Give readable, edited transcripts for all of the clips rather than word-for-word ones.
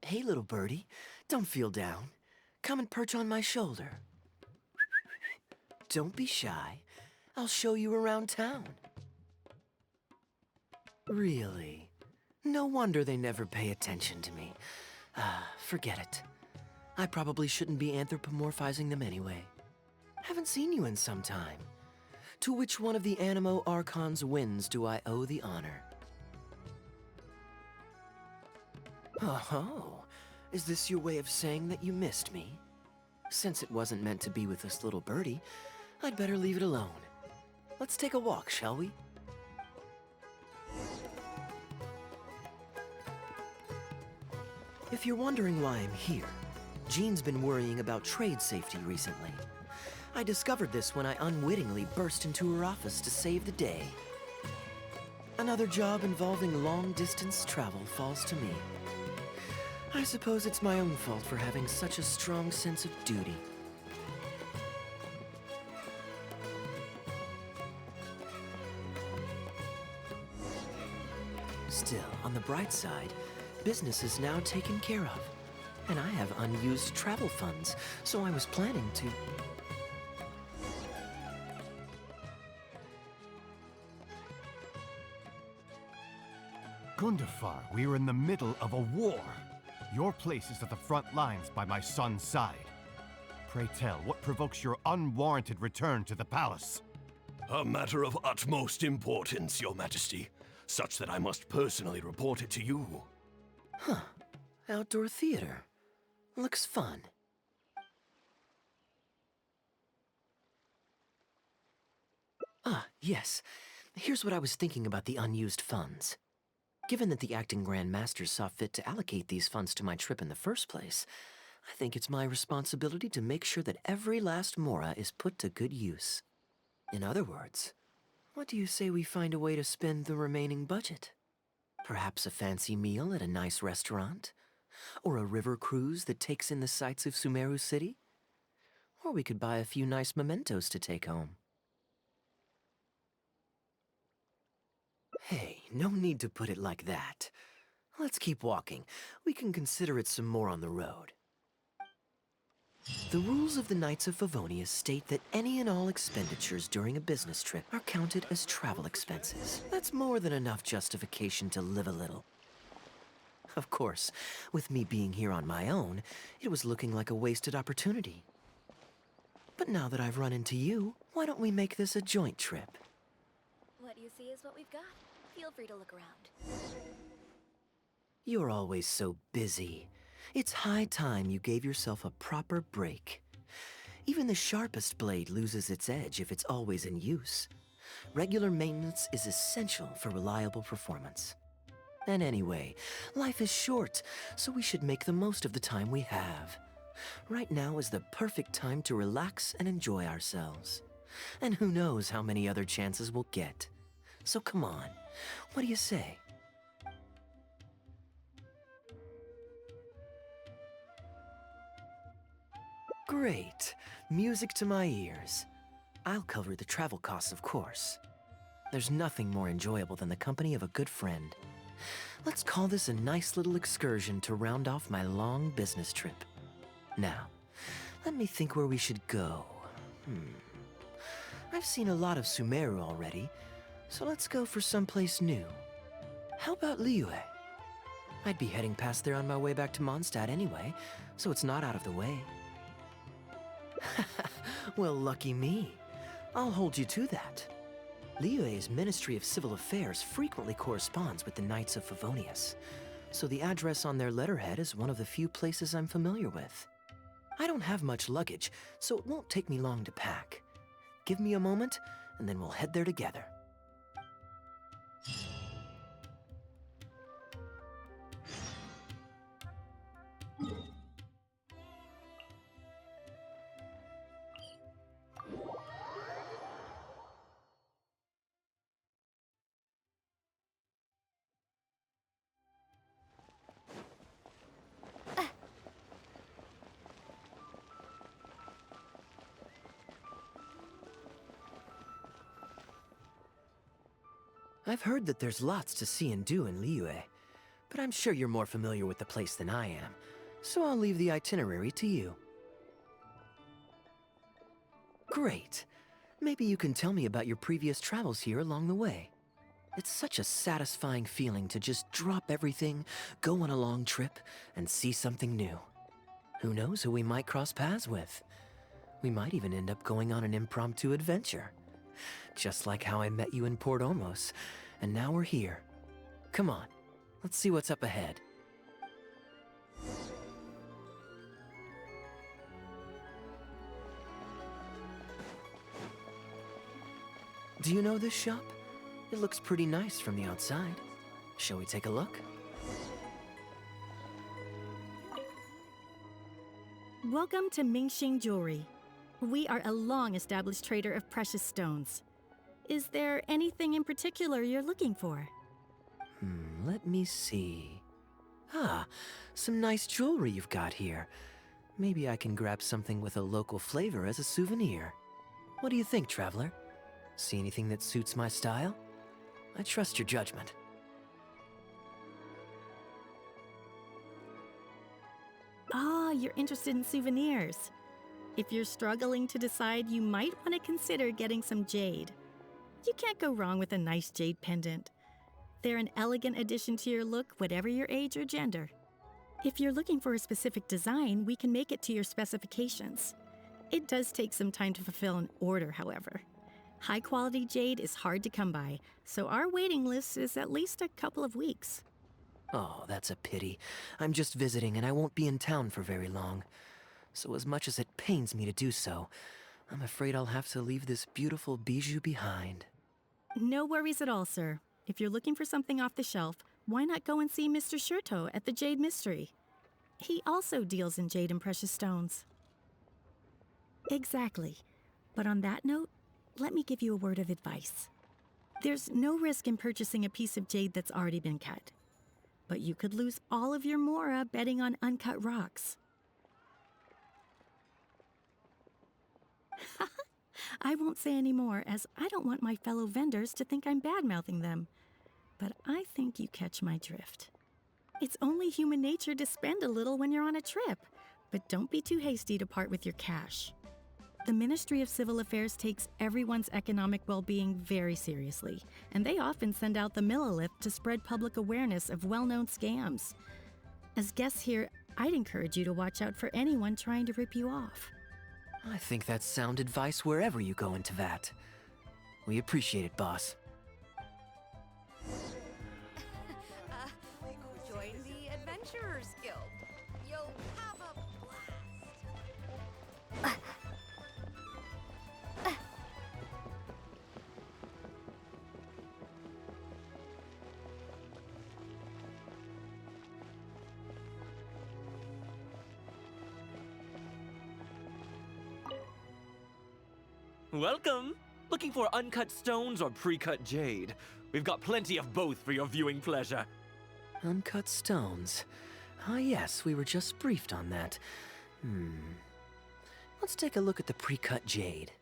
Hey, little birdie, don't feel down. Come and perch on my shoulder. Don't be shy. I'll show you around town. Really? No wonder they never pay attention to me. Forget it. I probably shouldn't be anthropomorphizing them anyway. Haven't seen you in some time. To which one of the Animo Archon's winds do I owe the honor? Oh, is this your way of saying that you missed me? Since it wasn't meant to be with this little birdie, I'd better leave it alone. Let's take a walk, shall we? If you're wondering why I'm here, Jean's been worrying about trade safety recently. I discovered this when I unwittingly burst into her office to save the day. Another job involving long-distance travel falls to me. I suppose it's my own fault for having such a strong sense of duty. Still, on the bright side, business is now taken care of. And I have unused travel funds, so I was planning to... Gundafar, we are in the middle of a war. Your place is at the front lines by my son's side. Pray tell, what provokes your unwarranted return to the palace? A matter of utmost importance, Your Majesty, such that I must personally report it to you. Huh. Outdoor theater. Looks fun. Yes. Here's what I was thinking about the unused funds. Given that the acting Grand Masters saw fit to allocate these funds to my trip in the first place, I think it's my responsibility to make sure that every last mora is put to good use. In other words, what do you say we find a way to spend the remaining budget? Perhaps a fancy meal at a nice restaurant? Or a river cruise that takes in the sights of Sumeru City? Or we could buy a few nice mementos to take home. Hey, no need to put it like that. Let's keep walking. We can consider it some more on the road. The rules of the Knights of Favonius state that any and all expenditures during a business trip are counted as travel expenses. That's more than enough justification to live a little. Of course, with me being here on my own, it was looking like a wasted opportunity. But now that I've run into you, why don't we make this a joint trip? What you see is what we've got. Feel free to look around. You're always so busy. It's high time you gave yourself a proper break. Even the sharpest blade loses its edge if it's always in use. Regular maintenance is essential for reliable performance. And anyway, life is short, so we should make the most of the time we have. Right now is the perfect time to relax and enjoy ourselves. And who knows how many other chances we'll get. So come on, what do you say? Great. Music to my ears. I'll cover the travel costs, of course. There's nothing more enjoyable than the company of a good friend. Let's call this a nice little excursion to round off my long business trip. Now, let me think where we should go. I've seen a lot of Sumeru already, so let's go for someplace new. How about Liyue? I'd be heading past there on my way back to Mondstadt anyway, so it's not out of the way. Well, lucky me. I'll hold you to that. Liyue's Ministry of Civil Affairs frequently corresponds with the Knights of Favonius, so the address on their letterhead is one of the few places I'm familiar with. I don't have much luggage, so it won't take me long to pack. Give me a moment, and then we'll head there together. I've heard that there's lots to see and do in Liyue, but I'm sure you're more familiar with the place than I am, so I'll leave the itinerary to you. Great. Maybe you can tell me about your previous travels here along the way. It's such a satisfying feeling to just drop everything, go on a long trip, and see something new. Who knows who we might cross paths with? We might even end up going on an impromptu adventure. Just like how I met you in Port Olmos, and now we're here. Come on, let's see what's up ahead. Do you know this shop? It looks pretty nice from the outside. Shall we take a look? Welcome to Mingxing Jewelry. We are a long-established trader of precious stones. Is there anything in particular you're looking for? Let me see. Ah, some nice jewelry you've got here. Maybe I can grab something with a local flavor as a souvenir. What do you think, traveler? See anything that suits my style? I trust your judgment. Ah, you're interested in souvenirs. If you're struggling to decide, you might want to consider getting some jade. You can't go wrong with a nice jade pendant. They're an elegant addition to your look, whatever your age or gender. If you're looking for a specific design, we can make it to your specifications. It does take some time to fulfill an order, however. High-quality jade is hard to come by, so our waiting list is at least a couple of weeks. Oh, that's a pity. I'm just visiting and I won't be in town for very long. So as much as it pains me to do so, I'm afraid I'll have to leave this beautiful bijou behind. No worries at all, sir. If you're looking for something off the shelf, why not go and see Mr. Shurto at the Jade Mystery? He also deals in jade and precious stones. Exactly. But on that note, let me give you a word of advice. There's no risk in purchasing a piece of jade that's already been cut. But you could lose all of your mora betting on uncut rocks. I won't say any more, as I don't want my fellow vendors to think I'm bad-mouthing them. But I think you catch my drift. It's only human nature to spend a little when you're on a trip, but don't be too hasty to part with your cash. The Ministry of Civil Affairs takes everyone's economic well-being very seriously, and they often send out the Millilith to spread public awareness of well-known scams. As guests here, I'd encourage you to watch out for anyone trying to rip you off. I think that's sound advice wherever you go into that. We appreciate it, boss. Join the Adventurers Guild. You'll have a blast. Welcome! Looking for uncut stones or pre-cut jade? We've got plenty of both for your viewing pleasure. Uncut stones. Ah yes, we were just briefed on that. Let's take a look at the pre-cut jade.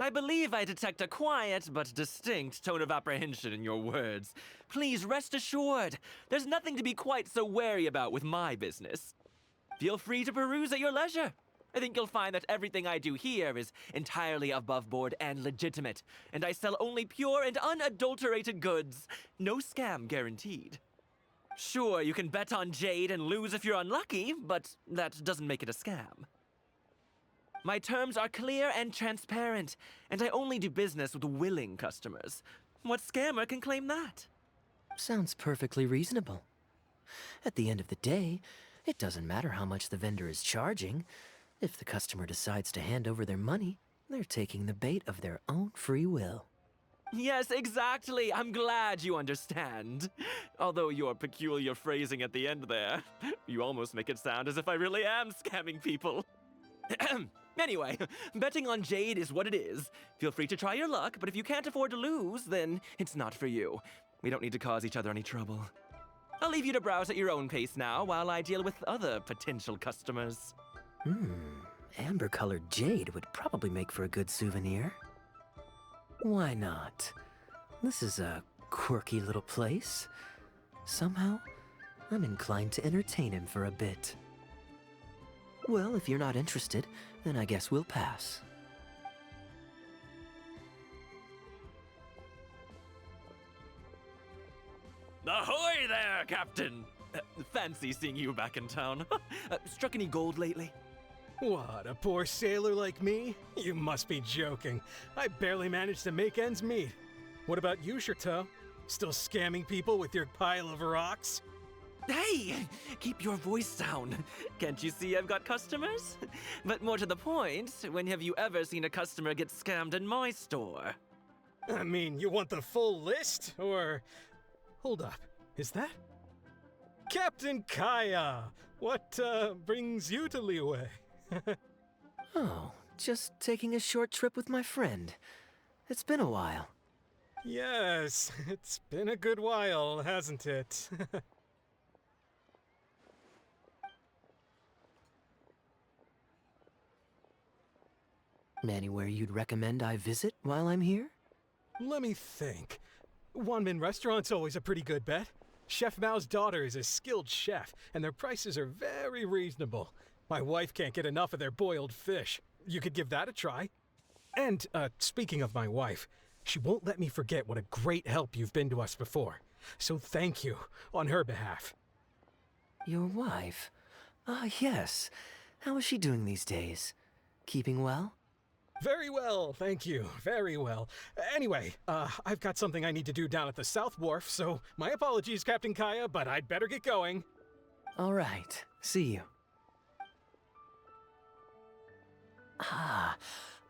I believe I detect a quiet but distinct tone of apprehension in your words. Please rest assured, there's nothing to be quite so wary about with my business. Feel free to peruse at your leisure. I think you'll find that everything I do here is entirely above board and legitimate, and I sell only pure and unadulterated goods. No scam guaranteed. Sure, you can bet on jade and lose if you're unlucky, but that doesn't make it a scam. My terms are clear and transparent, and I only do business with willing customers. What scammer can claim that? Sounds perfectly reasonable. At the end of the day, it doesn't matter how much the vendor is charging. If the customer decides to hand over their money, they're taking the bait of their own free will. Yes, exactly. I'm glad you understand. Although your peculiar phrasing at the end there, you almost make it sound as if I really am scamming people. Anyway, betting on jade is what it is. Feel free to try your luck, but if you can't afford to lose, then it's not for you. We don't need to cause each other any trouble. I'll leave you to browse at your own pace now while I deal with other potential customers. Amber-colored jade would probably make for a good souvenir. Why not? This is a quirky little place. Somehow, I'm inclined to entertain him for a bit. Well, if you're not interested, then I guess we'll pass. Ahoy there, Captain! Fancy seeing you back in town. Struck any gold lately? What, a poor sailor like me? You must be joking. I barely managed to make ends meet. What about you, Chateau? Still scamming people with your pile of rocks? Hey! Keep your voice down. Can't you see I've got customers? But more to the point, when have you ever seen a customer get scammed in my store? I mean, you want the full list? Or... Hold up, is that? Captain Kaeya! What, brings you to Liyue? Oh, just taking a short trip with my friend. It's been a while. Yes, it's been a good while, hasn't it? Anywhere you'd recommend I visit while I'm here? Let me think. Wanmin Restaurant's always a pretty good bet. Chef Mao's daughter is a skilled chef, and their prices are very reasonable. My wife can't get enough of their boiled fish. You could give that a try. And, speaking of my wife, she won't let me forget what a great help you've been to us before. So thank you, on her behalf. Your wife? Ah, yes. How is she doing these days? Keeping well? Very well, thank you. Very well. Anyway, I've got something I need to do down at the South Wharf, so my apologies, Captain Kaeya, but I'd better get going. All right. See you. Ah,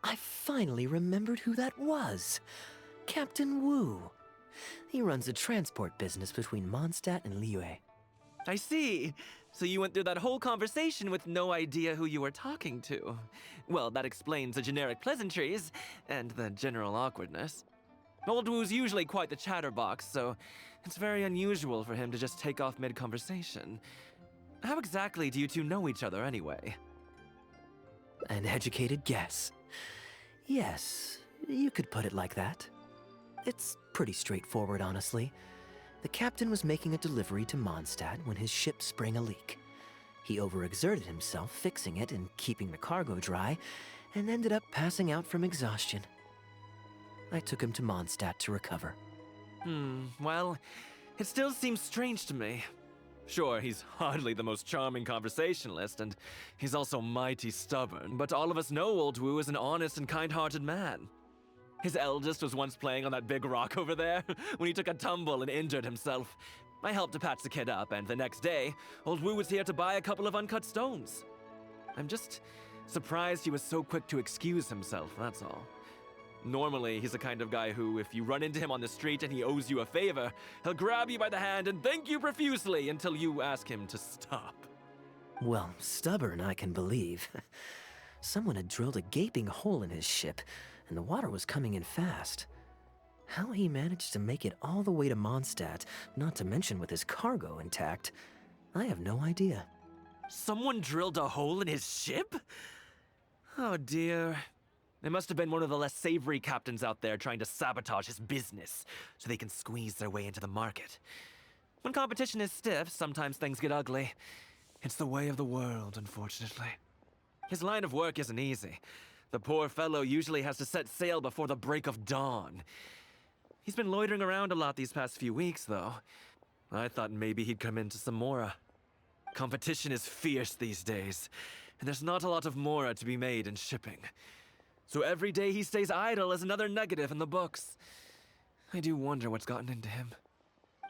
I finally remembered who that was. Captain Wu. He runs a transport business between Mondstadt and Liyue. I see. So you went through that whole conversation with no idea who you were talking to. Well, that explains the generic pleasantries and the general awkwardness. Old Wu's usually quite the chatterbox, so it's very unusual for him to just take off mid-conversation. How exactly do you two know each other anyway? An educated guess. Yes, you could put it like that. It's pretty straightforward, honestly. The captain was making a delivery to Mondstadt when his ship sprang a leak. He overexerted himself fixing it and keeping the cargo dry, and ended up passing out from exhaustion. I took him to Mondstadt to recover. Well, it still seems strange to me. Sure, he's hardly the most charming conversationalist, and he's also mighty stubborn, but all of us know Old Wu is an honest and kind-hearted man. His eldest was once playing on that big rock over there when he took a tumble and injured himself. I helped to patch the kid up, and the next day, Old Wu was here to buy a couple of uncut stones. I'm just surprised he was so quick to excuse himself, that's all. Normally, he's the kind of guy who, if you run into him on the street and he owes you a favor, he'll grab you by the hand and thank you profusely until you ask him to stop. Well, stubborn I can believe. Someone had drilled a gaping hole in his ship, and the water was coming in fast. How he managed to make it all the way to Mondstadt, not to mention with his cargo intact, I have no idea. Someone drilled a hole in his ship? Oh dear. It must have been one of the less savory captains out there trying to sabotage his business so they can squeeze their way into the market. When competition is stiff, sometimes things get ugly. It's the way of the world, unfortunately. His line of work isn't easy. The poor fellow usually has to set sail before the break of dawn. He's been loitering around a lot these past few weeks, though. I thought maybe he'd come into some Mora. Competition is fierce these days, and there's not a lot of Mora to be made in shipping. So every day he stays idle is another negative in the books. I do wonder what's gotten into him.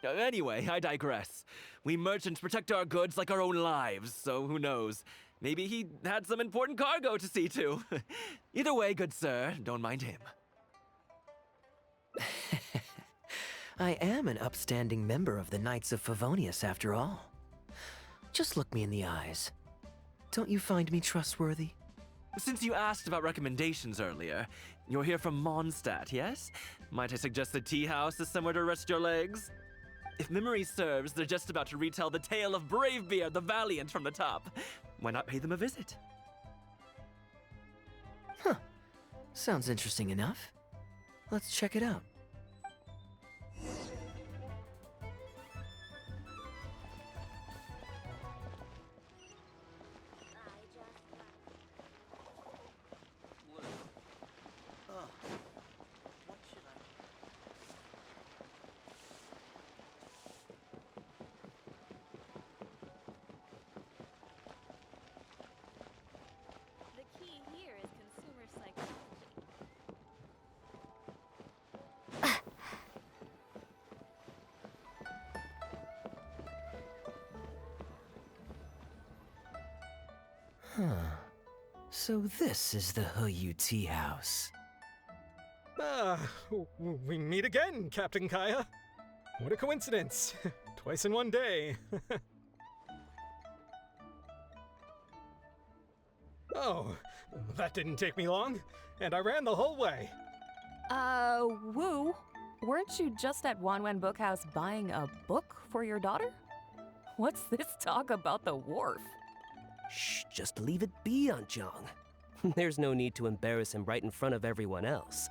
Anyway, I digress. We merchants protect our goods like our own lives, so who knows? Maybe he had some important cargo to see to. Either way, good sir, don't mind him. I am an upstanding member of the Knights of Favonius, after all. Just look me in the eyes. Don't you find me trustworthy? Since you asked about recommendations earlier, you're here from Mondstadt, yes? Might I suggest the tea house is somewhere to rest your legs? If memory serves, they're just about to retell the tale of Bravebeard the Valiant from the top. Why not pay them a visit? Huh. Sounds interesting enough. Let's check it out. So this is the He tea house. We meet again, Captain Kaeya. What a coincidence. Twice in one day. Oh, that didn't take me long, and I ran the whole way. Woo, weren't you just at Wanwen Bookhouse buying a book for your daughter? What's this talk about the wharf? Shh, just leave it be, Aunt Jong. There's no need to embarrass him right in front of everyone else.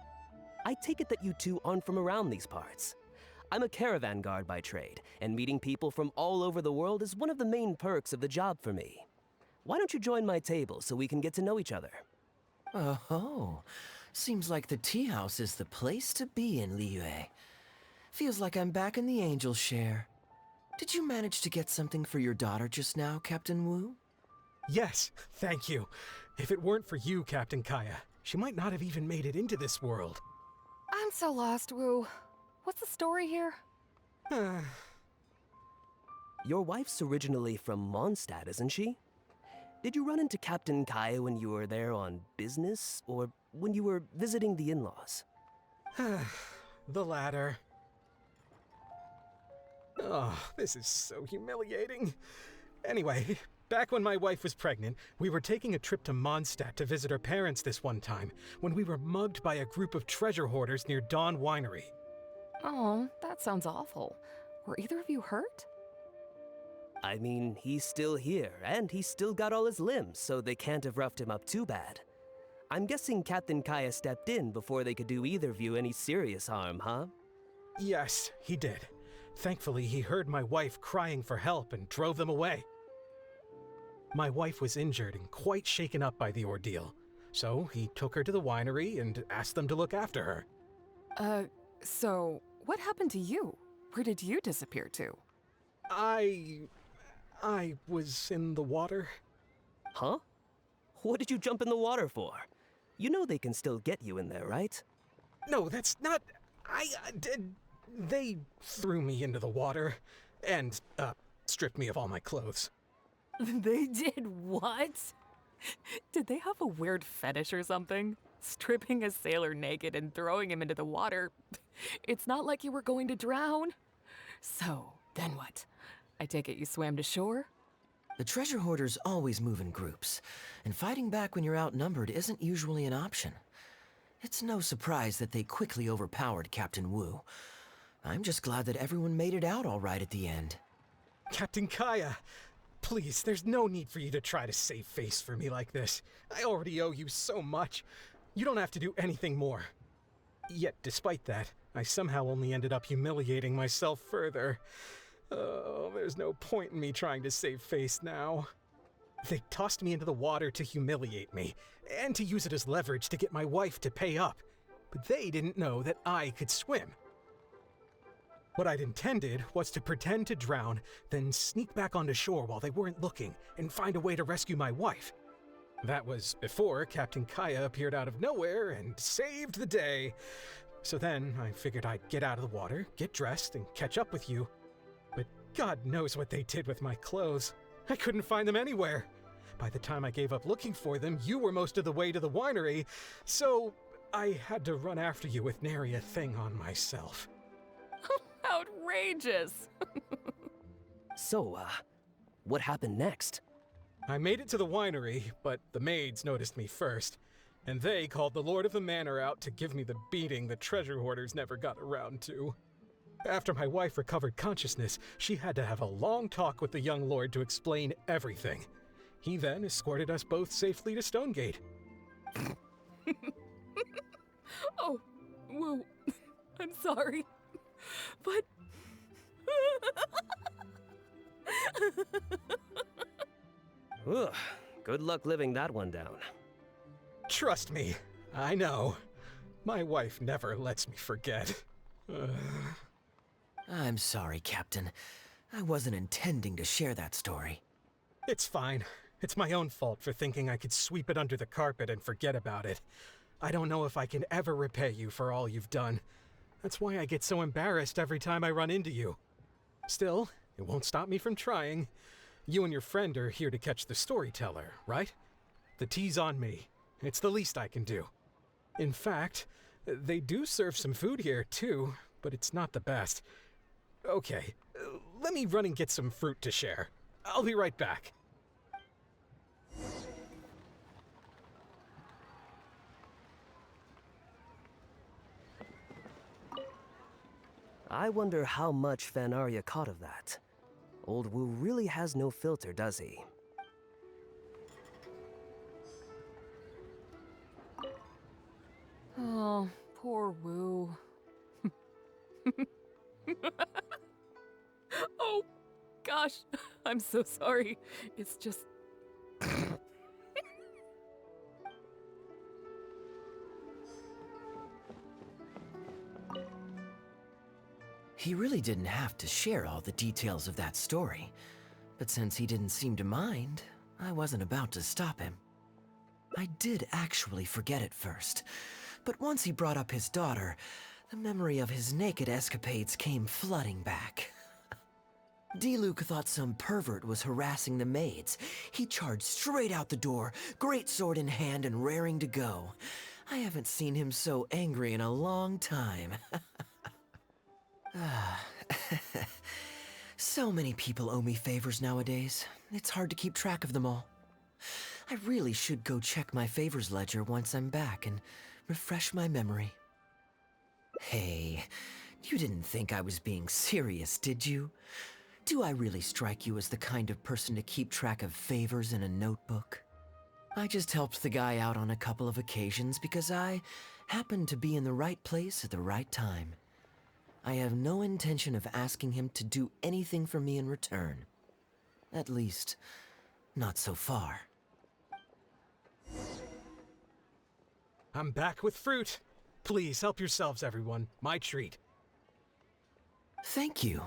I take it that you two aren't from around these parts. I'm a caravan guard by trade, and meeting people from all over the world is one of the main perks of the job for me. Why don't you join my table so we can get to know each other? Oh, seems like the tea house is the place to be in Liyue. Feels like I'm back in the angel share. Did you manage to get something for your daughter just now, Captain Wu? Yes, thank you. If it weren't for you, Captain Kaeya, she might not have even made it into this world. I'm so lost, Woo. What's the story here? Your wife's originally from Mondstadt, isn't she? Did you run into Captain Kaeya when you were there on business, or when you were visiting the in-laws? The latter. Oh, this is so humiliating. Anyway, back when my wife was pregnant, we were taking a trip to Mondstadt to visit her parents this one time, when we were mugged by a group of treasure hoarders near Dawn Winery. Oh, that sounds awful. Were either of you hurt? I mean, he's still here, and he's still got all his limbs, so they can't have roughed him up too bad. I'm guessing Captain Kaeya stepped in before they could do either of you any serious harm, huh? Yes, he did. Thankfully, he heard my wife crying for help and drove them away. My wife was injured and quite shaken up by the ordeal, so he took her to the winery and asked them to look after her. So what happened to you? Where did you disappear to? I was in the water. Huh? What did you jump in the water for? You know they can still get you in there, right? No, that's not... They threw me into the water and, stripped me of all my clothes. They did what? Did they have a weird fetish or something? Stripping a sailor naked and throwing him into the water. It's not like you were going to drown. So, then what? I take it you swam to shore? The treasure hoarders always move in groups, and fighting back when you're outnumbered isn't usually an option. It's no surprise that they quickly overpowered Captain Wu. I'm just glad that everyone made it out all right at the end. Captain Kaeya, please, there's no need for you to try to save face for me like this. I already owe you so much. You don't have to do anything more. Yet, despite that, I somehow only ended up humiliating myself further. Oh, there's no point in me trying to save face now. They tossed me into the water to humiliate me, and to use it as leverage to get my wife to pay up. But they didn't know that I could swim. What I'd intended was to pretend to drown, then sneak back onto shore while they weren't looking, and find a way to rescue my wife. That was before Captain Kaeya appeared out of nowhere and saved the day. So then I figured I'd get out of the water, get dressed, and catch up with you. But God knows what they did with my clothes. I couldn't find them anywhere. By the time I gave up looking for them, you were most of the way to the winery, so I had to run after you with nary a thing on myself. Outrageous! So, what happened next? I made it to the winery, but the maids noticed me first, and they called the Lord of the Manor out to give me the beating the treasure hoarders never got around to. After my wife recovered consciousness, she had to have a long talk with the young lord to explain everything. He then escorted us both safely to Stonegate. Oh, Woo, I'm sorry, but... Ugh, good luck living that one down. Trust me, I know. My wife never lets me forget. I'm sorry, Captain. I wasn't intending to share that story. It's fine. It's my own fault for thinking I could sweep it under the carpet and forget about it. I don't know if I can ever repay you for all you've done. That's why I get so embarrassed every time I run into you. Still, it won't stop me from trying. You and your friend are here to catch the storyteller, right? The tea's on me. It's the least I can do. In fact, they do serve some food here, too, but it's not the best. Okay, let me run and get some fruit to share. I'll be right back. I wonder how much Fanaria caught of that. Old Wu really has no filter, does he? Oh, poor Wu. Oh, gosh. I'm so sorry. It's just... He really didn't have to share all the details of that story, but since he didn't seem to mind, I wasn't about to stop him. I did actually forget at first, but once he brought up his daughter, the memory of his naked escapades came flooding back. D-Luke thought some pervert was harassing the maids. He charged straight out the door, great sword in hand and raring to go. I haven't seen him so angry in a long time. So many people owe me favors nowadays. It's hard to keep track of them all. I really should go check my favors ledger once I'm back and refresh my memory. Hey, you didn't think I was being serious, did you? Do I really strike you as the kind of person to keep track of favors in a notebook? I just helped the guy out on a couple of occasions because I happened to be in the right place at the right time. I have no intention of asking him to do anything for me in return. At least, not so far. I'm back with fruit. Please help yourselves, everyone. My treat. Thank you.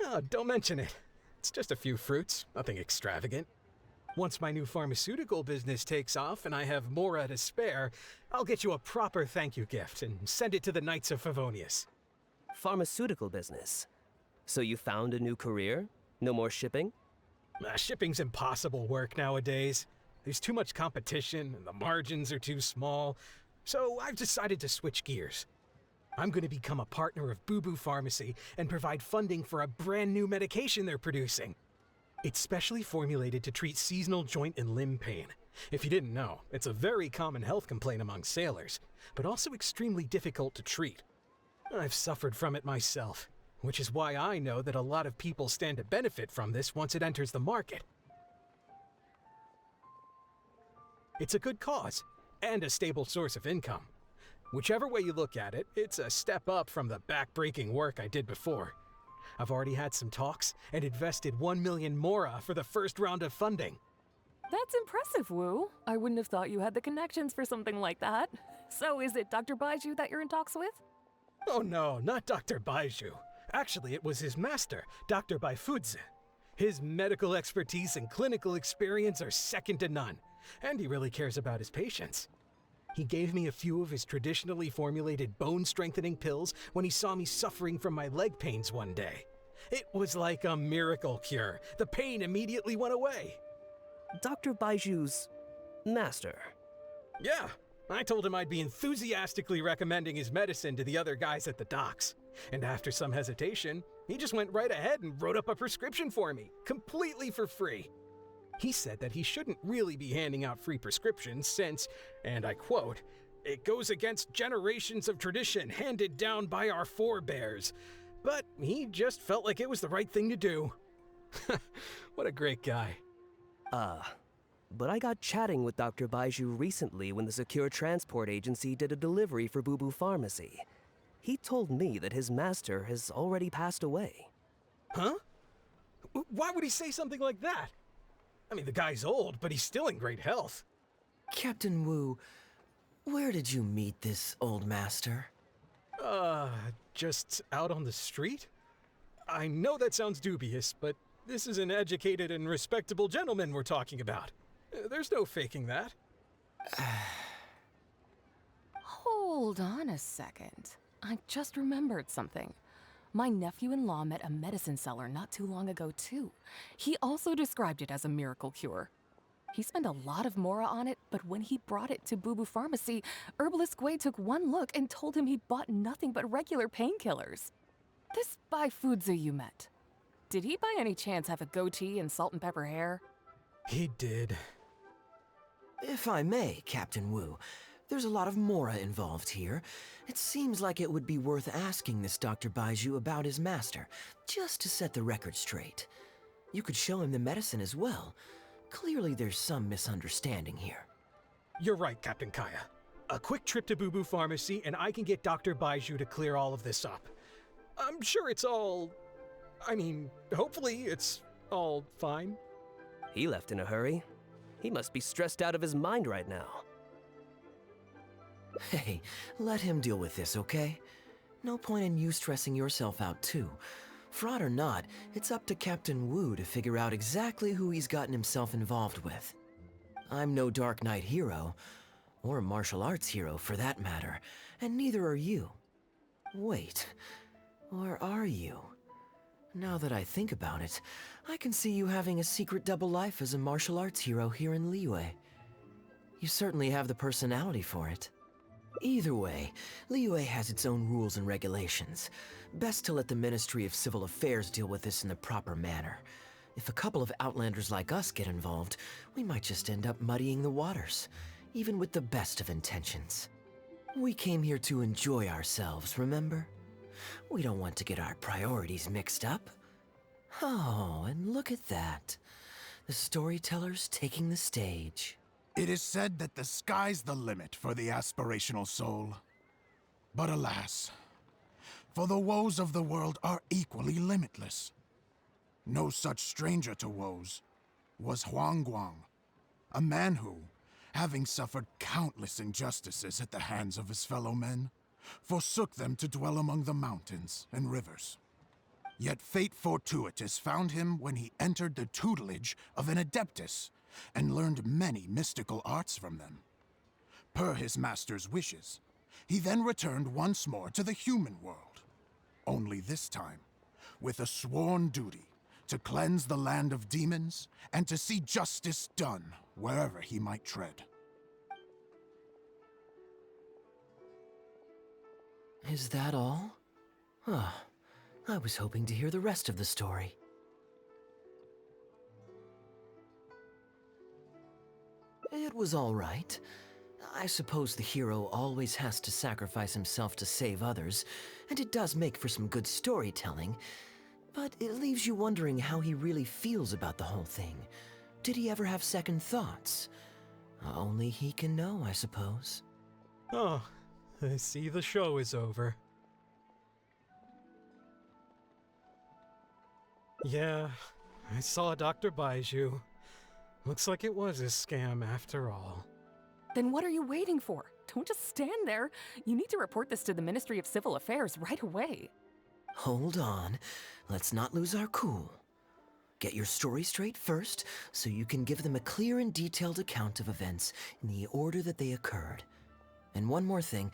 Oh, don't mention it. It's just a few fruits, nothing extravagant. Once my new pharmaceutical business takes off and I have more to spare, I'll get you a proper thank you gift and send it to the Knights of Favonius. Pharmaceutical business. So you found a new career? No more shipping? Shipping's impossible work nowadays. There's too much competition and the margins are too small. So I've decided to switch gears. I'm going to become a partner of Boo Boo Pharmacy and provide funding for a brand new medication they're producing. It's specially formulated to treat seasonal joint and limb pain. If you didn't know, it's a very common health complaint among sailors, but also extremely difficult to treat. I've suffered from it myself, which is why I know that a lot of people stand to benefit from this once it enters the market. It's a good cause, and a stable source of income. Whichever way you look at it, it's a step up from the back-breaking work I did before. I've already had some talks and invested 1 million mora for the first round of funding. That's impressive, Wu. I wouldn't have thought you had the connections for something like that. So is it Dr. Baiju that you're in talks with? Oh no, not Dr. Baiju. Actually, it was his master, Dr. Baifudze. His medical expertise and clinical experience are second to none, and he really cares about his patients. He gave me a few of his traditionally formulated bone-strengthening pills when he saw me suffering from my leg pains one day. It was like a miracle cure. The pain immediately went away. Dr. Baiju's master. Yeah, I told him I'd be enthusiastically recommending his medicine to the other guys at the docks. And after some hesitation, he just went right ahead and wrote up a prescription for me, completely for free. He said that he shouldn't really be handing out free prescriptions since, and I quote, "It goes against generations of tradition handed down by our forebears." But he just felt like it was the right thing to do. What a great guy. But I got chatting with Dr. Baiju recently when the Secure Transport Agency did a delivery for Boo Boo Pharmacy. He told me that his master has already passed away. Huh? Why would he say something like that? I mean, the guy's old, but he's still in great health. Captain Wu, where did you meet this old master? Just out on the street? I know that sounds dubious, but this is an educated and respectable gentleman we're talking about. There's no faking that. Hold on a second. I just remembered something. My nephew-in-law met a medicine seller not too long ago, too. He also described it as a miracle cure. He spent a lot of mora on it, but when he brought it to Boo Boo Pharmacy, Herbalist Gwei took one look and told him he'd bought nothing but regular painkillers. This Bai Fuzi you met, did he by any chance have a goatee and salt and pepper hair? He did. If I may, Captain Wu, there's a lot of mora involved here. It seems like it would be worth asking this Dr. Baiju about his master, just to set the record straight. You could show him the medicine as well. Clearly there's some misunderstanding here. You're right, Captain Kaeya. A quick trip to Boo Boo Pharmacy and I can get Dr. Baiju to clear all of this up. I'm sure it's all... hopefully it's all fine. He left in a hurry. He must be stressed out of his mind right now. Hey, let him deal with this, okay? No point in you stressing yourself out too. Fraud or not, it's up to Captain Wu to figure out exactly who he's gotten himself involved with. I'm no Dark Knight hero, or martial arts hero for that matter, and neither are you. Wait, or are you? Now that I think about it, I can see you having a secret double life as a martial arts hero here in Liyue. You certainly have the personality for it. Either way, Liyue has its own rules and regulations. Best to let the Ministry of Civil Affairs deal with this in the proper manner. If a couple of outlanders like us get involved, we might just end up muddying the waters, even with the best of intentions. We came here to enjoy ourselves, remember? We don't want to get our priorities mixed up. Oh, and look at that. The storyteller's taking the stage. It is said that the sky's the limit for the aspirational soul. But alas, for the woes of the world are equally limitless. No such stranger to woes was Huang Guang, a man who, having suffered countless injustices at the hands of his fellow men, forsook them to dwell among the mountains and rivers. Yet fate fortuitous found him when he entered the tutelage of an adeptus and learned many mystical arts from them. Per his master's wishes, he then returned once more to the human world, only this time with a sworn duty to cleanse the land of demons and to see justice done wherever he might tread. Is that all? Huh. I was hoping to hear the rest of the story. It was all right. I suppose the hero always has to sacrifice himself to save others, and it does make for some good storytelling, but it leaves you wondering how he really feels about the whole thing. Did he ever have second thoughts? Only he can know, I suppose. Oh, I see the show is over. Yeah, I saw Dr. Baiju. Looks like it was a scam after all. Then what are you waiting for? Don't just stand there. You need to report this to the Ministry of Civil Affairs right away. Hold on. Let's not lose our cool. Get your story straight first, so you can give them a clear and detailed account of events in the order that they occurred. And one more thing.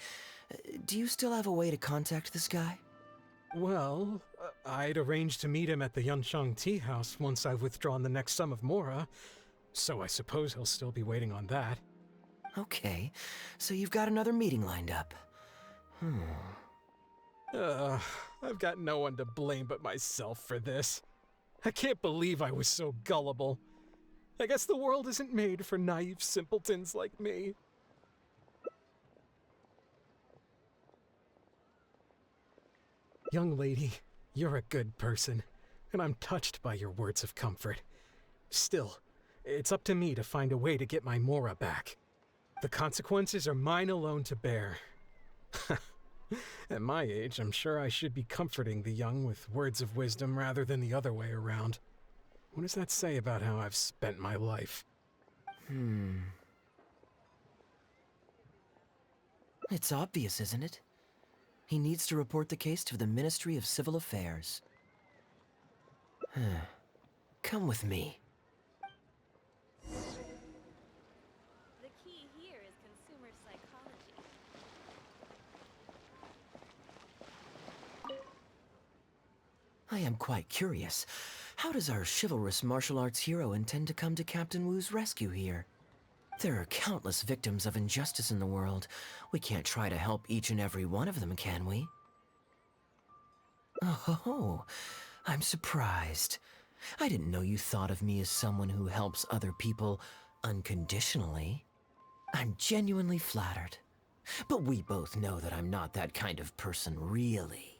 Do you still have a way to contact this guy? Well, I'd arranged to meet him at the Yunsheng Tea House once I've withdrawn the next sum of Mora, so I suppose he'll still be waiting on that. Okay, so you've got another meeting lined up. I've got no one to blame but myself for this. I can't believe I was so gullible. I guess the world isn't made for naive simpletons like me. Young lady, you're a good person, and I'm touched by your words of comfort. Still, it's up to me to find a way to get my Mora back. The consequences are mine alone to bear. At my age, I'm sure I should be comforting the young with words of wisdom rather than the other way around. What does that say about how I've spent my life? It's obvious, isn't it? He needs to report the case to the Ministry of Civil Affairs. Come with me. The key here is consumer psychology. I am quite curious. How does our chivalrous martial arts hero intend to come to Captain Wu's rescue here? There are countless victims of injustice in the world. We can't try to help each and every one of them, can we? Oh, I'm surprised. I didn't know you thought of me as someone who helps other people unconditionally. I'm genuinely flattered. But we both know that I'm not that kind of person, really.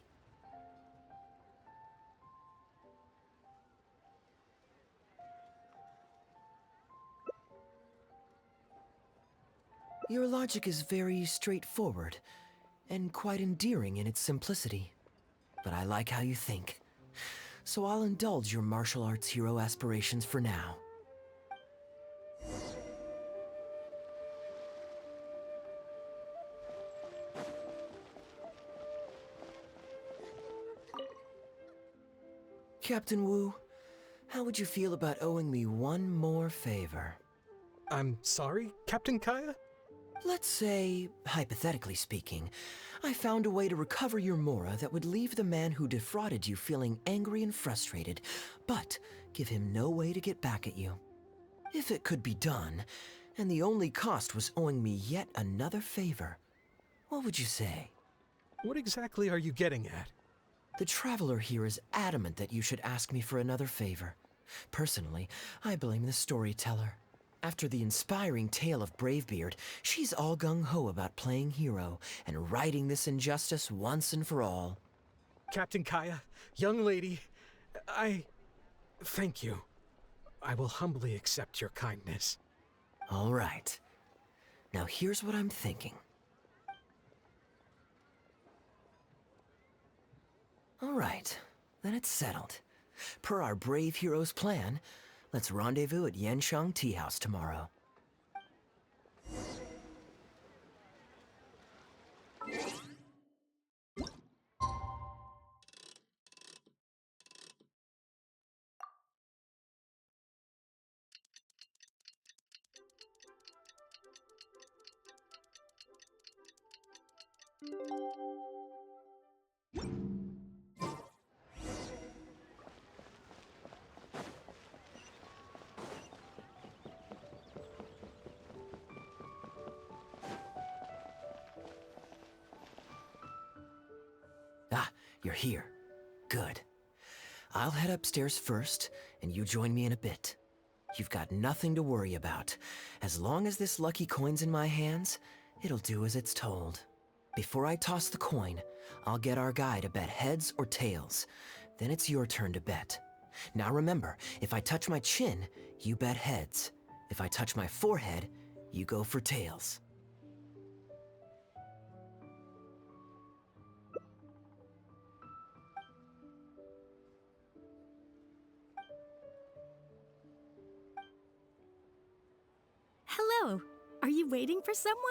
Your logic is very straightforward, and quite endearing in its simplicity. But I like how you think. So I'll indulge your martial arts hero aspirations for now. Captain Wu, how would you feel about owing me one more favor? I'm sorry, Captain Kaeya? Let's say, hypothetically speaking, I found a way to recover your Mora that would leave the man who defrauded you feeling angry and frustrated, but give him no way to get back at you. If it could be done, and the only cost was owing me yet another favor, what would you say? What exactly are you getting at? The Traveler here is adamant that you should ask me for another favor. Personally, I blame the storyteller. After the inspiring tale of Bravebeard, she's all gung-ho about playing hero and righting this injustice once and for all. Captain Kaeya, young lady, thank you. I will humbly accept your kindness. All right. Now here's what I'm thinking. All right, then it's settled. Per our brave hero's plan, let's rendezvous at Yanshang Tea House tomorrow. Ah, you're here. Good. I'll head upstairs first, and you join me in a bit. You've got nothing to worry about. As long as this lucky coin's in my hands, it'll do as it's told. Before I toss the coin, I'll get our guy to bet heads or tails. Then it's your turn to bet. Now remember, if I touch my chin, you bet heads. If I touch my forehead, you go for tails. Hello. Are you waiting for someone?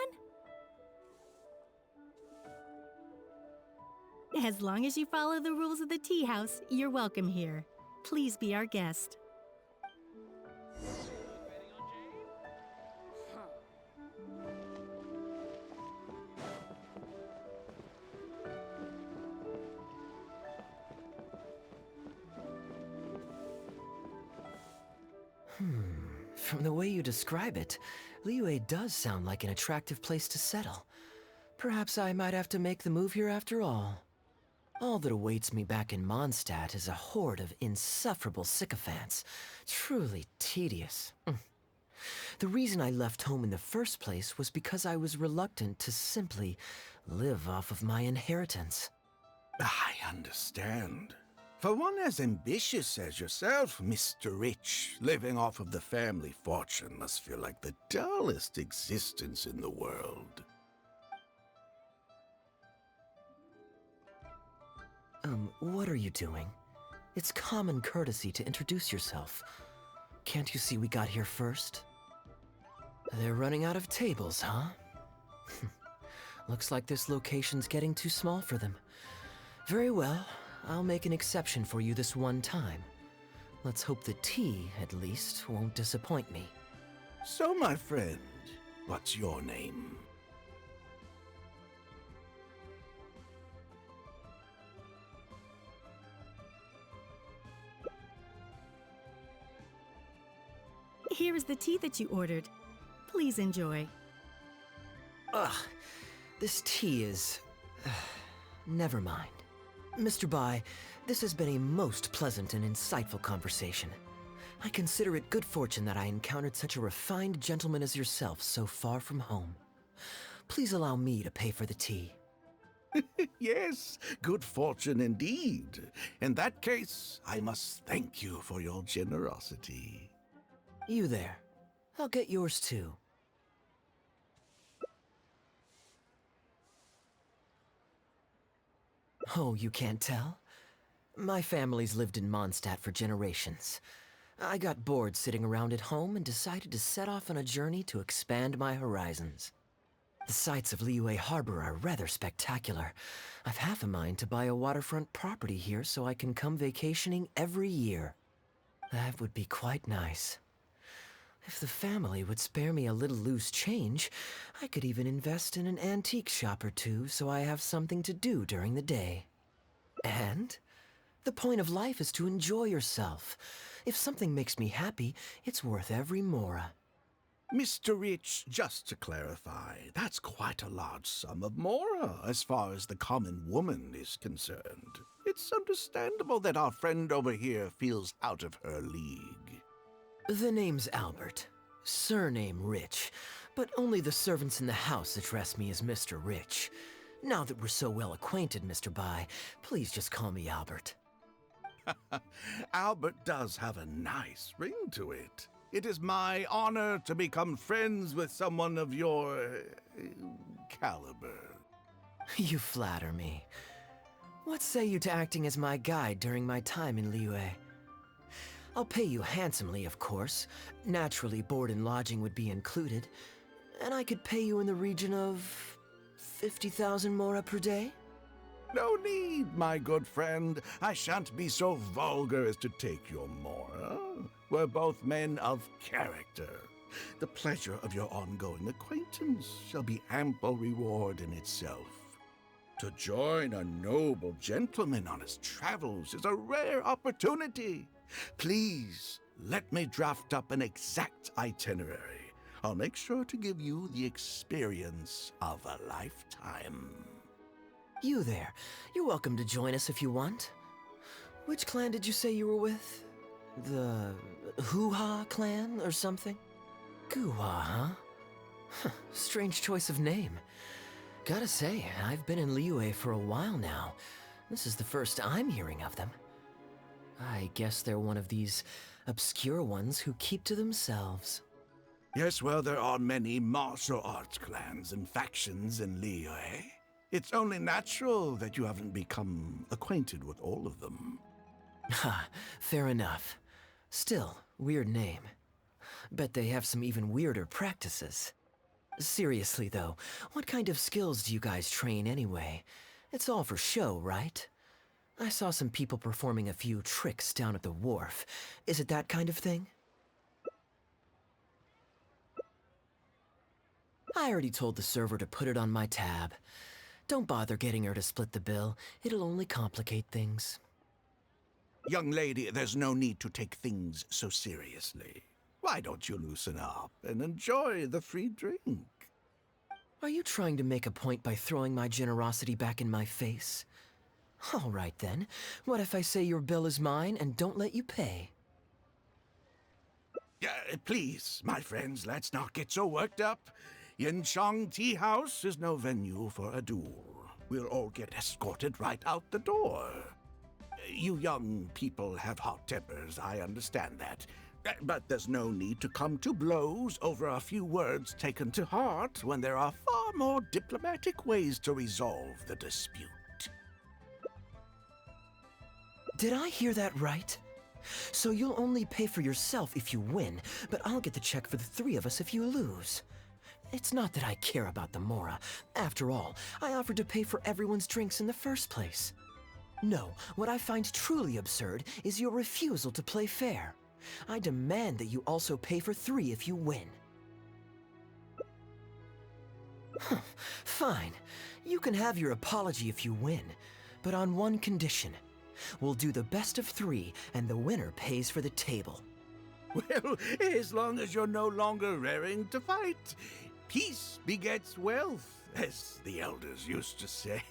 As long as you follow the rules of the tea house, you're welcome here. Please be our guest. From the way you describe it, Liyue does sound like an attractive place to settle. Perhaps I might have to make the move here after all. All that awaits me back in Mondstadt is a horde of insufferable sycophants. Truly tedious. The reason I left home in the first place was because I was reluctant to simply live off of my inheritance. I understand. For one as ambitious as yourself, Mr. Rich, living off of the family fortune must feel like the dullest existence in the world. What are you doing? It's common courtesy to introduce yourself. Can't you see we got here first? They're running out of tables, huh? Looks like this location's getting too small for them. Very well, I'll make an exception for you this one time. Let's hope the tea, at least, won't disappoint me. So, my friend, what's your name? Here is the tea that you ordered. Please enjoy. Ugh, this tea is... never mind. Mr. Bai, this has been a most pleasant and insightful conversation. I consider it good fortune that I encountered such a refined gentleman as yourself so far from home. Please allow me to pay for the tea. Yes, good fortune indeed. In that case, I must thank you for your generosity. You there. I'll get yours too. Oh, you can't tell? My family's lived in Mondstadt for generations. I got bored sitting around at home and decided to set off on a journey to expand my horizons. The sights of Liyue Harbor are rather spectacular. I've half a mind to buy a waterfront property here so I can come vacationing every year. That would be quite nice. If the family would spare me a little loose change, I could even invest in an antique shop or two so I have something to do during the day. And the point of life is to enjoy yourself. If something makes me happy, it's worth every mora. Mr. Rich, just to clarify, that's quite a large sum of mora as far as the common woman is concerned. It's understandable that our friend over here feels out of her league. The name's Albert. Surname Rich. But only the servants in the house address me as Mr. Rich. Now that we're so well acquainted, Mr. Bai, please just call me Albert. Albert does have a nice ring to it. It is my honor to become friends with someone of your caliber. You flatter me. What say you to acting as my guide during my time in Liyue? I'll pay you handsomely, of course. Naturally, board and lodging would be included. And I could pay you in the region of 50,000 mora per day? No need, my good friend. I shan't be so vulgar as to take your mora. We're both men of character. The pleasure of your ongoing acquaintance shall be ample reward in itself. To join a noble gentleman on his travels is a rare opportunity. Please, let me draft up an exact itinerary. I'll make sure to give you the experience of a lifetime. You there. You're welcome to join us if you want. Which clan did you say you were with? The Hoo-Ha clan or something? Goo-Ha, huh? Strange choice of name. Gotta say, I've been in Liyue for a while now. This is the first I'm hearing of them. I guess they're one of these obscure ones who keep to themselves. Yes, well, there are many martial arts clans and factions in Liyue. It's only natural that you haven't become acquainted with all of them. Ha, fair enough. Still, weird name. Bet they have some even weirder practices. Seriously though, what kind of skills do you guys train anyway? It's all for show, right? I saw some people performing a few tricks down at the wharf. Is it that kind of thing? I already told the server to put it on my tab. Don't bother getting her to split the bill. It'll only complicate things. Young lady, there's no need to take things so seriously. Why don't you loosen up and enjoy the free drink? Are you trying to make a point by throwing my generosity back in my face? All right then. What if I say your bill is mine and don't let you pay? Please, my friends, let's not get so worked up. Yinchang Tea House is no venue for a duel. We'll all get escorted right out the door. You young people have hot tempers, I understand that. But there's no need to come to blows over a few words taken to heart when there are far more diplomatic ways to resolve the dispute. Did I hear that right? So you'll only pay for yourself if you win, but I'll get the check for the three of us if you lose. It's not that I care about the mora. After all, I offered to pay for everyone's drinks in the first place. No, what I find truly absurd is your refusal to play fair. I demand that you also pay for three if you win. Fine. You can have your apology if you win, but on one condition. We'll do the best of three, and the winner pays for the table. Well, as long as you're no longer raring to fight, peace begets wealth, as the elders used to say.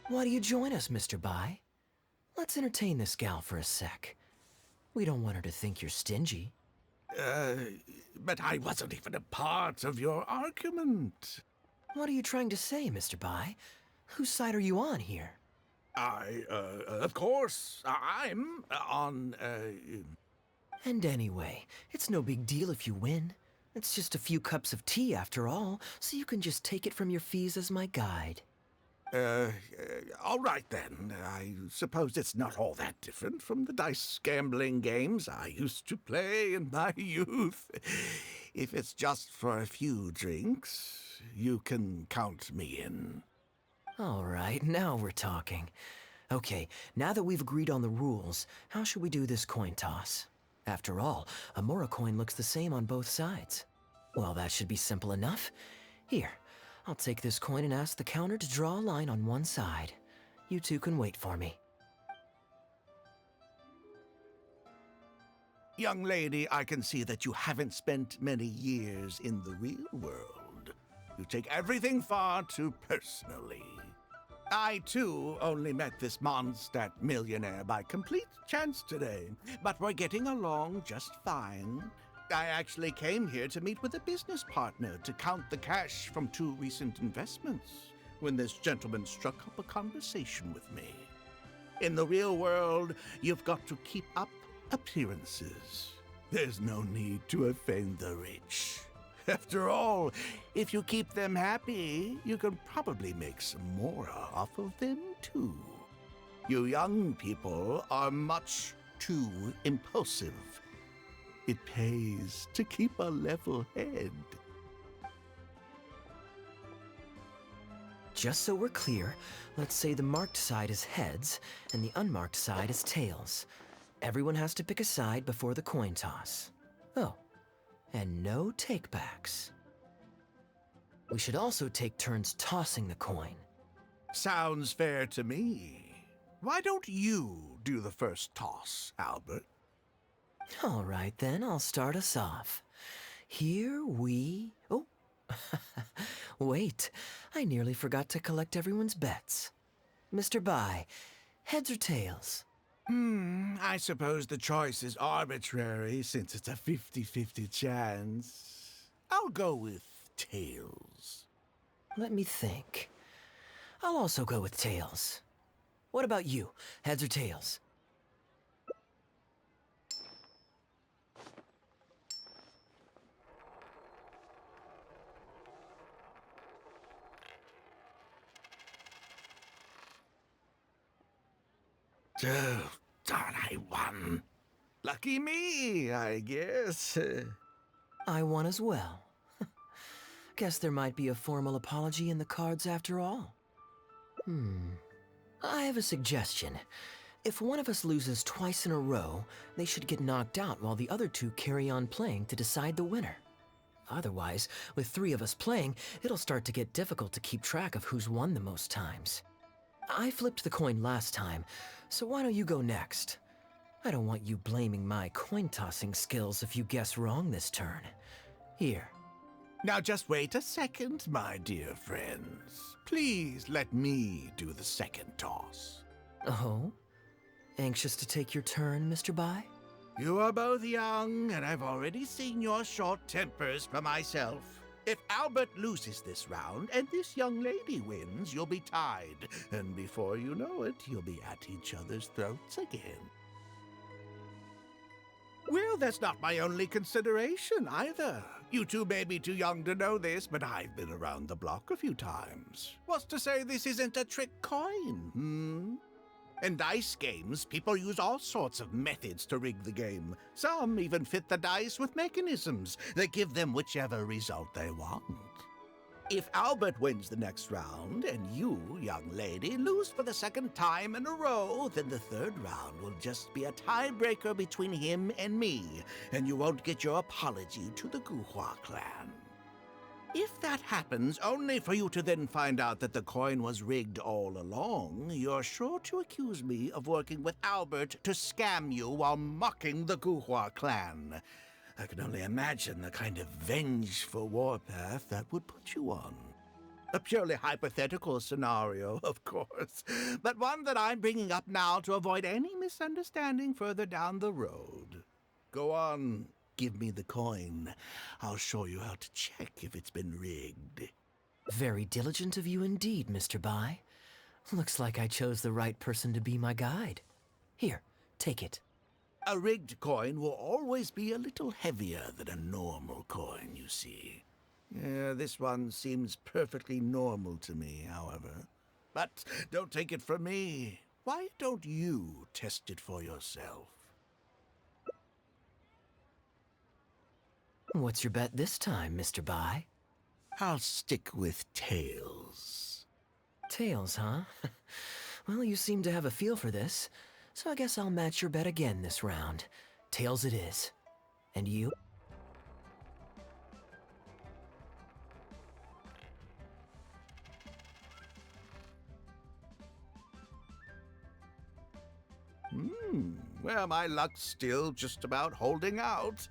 Why do you join us, Mr. Bai? Let's entertain this gal for a sec. We don't want her to think you're stingy. But I wasn't even a part of your argument. What are you trying to say, Mr. Bai? Whose side are you on here? Of course, I'm on, And anyway, it's no big deal if you win. It's just a few cups of tea after all, so you can just take it from your fees as my guide. All right then. I suppose it's not all that different from the dice gambling games I used to play in my youth. If it's just for a few drinks, you can count me in. All right, now we're talking. Okay, now that we've agreed on the rules, how should we do this coin toss? After all, a Mora coin looks the same on both sides. Well, that should be simple enough. Here, I'll take this coin and ask the counter to draw a line on one side. You two can wait for me. Young lady, I can see that you haven't spent many years in the real world. You take everything far too personally. I, too, only met this Mondstadt millionaire by complete chance today, but we're getting along just fine. I actually came here to meet with a business partner to count the cash from 2 recent investments when this gentleman struck up a conversation with me. In the real world, you've got to keep up appearances. There's no need to offend the rich. After all, if you keep them happy, you can probably make some more off of them, too. You young people are much too impulsive. It pays to keep a level head. Just so we're clear, let's say the marked side is heads and the unmarked side is tails. Everyone has to pick a side before the coin toss. Oh, and no takebacks. We should also take turns tossing the coin. Sounds fair to me. Why don't you do the first toss, Albert? All right then, I'll start us off. Here we... Oh, wait, I nearly forgot to collect everyone's bets. Mr. Bai, heads or tails? I suppose the choice is arbitrary since it's a 50-50 chance. I'll go with tails. Let me think. I'll also go with tails. What about you, heads or tails? Oh, darn, I won. Lucky me, I guess. I won as well. Guess there might be a formal apology in the cards after all. I have a suggestion. If one of us loses twice in a row, they should get knocked out while the other two carry on playing to decide the winner. Otherwise, with 3 of us playing, it'll start to get difficult to keep track of who's won the most times. I flipped the coin last time, so why don't you go next? I don't want you blaming my coin-tossing skills if you guess wrong this turn. Here. Now just wait a second, my dear friends. Please let me do the second toss. Oh? Anxious to take your turn, Mr. Bai? You are both young, and I've already seen your short tempers for myself. If Albert loses this round and this young lady wins, you'll be tied. And before you know it, you'll be at each other's throats again. Well, that's not my only consideration either. You two may be too young to know this, but I've been around the block a few times. What's to say this isn't a trick coin, In dice games, people use all sorts of methods to rig the game. Some even fit the dice with mechanisms that give them whichever result they want. If Albert wins the next round, and you, young lady, lose for the 2nd time in a row, then the 3rd round will just be a tiebreaker between him and me, and you won't get your apology to the Guhua clan. If that happens, only for you to then find out that the coin was rigged all along, you're sure to accuse me of working with Albert to scam you while mocking the Guhua clan. I can only imagine the kind of vengeful warpath that would put you on. A purely hypothetical scenario, of course, but one that I'm bringing up now to avoid any misunderstanding further down the road. Go on, give me the coin. I'll show you how to check if it's been rigged. Very diligent of you indeed, Mr. Bai. Looks like I chose the right person to be my guide. Here, take it. A rigged coin will always be a little heavier than a normal coin, you see. Yeah, this one seems perfectly normal to me, however. But don't take it from me. Why don't you test it for yourself? What's your bet this time, Mr. Bai? I'll stick with tails. Tails, huh? Well, you seem to have a feel for this, so I guess I'll match your bet again this round. Tails it is. And you? Well, my luck's still just about holding out.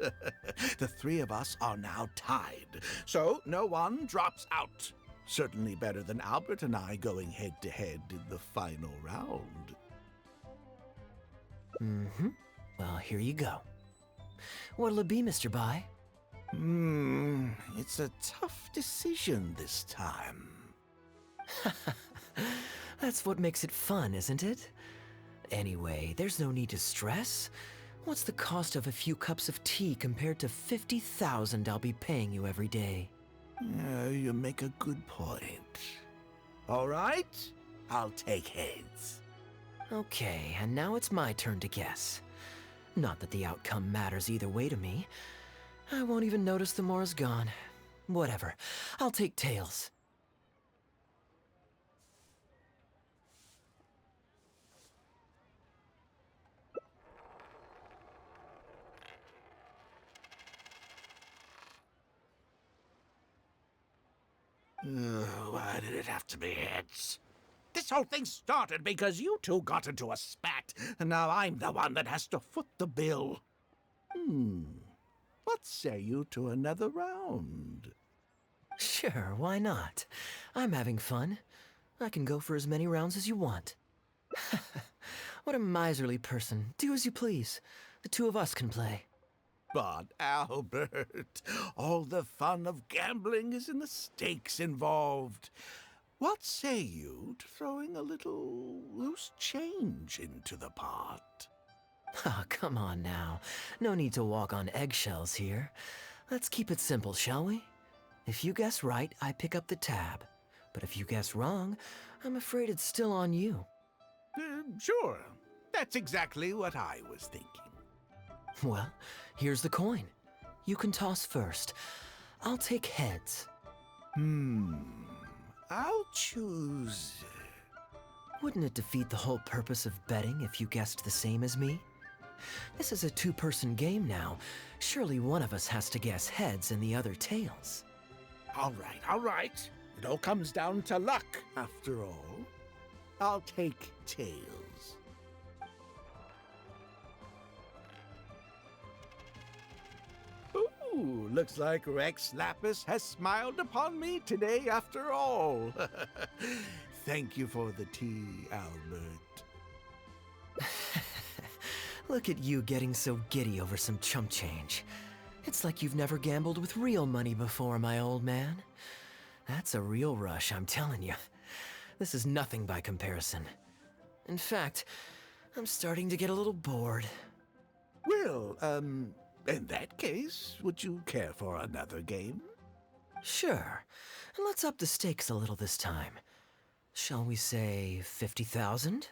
The three of us are now tied, so no one drops out. Certainly better than Albert and I going head-to-head in the final round. Well, here you go. What'll it be, Mr. Bai? It's a tough decision this time. That's what makes it fun, isn't it? Anyway, there's no need to stress. What's the cost of a few cups of tea compared to 50,000 I'll be paying you every day? You make a good point. All right, I'll take heads. Okay, and now it's my turn to guess. Not that the outcome matters either way to me. I won't even notice the more is gone. Whatever, I'll take tails. Why did it have to be heads? This whole thing started because you two got into a spat, and now I'm the one that has to foot the bill. What say you to another round? Sure, why not? I'm having fun. I can go for as many rounds as you want. What a miserly person. Do as you please. The two of us can play. But, Albert, all the fun of gambling is in the stakes involved. What say you to throwing a little loose change into the pot? Oh, come on now. No need to walk on eggshells here. Let's keep it simple, shall we? If you guess right, I pick up the tab. But if you guess wrong, I'm afraid it's still on you. Sure. That's exactly what I was thinking. Well, here's the coin. You can toss first. I'll take heads. I'll choose... Wouldn't it defeat the whole purpose of betting if you guessed the same as me? This is a two-person game now. Surely one of us has to guess heads and the other tails. All right. It all comes down to luck, after all. I'll take tails. Ooh, looks like Rex Lapis has smiled upon me today after all. Thank you for the tea, Albert. Look at you getting so giddy over some chump change. It's like you've never gambled with real money before, my old man. That's a real rush, I'm telling you. This is nothing by comparison. In fact, I'm starting to get a little bored. Well, in that case, would you care for another game? Sure. And let's up the stakes a little this time. Shall we say 50,000?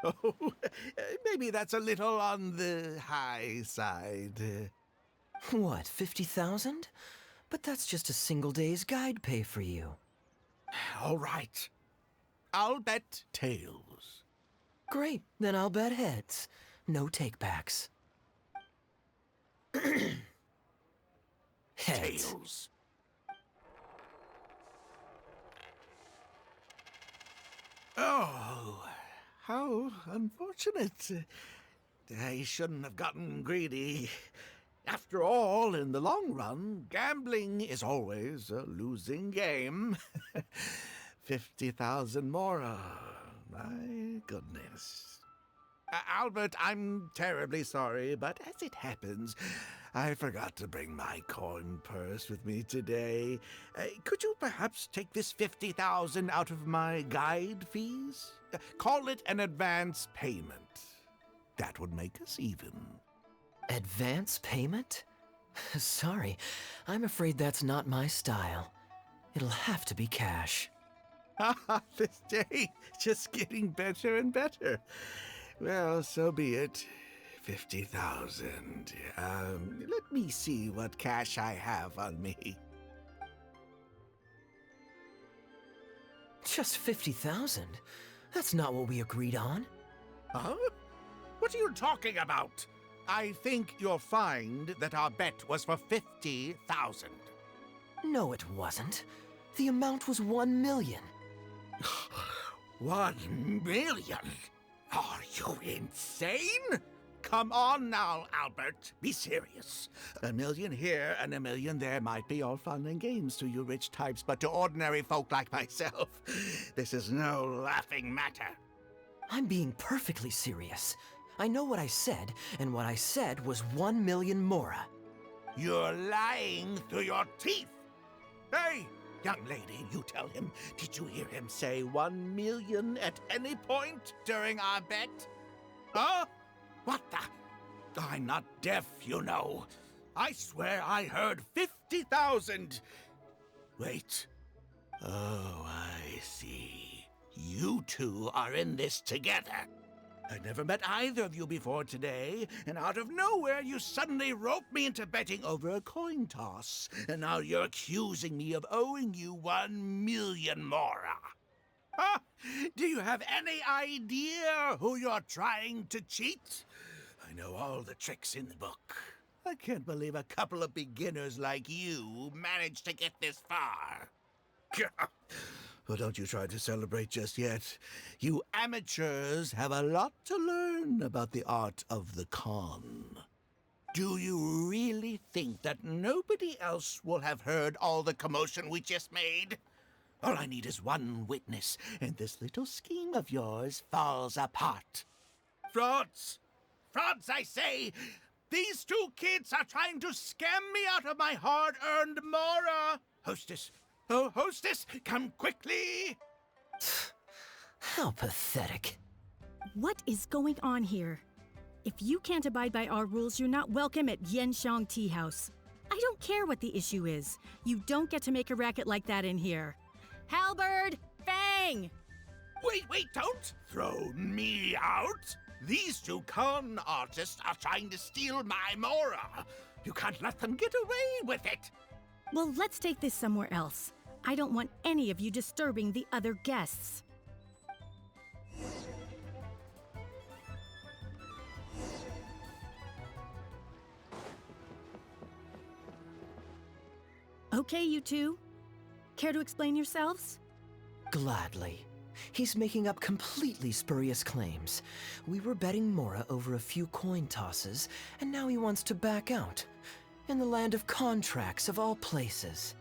Oh, maybe that's a little on the high side. What, 50,000? But that's just a single day's guide pay for you. All right. I'll bet tails. Great, then I'll bet heads. No takebacks. Heads. Tails. Oh, how unfortunate. I shouldn't have gotten greedy. After all, in the long run, gambling is always a losing game. 50,000 more. My goodness. Albert, I'm terribly sorry, but as it happens, I forgot to bring my coin purse with me today. Could you perhaps take this 50,000 out of my guide fees? Call it an advance payment. That would make us even. Advance payment? Sorry, I'm afraid that's not my style. It'll have to be cash. This day, just getting better and better. Well, so be it. 50,000. Let me see what cash I have on me. Just 50,000? That's not what we agreed on. Huh? What are you talking about? I think you'll find that our bet was for 50,000. No, it wasn't. The amount was 1 million. 1 million? Are you insane? Come on now, Albert. Be serious. 1 million here and 1 million there might be all fun and games to you rich types, but to ordinary folk like myself, this is no laughing matter. I'm being perfectly serious. I know what I said, and what I said was 1 million mora. You're lying through your teeth. Hey, young lady, you tell him. Did you hear him say 1 million at any point during our bet? Huh? What the? I'm not deaf, you know. I swear I heard 50,000. Wait. Oh, I see. You two are in this together. I never met either of you before today, and out of nowhere you suddenly roped me into betting over a coin toss, and now you're accusing me of owing you 1 million mora. Huh? Do you have any idea who you're trying to cheat? I know all the tricks in the book. I can't believe a couple of beginners like you managed to get this far. Well, don't you try to celebrate just yet. You amateurs have a lot to learn about the art of the con. Do you really think that nobody else will have heard all the commotion we just made? All I need is one witness, and this little scheme of yours falls apart. Frauds! Frauds, I say! These two kids are trying to scam me out of my hard-earned mora! Hostess! Oh, hostess, come quickly! How pathetic. What is going on here? If you can't abide by our rules, you're not welcome at Yenshang Tea House. I don't care what the issue is. You don't get to make a racket like that in here. Halberd! Fang! Wait, don't throw me out! These two con artists are trying to steal my mora. You can't let them get away with it. Well, let's take this somewhere else. I don't want any of you disturbing the other guests. Okay, you two. Care to explain yourselves? Gladly. He's making up completely spurious claims. We were betting mora over a few coin tosses, and now he wants to back out. In the land of contracts, of all places.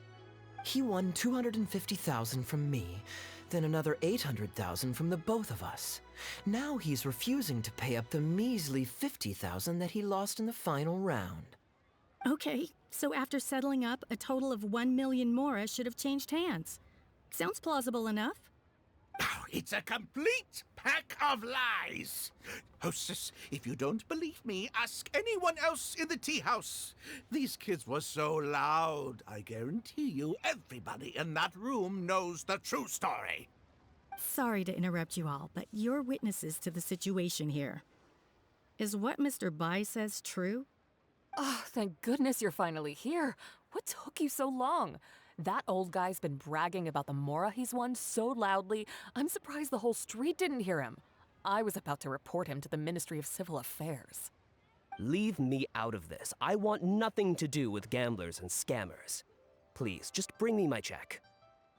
He won 250,000 from me, then another 800,000 from the both of us. Now he's refusing to pay up the measly 50,000 that he lost in the final round. Okay, so after settling up, a total of 1 million mora should have changed hands. Sounds plausible enough. Oh, it's a complete pack of lies. Hostess, if you don't believe me, ask anyone else in the tea house. These kids were so loud. I guarantee you everybody in that room knows the true story. Sorry to interrupt you all, but you're witnesses to the situation here. Is what Mr. Bai says true? Oh, thank goodness you're finally here. What took you so long? That old guy's been bragging about the mora he's won so loudly, I'm surprised the whole street didn't hear him. I was about to report him to the Ministry of Civil Affairs. Leave me out of this. I want nothing to do with gamblers and scammers. Please, just bring me my check.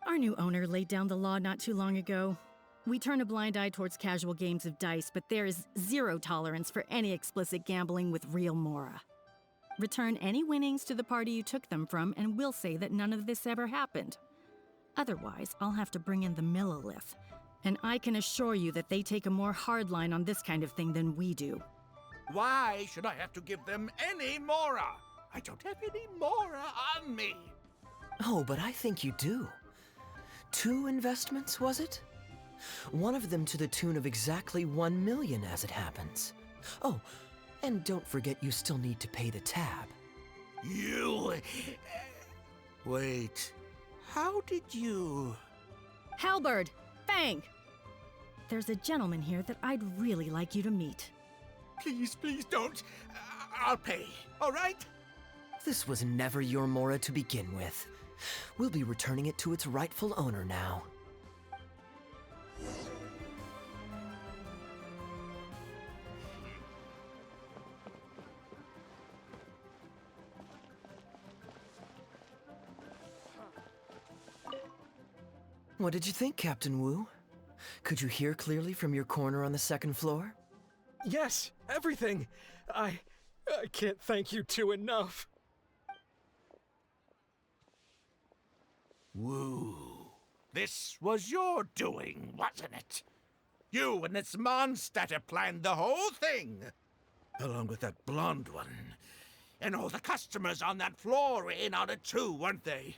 Our new owner laid down the law not too long ago. We turn a blind eye towards casual games of dice, but there is zero tolerance for any explicit gambling with real Mora. Return any winnings to the party you took them from, and we'll say that none of this ever happened. Otherwise, I'll have to bring in the Millilith, and I can assure you that they take a more hard line on this kind of thing than we do. Why should I have to give them any Mora? I don't have any Mora on me. Oh, but I think you do. 2 investments, was it? One of them to the tune of exactly 1 million as it happens. Oh, and don't forget you still need to pay the tab. You... Wait. How did you... Halberd! Fang! There's a gentleman here that I'd really like you to meet. Please, please don't. I'll pay, all right? This was never your Mora to begin with. We'll be returning it to its rightful owner now. What did you think, Captain Wu? Could you hear clearly from your corner on the 2nd floor? Yes, everything. I can't thank you two enough. Woo. This was your doing, wasn't it? You and this monster planned the whole thing. Along with that blonde one. And all the customers on that floor were in on it too, weren't they?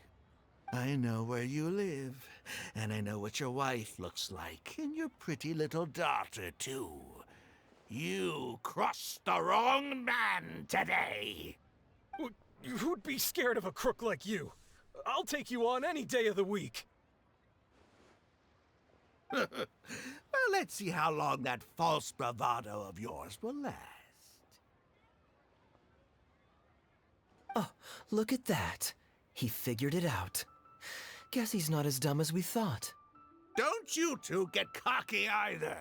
I know where you live, and I know what your wife looks like, and your pretty little daughter, too. You crossed the wrong man today. Who'd be scared of a crook like you? I'll take you on any day of the week. Well, let's see how long that false bravado of yours will last. Oh, look at that. He figured it out. Guess he's not as dumb as we thought. Don't you two get cocky either.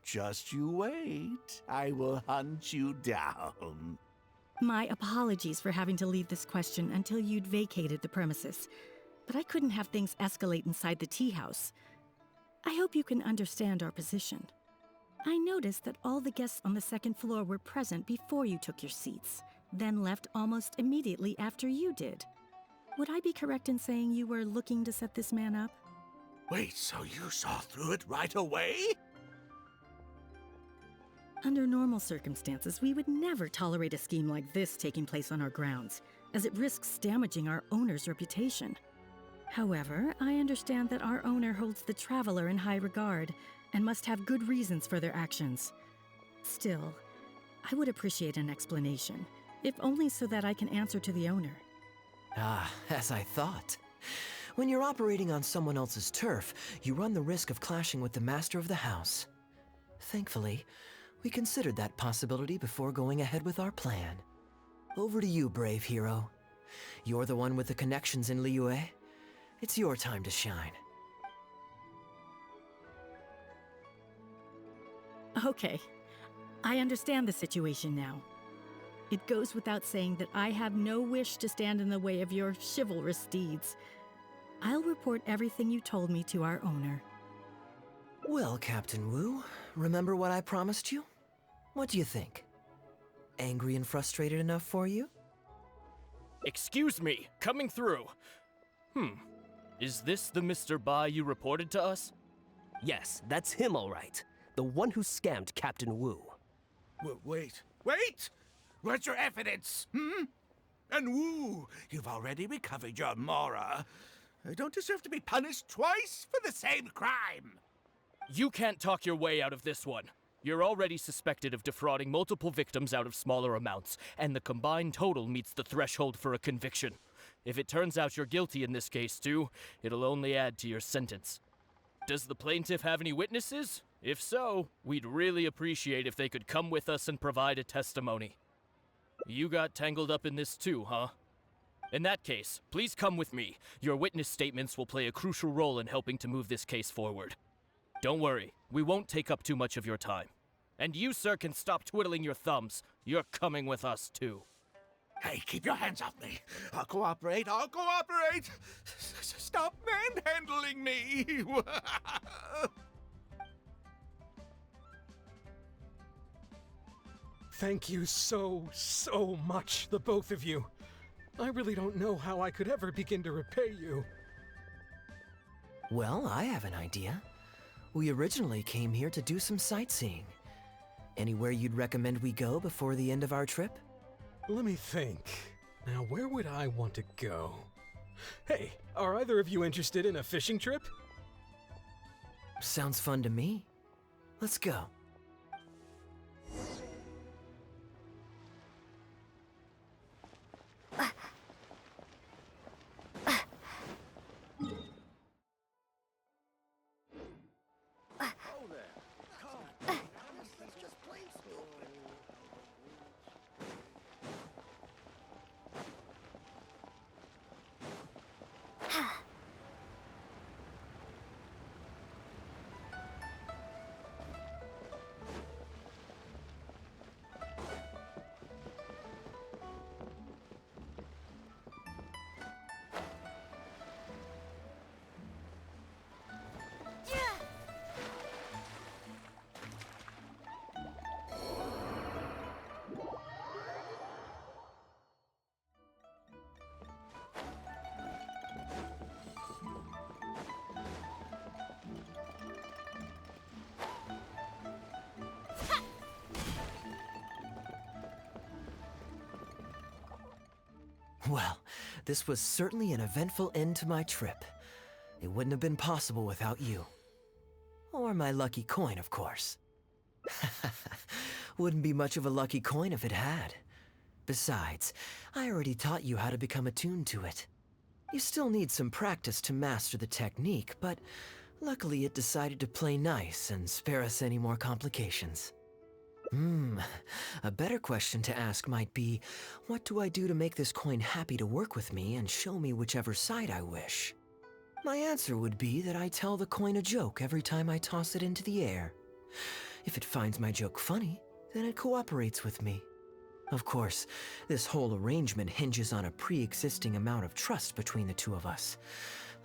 Just you wait. I will hunt you down. My apologies for having to leave this question until you'd vacated the premises, but I couldn't have things escalate inside the tea house. I hope you can understand our position. I noticed that all the guests on the 2nd floor were present before you took your seats, then left almost immediately after you did. Would I be correct in saying you were looking to set this man up? Wait, so you saw through it right away? Under normal circumstances, we would never tolerate a scheme like this taking place on our grounds, as it risks damaging our owner's reputation. However, I understand that our owner holds the Traveler in high regard, and must have good reasons for their actions. Still, I would appreciate an explanation, if only so that I can answer to the owner. Ah, as I thought. When you're operating on someone else's turf, you run the risk of clashing with the master of the house. Thankfully, we considered that possibility before going ahead with our plan. Over to you, brave hero. You're the one with the connections in Liyue. It's your time to shine. Okay, I understand the situation now. It goes without saying that I have no wish to stand in the way of your chivalrous deeds. I'll report everything you told me to our owner. Well, Captain Wu, remember what I promised you? What do you think? Angry and frustrated enough for you? Excuse me, coming through. Is this the Mr. Bai you reported to us? Yes, that's him all right. The one who scammed Captain Wu. Wait! Where's your evidence, And Wu, you've already recovered your Mora. I don't deserve to be punished twice for the same crime. You can't talk your way out of this one. You're already suspected of defrauding multiple victims out of smaller amounts, and the combined total meets the threshold for a conviction. If it turns out you're guilty in this case too, it'll only add to your sentence. Does the plaintiff have any witnesses? If so, we'd really appreciate if they could come with us and provide a testimony. You got tangled up in this too, huh? In that case, please come with me. Your witness statements will play a crucial role in helping to move this case forward. Don't worry, we won't take up too much of your time. And you, sir, can stop twiddling your thumbs. You're coming with us too. Hey, keep your hands off me. I'll cooperate. Stop manhandling me. Thank you so much, the both of you. I really don't know how I could ever begin to repay you. Well, I have an idea. We originally came here to do some sightseeing. Anywhere you'd recommend we go before the end of our trip? Let me think. Now, where would I want to go? Hey, are either of you interested in a fishing trip? Sounds fun to me. Let's go. Well, this was certainly an eventful end to my trip. It wouldn't have been possible without you. Or my lucky coin, of course. Wouldn't be much of a lucky coin if it had. Besides, I already taught you how to become attuned to it. You still need some practice to master the technique, but luckily it decided to play nice and spare us any more complications. A better question to ask might be, what do I do to make this coin happy to work with me and show me whichever side I wish? My answer would be that I tell the coin a joke every time I toss it into the air. If it finds my joke funny, then it cooperates with me. Of course, this whole arrangement hinges on a pre-existing amount of trust between the two of us.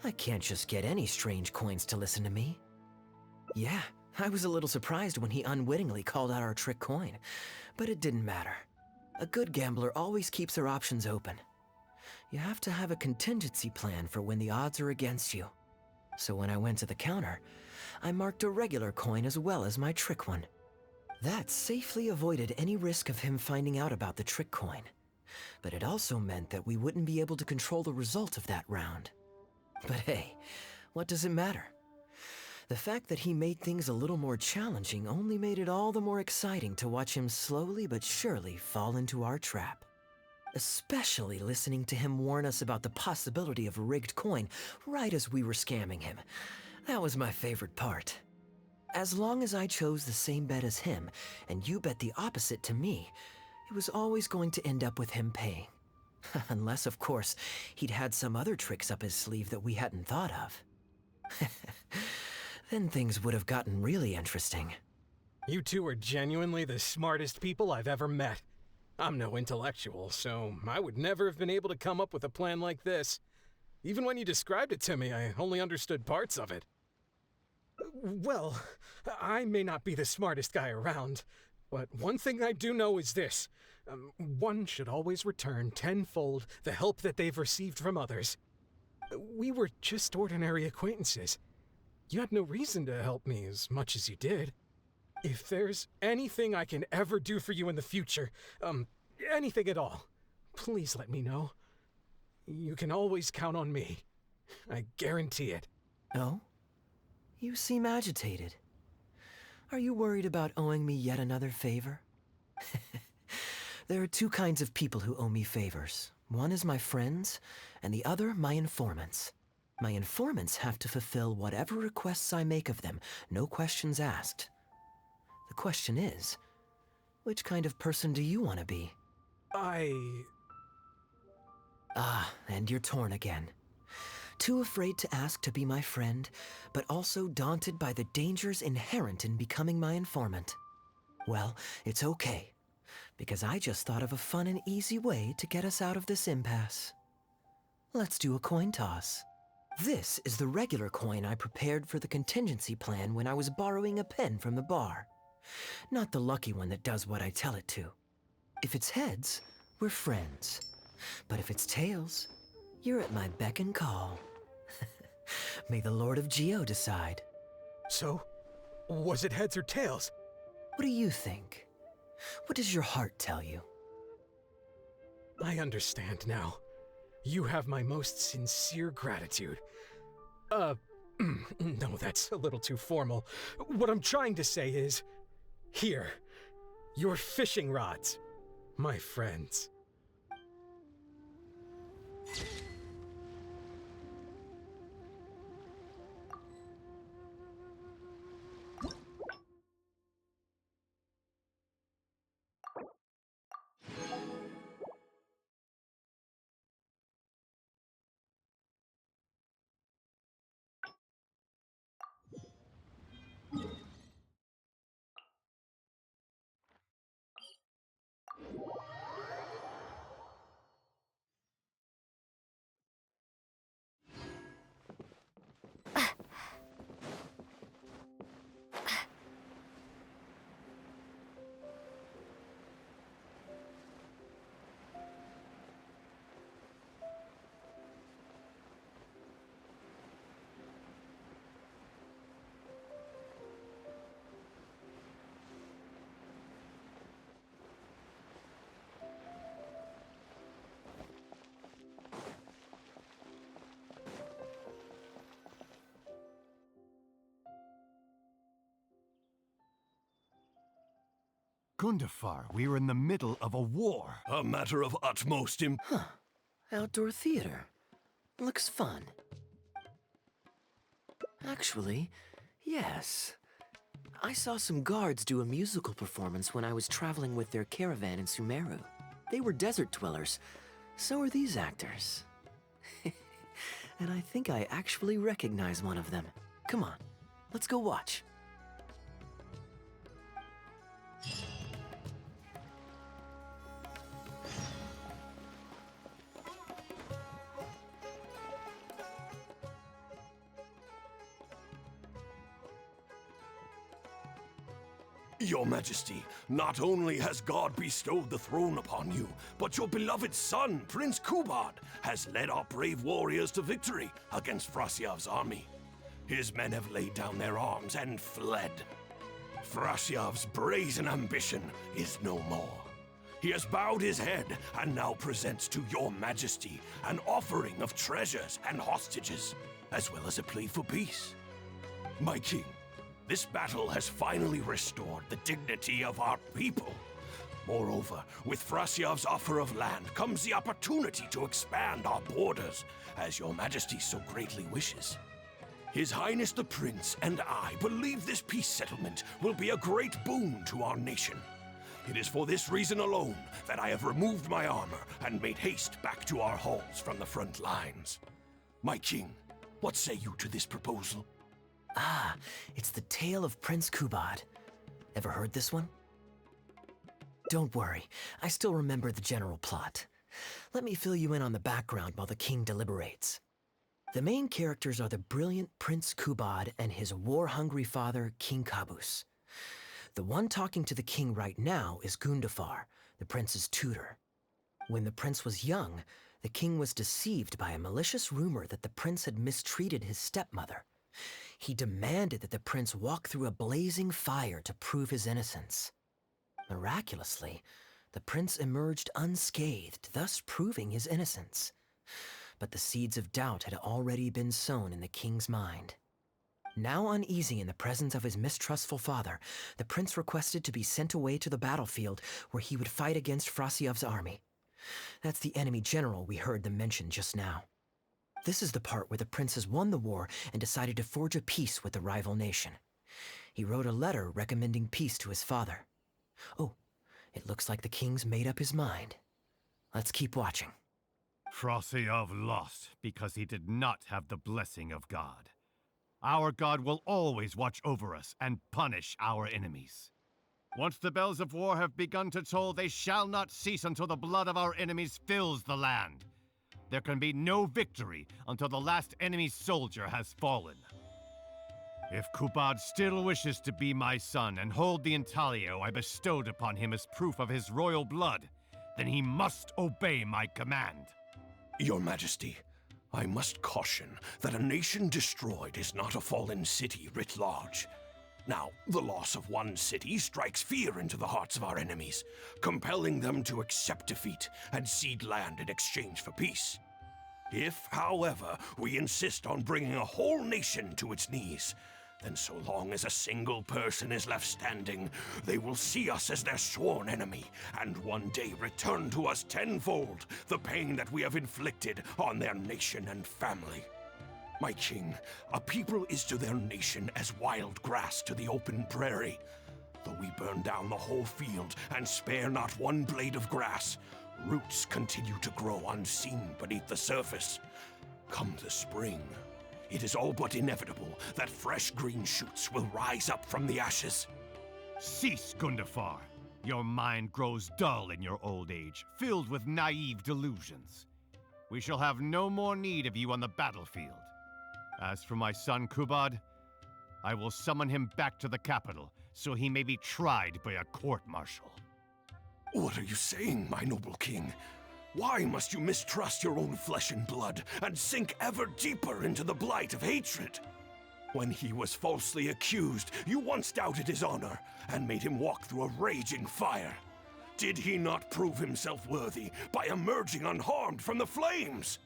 I can't just get any strange coins to listen to me. Yeah, I was a little surprised when he unwittingly called out our trick coin, but it didn't matter. A good gambler always keeps their options open. You have to have a contingency plan for when the odds are against you. So when I went to the counter, I marked a regular coin as well as my trick one. That safely avoided any risk of him finding out about the trick coin. But it also meant that we wouldn't be able to control the result of that round. But hey, what does it matter? The fact that he made things a little more challenging only made it all the more exciting to watch him slowly but surely fall into our trap. Especially listening to him warn us about the possibility of a rigged coin right as we were scamming him. That was my favorite part. As long as I chose the same bet as him, and you bet the opposite to me, it was always going to end up with him paying. Unless, of course, he'd had some other tricks up his sleeve that we hadn't thought of. Then things would have gotten really interesting. You two are genuinely the smartest people I've ever met. I'm no intellectual, so I would never have been able to come up with a plan like this. Even when you described it to me, I only understood parts of it. Well, I may not be the smartest guy around, but one thing I do know is this. One should always return tenfold the help that they've received from others. We were just ordinary acquaintances. You had no reason to help me as much as you did. If there's anything I can ever do for you in the future, anything at all, please let me know. You can always count on me. I guarantee it. Oh? You seem agitated. Are you worried about owing me yet another favor? There are two kinds of people who owe me favors. One is my friends, and the other my informants. My informants have to fulfill whatever requests I make of them, no questions asked. The question is, which kind of person do you want to be? Ah, and you're torn again. Too afraid to ask to be my friend, but also daunted by the dangers inherent in becoming my informant. Well, it's okay, because I just thought of a fun and easy way to get us out of this impasse. Let's do a coin toss. This is the regular coin I prepared for the contingency plan when I was borrowing a pen from the bar. Not the lucky one that does what I tell it to. If it's heads, we're friends. But if it's tails, you're at my beck and call. May the Lord of Geo decide. So, was it heads or tails? What do you think? What does your heart tell you? I understand now. You have my most sincere gratitude. No, that's a little too formal. What I'm trying to say is, here, your fishing rods, my friends. Gundafar, we're in the middle of a war. A matter of utmost Huh. Outdoor theater. Looks fun. Actually, yes. I saw some guards do a musical performance when I was traveling with their caravan in Sumeru. They were desert dwellers. So are these actors. And I think I actually recognize one of them. Come on, let's go watch. Your Majesty, not only has God bestowed the throne upon you, but your beloved son, Prince Kubad, has led our brave warriors to victory against Frasyav's army. His men have laid down their arms and fled. Frasyav's brazen ambition is no more. He has bowed his head and now presents to your Majesty an offering of treasures and hostages, as well as a plea for peace. My king, this battle has finally restored the dignity of our people. Moreover, with Frasyav's offer of land comes the opportunity to expand our borders, as your Majesty so greatly wishes. His Highness the Prince and I believe this peace settlement will be a great boon to our nation. It is for this reason alone that I have removed my armor and made haste back to our halls from the front lines. My king, what say you to this proposal? Ah, it's the tale of Prince Kubad. Ever heard this one? Don't worry, I still remember the general plot. Let me fill you in on the background while the king deliberates. The main characters are the brilliant Prince Kubad and his war-hungry father, King Kabus. The one talking to the king right now is Gundafar, the prince's tutor. When the prince was young, the king was deceived by a malicious rumor that the prince had mistreated his stepmother. He demanded that the prince walk through a blazing fire to prove his innocence. Miraculously, the prince emerged unscathed, thus proving his innocence. But the seeds of doubt had already been sown in the king's mind. Now uneasy in the presence of his mistrustful father, the prince requested to be sent away to the battlefield where he would fight against Frasyav's army. That's the enemy general we heard them mention just now. This is the part where the prince has won the war and decided to forge a peace with the rival nation. He wrote a letter recommending peace to his father. Oh, it looks like the king's made up his mind. Let's keep watching. Frosyav lost because he did not have the blessing of God. Our God will always watch over us and punish our enemies. Once the bells of war have begun to toll, they shall not cease until the blood of our enemies fills the land. There can be no victory until the last enemy soldier has fallen. If Kubad still wishes to be my son and hold the intaglio I bestowed upon him as proof of his royal blood, then he must obey my command. Your Majesty, I must caution that a nation destroyed is not a fallen city writ large. Now, the loss of one city strikes fear into the hearts of our enemies, compelling them to accept defeat and cede land in exchange for peace. If, however, we insist on bringing a whole nation to its knees, then so long as a single person is left standing, they will see us as their sworn enemy, and one day return to us tenfold the pain that we have inflicted on their nation and family. My king, a people is to their nation as wild grass to the open prairie. Though we burn down the whole field and spare not one blade of grass, roots continue to grow unseen beneath the surface. Come the spring, it is all but inevitable that fresh green shoots will rise up from the ashes. Cease, Gundafar. Your mind grows dull in your old age, filled with naive delusions. We shall have no more need of you on the battlefield. As for my son Kubad, I will summon him back to the capital, so he may be tried by a court-martial. What are you saying, my noble king? Why must you mistrust your own flesh and blood and sink ever deeper into the blight of hatred? When he was falsely accused, you once doubted his honor and made him walk through a raging fire. Did he not prove himself worthy by emerging unharmed from the flames?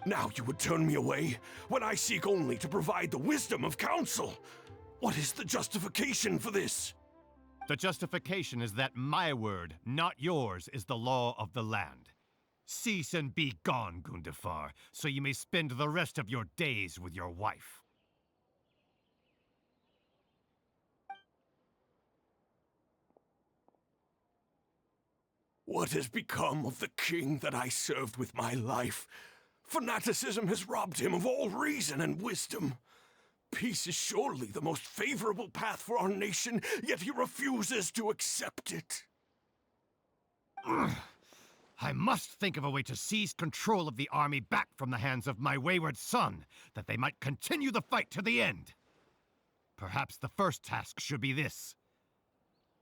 Now you would turn me away when I seek only to provide the wisdom of counsel. What is the justification for this? The justification is that my word, not yours, is the law of the land. Cease and be gone, Gundafar, so you may spend the rest of your days with your wife. What has become of the king that I served with my life? Fanaticism has robbed him of all reason and wisdom. Peace is surely the most favorable path for our nation, yet he refuses to accept it. I must think of a way to seize control of the army back from the hands of my wayward son, that they might continue the fight to the end. Perhaps the first task should be this.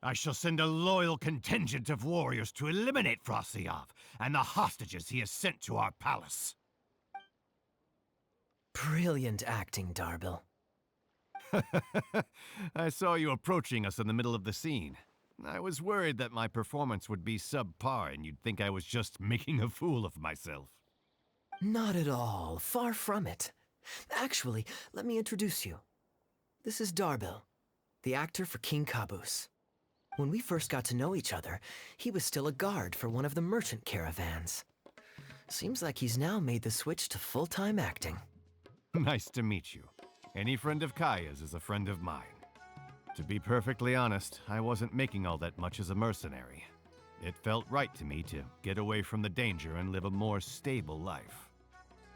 I shall send a loyal contingent of warriors to eliminate Frosyav and the hostages he has sent to our palace. Brilliant acting, Darbil. I saw you approaching us in the middle of the scene. I was worried that my performance would be subpar and you'd think I was just making a fool of myself. Not at all. Far from it. Actually, let me introduce you. This is Darbil, the actor for King Caboose. When we first got to know each other, he was still a guard for one of the merchant caravans. Seems like he's now made the switch to full-time acting. Nice to meet you. Any friend of Kaeya's is a friend of mine. To be perfectly honest, I wasn't making all that much as a mercenary. It felt right to me to get away from the danger and live a more stable life.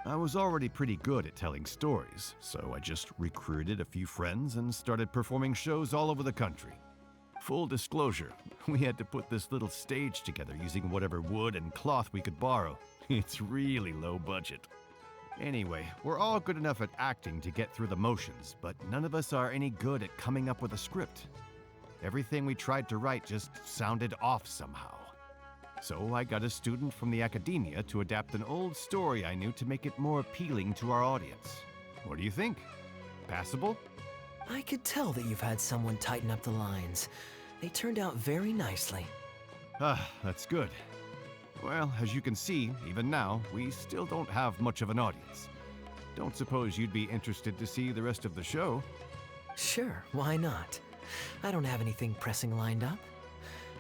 I was already pretty good at telling stories, so I just recruited a few friends and started performing shows all over the country. Full disclosure, we had to put this little stage together using whatever wood and cloth we could borrow. It's really low budget. Anyway, we're all good enough at acting to get through the motions, but none of us are any good at coming up with a script. Everything we tried to write just sounded off somehow. So I got a student from the academia to adapt an old story I knew to make it more appealing to our audience. What do you think? Passable? I could tell that you've had someone tighten up the lines. They turned out very nicely. That's good. Well, as you can see, even now, we still don't have much of an audience. Don't suppose you'd be interested to see the rest of the show? Sure, why not? I don't have anything pressing lined up.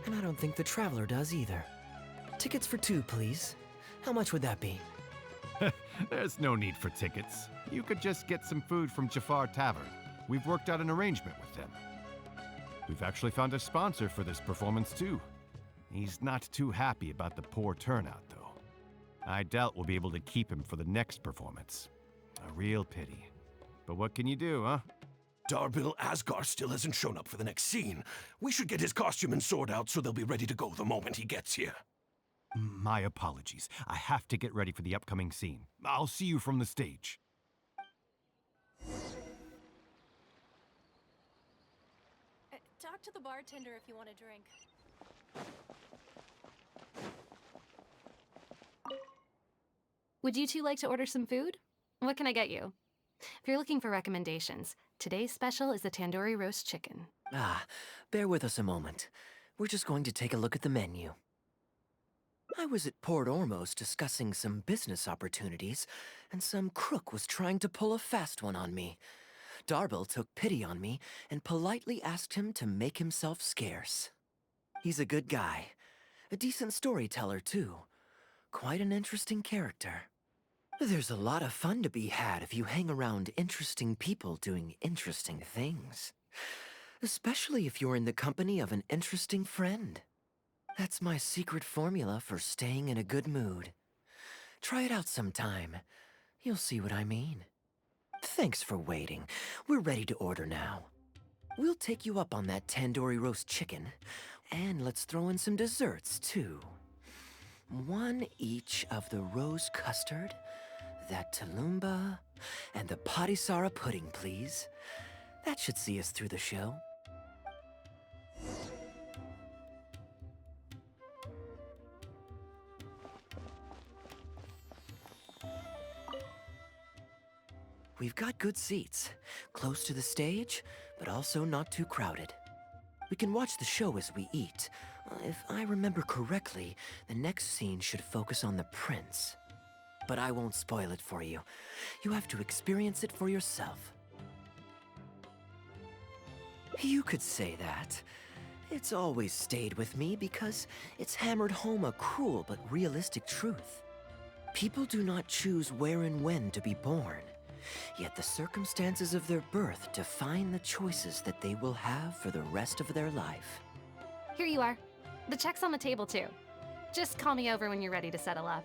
And I don't think the Traveler does either. Tickets for 2, please. How much would that be? There's no need for tickets. You could just get some food from Jafar Tavern. We've worked out an arrangement with them. We've actually found a sponsor for this performance, too. He's not too happy about the poor turnout, though. I doubt we'll be able to keep him for the next performance. A real pity. But what can you do, huh? Darbil Asgar still hasn't shown up for the next scene. We should get his costume and sword out so they'll be ready to go the moment he gets here. My apologies. I have to get ready for the upcoming scene. I'll see you from the stage. to the bartender if you want a drink. Would you two like to order some food? What can I get you? If you're looking for recommendations, today's special is the tandoori roast chicken. Ah, bear with us a moment. We're just going to take a look at the menu. I was at Port Ormos discussing some business opportunities, and some crook was trying to pull a fast one on me. Darbil took pity on me and politely asked him to make himself scarce. He's a good guy. A decent storyteller, too. Quite an interesting character. There's a lot of fun to be had if you hang around interesting people doing interesting things. Especially if you're in the company of an interesting friend. That's my secret formula for staying in a good mood. Try it out sometime. You'll see what I mean. Thanks for waiting. We're ready to order now. We'll take you up on that tandoori roast chicken. And let's throw in some desserts, too. One each of the rose custard, that tulumba, and the patisara pudding, please. That should see us through the show. We've got good seats, close to the stage, but also not too crowded. We can watch the show as we eat. If I remember correctly, the next scene should focus on the prince. But I won't spoil it for you. You have to experience it for yourself. You could say that. It's always stayed with me because it's hammered home a cruel but realistic truth. People do not choose where and when to be born. Yet the circumstances of their birth define the choices that they will have for the rest of their life. Here you are. The check's on the table, too. Just call me over when you're ready to settle up.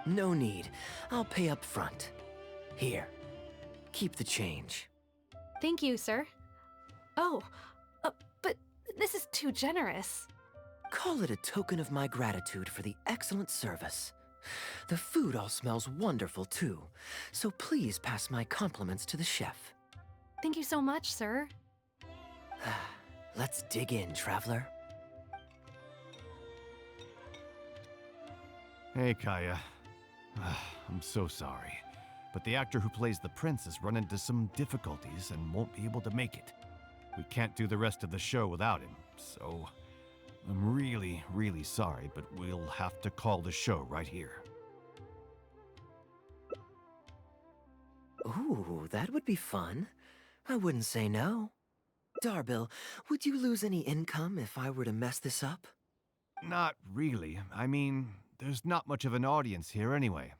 No need. I'll pay up front. Here. Keep the change. Thank you, sir. Oh, but this is too generous. Call it a token of my gratitude for the excellent service. The food all smells wonderful, too. So please pass my compliments to the chef. Thank you so much, sir. Let's dig in, traveler. Hey, Kaeya. I'm so sorry, but the actor who plays the prince has run into some difficulties and won't be able to make it. We can't do the rest of the show without him, so I'm really, really sorry, but we'll have to call the show right here. Ooh, that would be fun. I wouldn't say no. Darbil, would you lose any income if I were to mess this up? Not really. I mean, there's not much of an audience here anyway.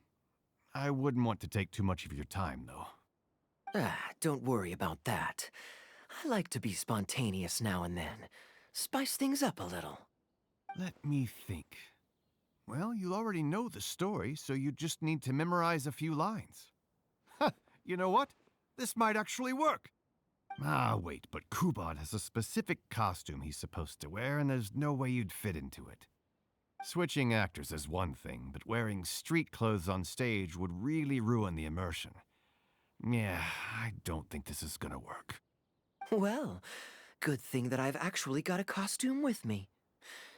I wouldn't want to take too much of your time, though. Don't worry about that. I like to be spontaneous now and then. Spice things up a little. Let me think. Well, you already know the story, so you just need to memorize a few lines. Ha! You know what? This might actually work. Wait, but Kubad has a specific costume he's supposed to wear, and there's no way you'd fit into it. Switching actors is one thing, but wearing street clothes on stage would really ruin the immersion. Yeah, I don't think this is gonna work. Well, good thing that I've actually got a costume with me.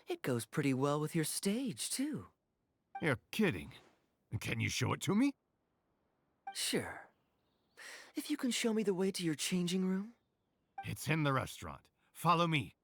It goes pretty well with your stage, too. You're kidding. Can you show it to me? Sure. If you can show me the way to your changing room? It's in the restaurant. Follow me.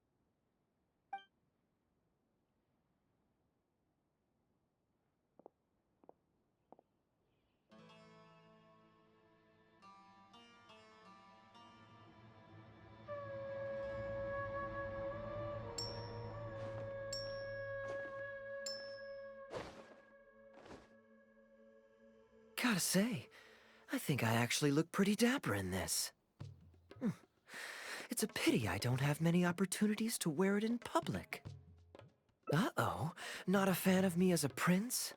Gotta say, I think I actually look pretty dapper in this. It's a pity I don't have many opportunities to wear it in public. Uh-oh, not a fan of me as a prince?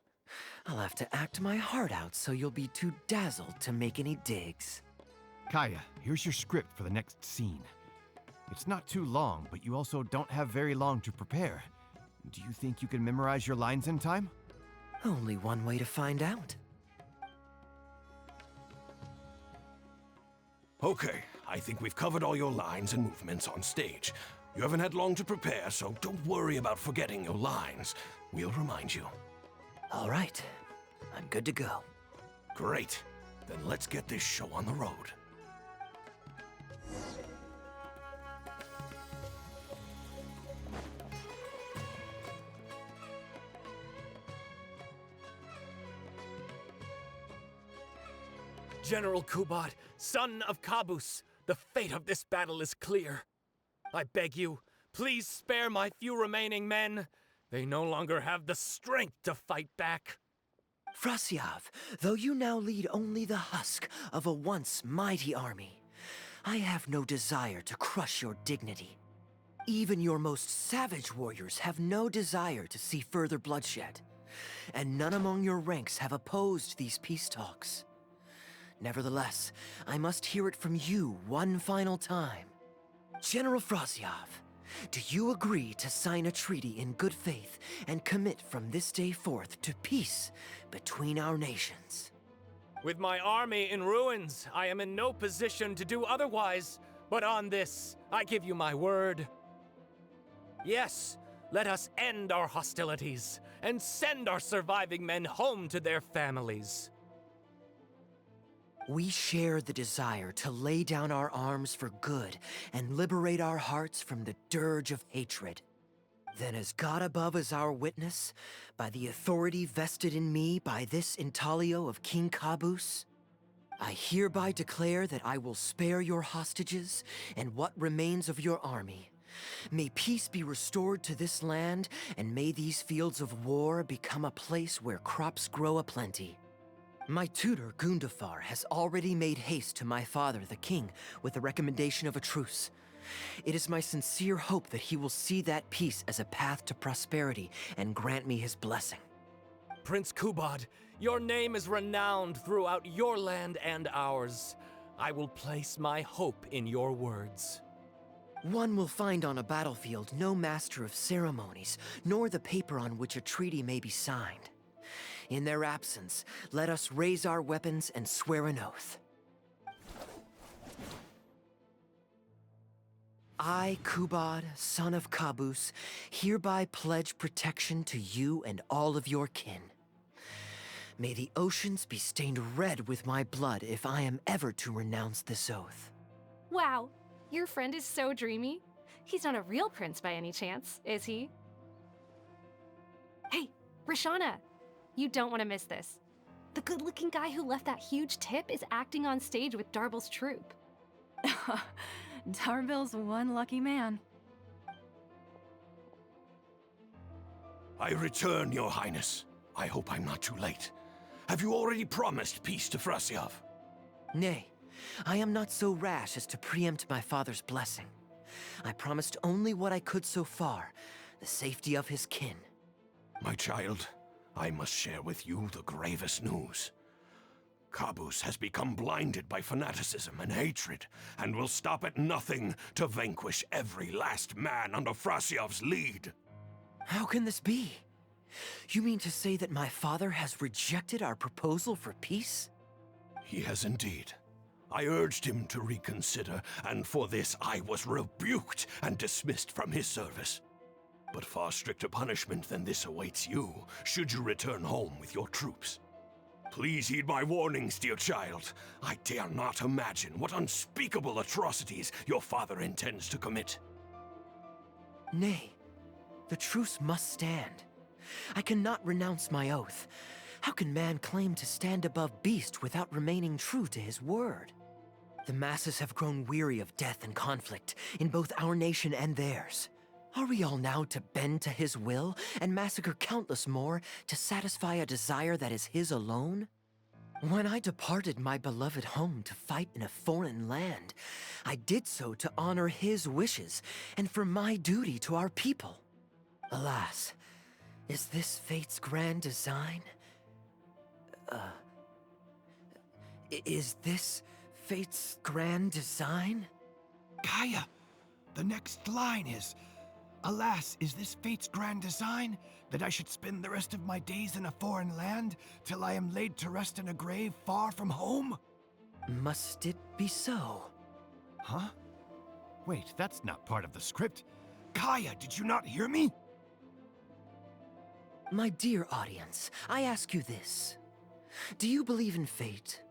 I'll have to act my heart out so you'll be too dazzled to make any digs. Kaeya, here's your script for the next scene. It's not too long, but you also don't have very long to prepare. Do you think you can memorize your lines in time? Only one way to find out. Okay, I think we've covered all your lines and movements on stage. You haven't had long to prepare, so don't worry about forgetting your lines. We'll remind you. All right. I'm good to go. Great. Then let's get this show on the road. General Kubad, son of Kabus, the fate of this battle is clear. I beg you, please spare my few remaining men. They no longer have the strength to fight back. Frasyav, though you now lead only the husk of a once mighty army, I have no desire to crush your dignity. Even your most savage warriors have no desire to see further bloodshed, and none among your ranks have opposed these peace talks. Nevertheless, I must hear it from you one final time. General Frasyav, do you agree to sign a treaty in good faith and commit from this day forth to peace between our nations? With my army in ruins, I am in no position to do otherwise, but on this, I give you my word. Yes, let us end our hostilities and send our surviving men home to their families. We share the desire to lay down our arms for good and liberate our hearts from the dirge of hatred. Then as God above is our witness, by the authority vested in me by this intaglio of King Kabus, I hereby declare that I will spare your hostages and what remains of your army. May peace be restored to this land, and may these fields of war become a place where crops grow aplenty. My tutor, Gundafar, has already made haste to my father, the king, with the recommendation of a truce. It is my sincere hope that he will see that peace as a path to prosperity and grant me his blessing. Prince Kubad, your name is renowned throughout your land and ours. I will place my hope in your words. One will find on a battlefield no master of ceremonies, nor the paper on which a treaty may be signed. In their absence, let us raise our weapons and swear an oath. I, Kubad, son of Kabus, hereby pledge protection to you and all of your kin. May the oceans be stained red with my blood if I am ever to renounce this oath. Wow, your friend is so dreamy. He's not a real prince by any chance, is he? Hey, Rishana, you don't want to miss this. The good-looking guy who left that huge tip is acting on stage with Darbel's troupe. Darbel's one lucky man. I return, Your Highness. I hope I'm not too late. Have you already promised peace to Frasyav? Nay, I am not so rash as to preempt my father's blessing. I promised only what I could so far, the safety of his kin. My child, I must share with you the gravest news. Kabus has become blinded by fanaticism and hatred, and will stop at nothing to vanquish every last man under Frasyav's lead. How can this be? You mean to say that my father has rejected our proposal for peace? He has indeed. I urged him to reconsider, and for this I was rebuked and dismissed from his service. But far stricter punishment than this awaits you, should you return home with your troops. Please heed my warnings, dear child. I dare not imagine what unspeakable atrocities your father intends to commit. Nay, the truce must stand. I cannot renounce my oath. How can man claim to stand above beast without remaining true to his word? The masses have grown weary of death and conflict in both our nation and theirs. Are we all now to bend to his will and massacre countless more to satisfy a desire that is his alone? When I departed my beloved home to fight in a foreign land, I did so to honor his wishes and for my duty to our people. Alas, is this fate's grand design? Is this fate's grand design? Kaeya, the next line is, alas, is this fate's grand design, that I should spend the rest of my days in a foreign land, till I am laid to rest in a grave far from home? Must it be so? Huh? Wait, that's not part of the script. Kaeya, did you not hear me? My dear audience, I ask you this. Do you believe in fate?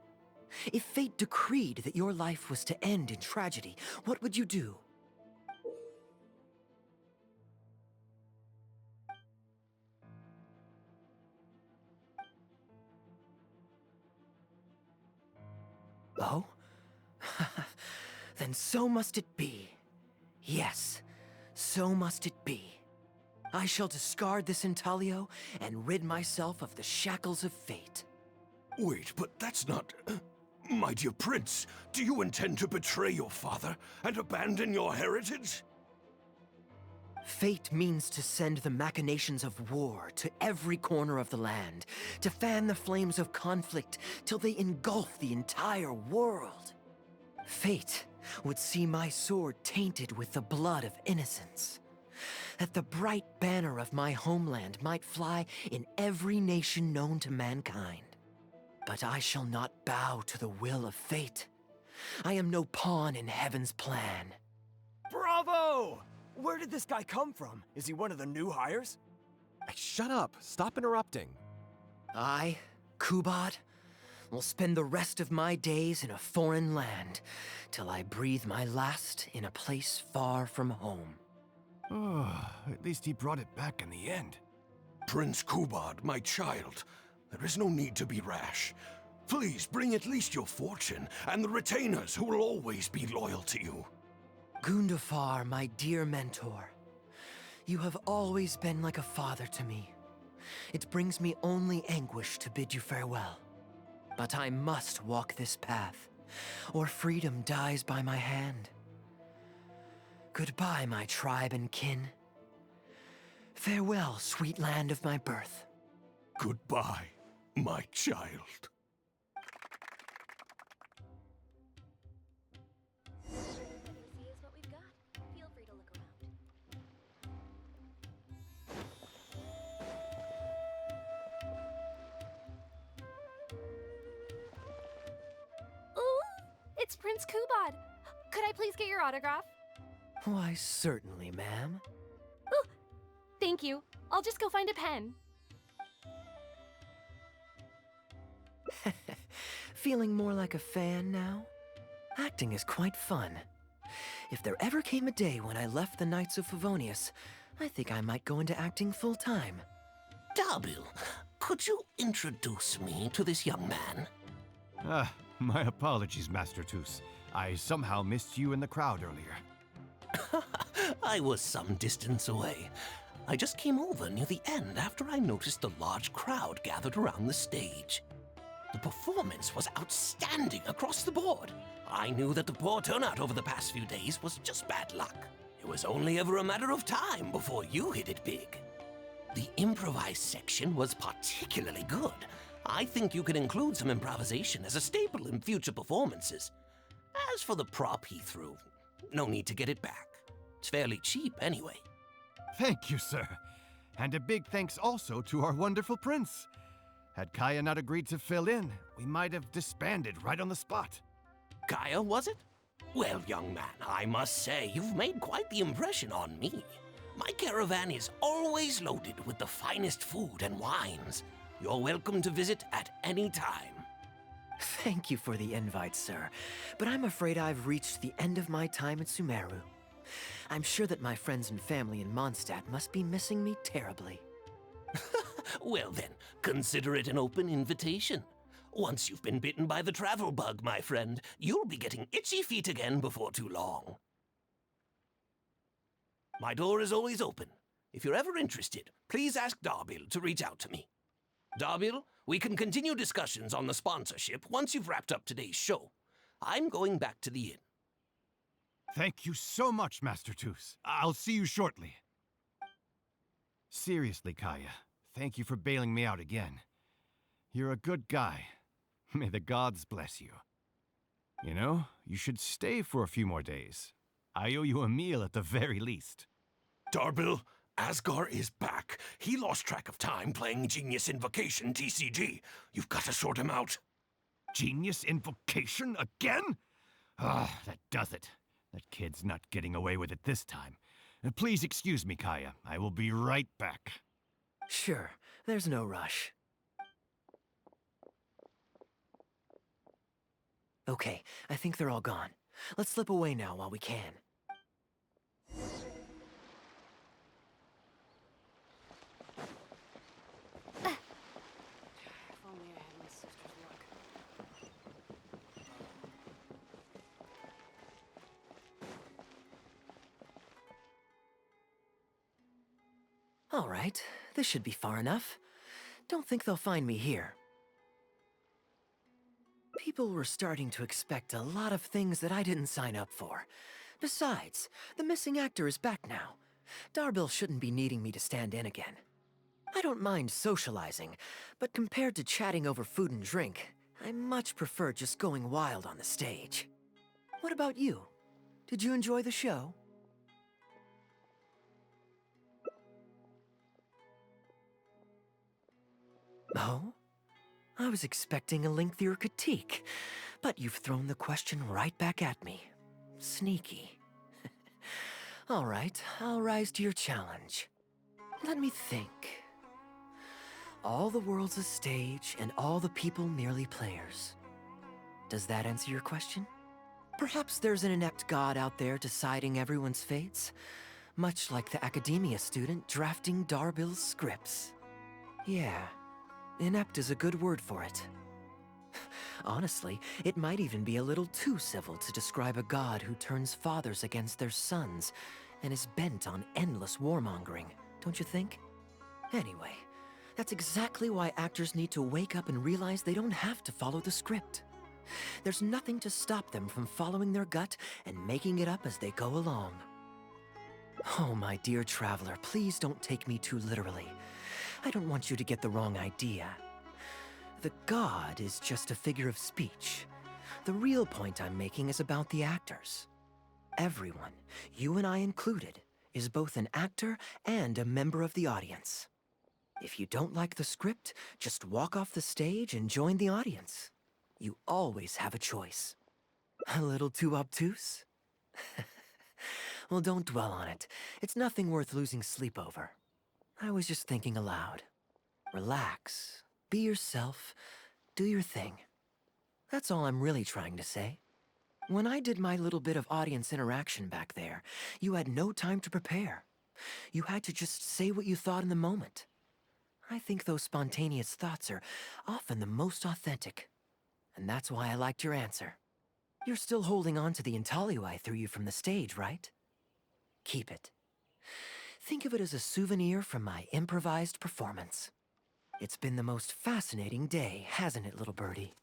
If fate decreed that your life was to end in tragedy, what would you do? Oh? Then so must it be. Yes, so must it be. I shall discard this intaglio and rid myself of the shackles of fate. Wait, but that's not... My dear prince, do you intend to betray your father and abandon your heritage? Fate means to send the machinations of war to every corner of the land, to fan the flames of conflict till they engulf the entire world. Fate would see my sword tainted with the blood of innocence, that the bright banner of my homeland might fly in every nation known to mankind. But I shall not bow to the will of fate. I am no pawn in heaven's plan. Bravo! Where did this guy come from? Is he one of the new hires? Hey, shut up. Stop interrupting. I, Kubad, will spend the rest of my days in a foreign land till I breathe my last in a place far from home. Oh, at least he brought it back in the end. Prince Kubad, my child, there is no need to be rash. Please bring at least your fortune and the retainers who will always be loyal to you. Gundafar, my dear mentor, you have always been like a father to me. It brings me only anguish to bid you farewell. But I must walk this path, or freedom dies by my hand. Goodbye, my tribe and kin. Farewell, sweet land of my birth. Goodbye, my child. What you see is what we've got. Feel free to look around. Ooh, it's Prince Kubad. Could I please get your autograph? Why, certainly, ma'am. Ooh, thank you. I'll just go find a pen. Feeling more like a fan now? Acting is quite fun. If there ever came a day when I left the Knights of Favonius, I think I might go into acting full-time. Darbil, could you introduce me to this young man? Ah, my apologies, Master Toos. I somehow missed you in the crowd earlier. I was some distance away. I just came over near the end after I noticed the large crowd gathered around the stage. The performance was outstanding across the board. I knew that the poor turnout over the past few days was just bad luck. It was only ever a matter of time before you hit it big. The improvised section was particularly good. I think you could include some improvisation as a staple in future performances. As for the prop he threw, no need to get it back. It's fairly cheap anyway. Thank you, sir. And a big thanks also to our wonderful prince. Had Kaeya not agreed to fill in, we might have disbanded right on the spot. Kaeya, was it? Well, young man, I must say you've made quite the impression on me. My caravan is always loaded with the finest food and wines. You're welcome to visit at any time. Thank you for the invite, sir, but I'm afraid I've reached the end of my time at Sumeru. I'm sure that my friends and family in Mondstadt must be missing me terribly. Well then, consider it an open invitation. Once you've been bitten by the travel bug, my friend, you'll be getting itchy feet again before too long. My door is always open. If you're ever interested, please ask Darbil to reach out to me. Darbil, we can continue discussions on the sponsorship once you've wrapped up today's show. I'm going back to the inn. Thank you so much, Master Toos. I'll see you shortly. Seriously, Kaeya, thank you for bailing me out again. You're a good guy. May the gods bless you. You know, you should stay for a few more days. I owe you a meal at the very least. Darbil, Asgar is back. He lost track of time playing Genius Invocation TCG. You've got to sort him out. Genius Invocation again? Ah, that does it. That kid's not getting away with it this time. Please excuse me, Kaeya. I will be right back. Sure, there's no rush. Okay, I think they're all gone. Let's slip away now while we can. All right, this should be far enough. Don't think they'll find me here. People were starting to expect a lot of things that I didn't sign up for. Besides, the missing actor is back now. Darbil shouldn't be needing me to stand in again. I don't mind socializing, but compared to chatting over food and drink, I much prefer just going wild on the stage. What about you? Did you enjoy the show? Oh? I was expecting a lengthier critique, but you've thrown the question right back at me. Sneaky. All right, I'll rise to your challenge. Let me think. All the world's a stage, and all the people merely players. Does that answer your question? Perhaps there's an inept god out there deciding everyone's fates, much like the academia student drafting Darbil's scripts. Yeah, inept is a good word for it. Honestly, it might even be a little too civil to describe a god who turns fathers against their sons and is bent on endless warmongering, don't you think? Anyway, that's exactly why actors need to wake up and realize they don't have to follow the script. There's nothing to stop them from following their gut and making it up as they go along. Oh, my dear traveler, please don't take me too literally. I don't want you to get the wrong idea. The god is just a figure of speech. The real point I'm making is about the actors. Everyone, you and I included, is both an actor and a member of the audience. If you don't like the script, just walk off the stage and join the audience. You always have a choice. A little too obtuse? Well, don't dwell on it. It's nothing worth losing sleep over. I was just thinking aloud. Relax, be yourself, do your thing. That's all I'm really trying to say. When I did my little bit of audience interaction back there, you had no time to prepare. You had to just say what you thought in the moment. I think those spontaneous thoughts are often the most authentic. And that's why I liked your answer. You're still holding on to the intaglio I threw you from the stage, right? Keep it. Think of it as a souvenir from my improvised performance. It's been the most fascinating day, hasn't it, little birdie?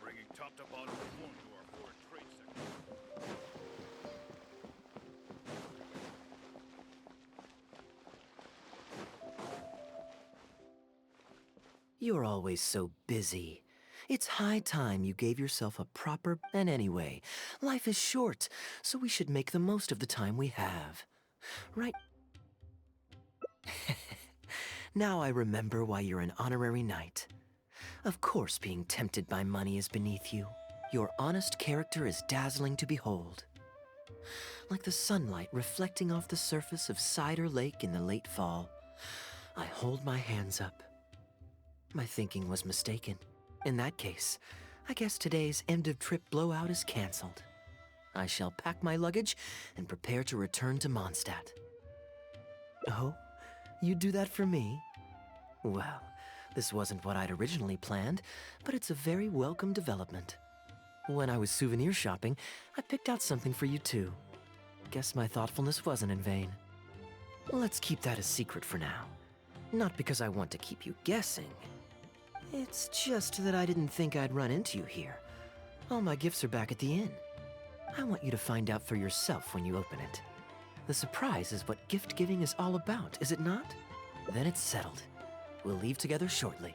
Bringing top to bottom reform to our foreign trade sector. You're always so busy. It's high time you gave yourself a proper... And anyway, life is short, so we should make the most of the time we have. Right? Now I remember why you're an honorary knight. Of course being tempted by money is beneath you. Your honest character is dazzling to behold. Like the sunlight reflecting off the surface of Cider Lake in the late fall, I hold my hands up. My thinking was mistaken. In that case, I guess today's end-of-trip blowout is cancelled. I shall pack my luggage and prepare to return to Mondstadt. Oh? You'd do that for me? Well, this wasn't what I'd originally planned, but it's a very welcome development. When I was souvenir shopping, I picked out something for you too. Guess my thoughtfulness wasn't in vain. Let's keep that a secret for now. Not because I want to keep you guessing. It's just that I didn't think I'd run into you here. All my gifts are back at the inn. I want you to find out for yourself when you open it. The surprise is what gift giving is all about, is it not? Then it's settled. We'll leave together shortly.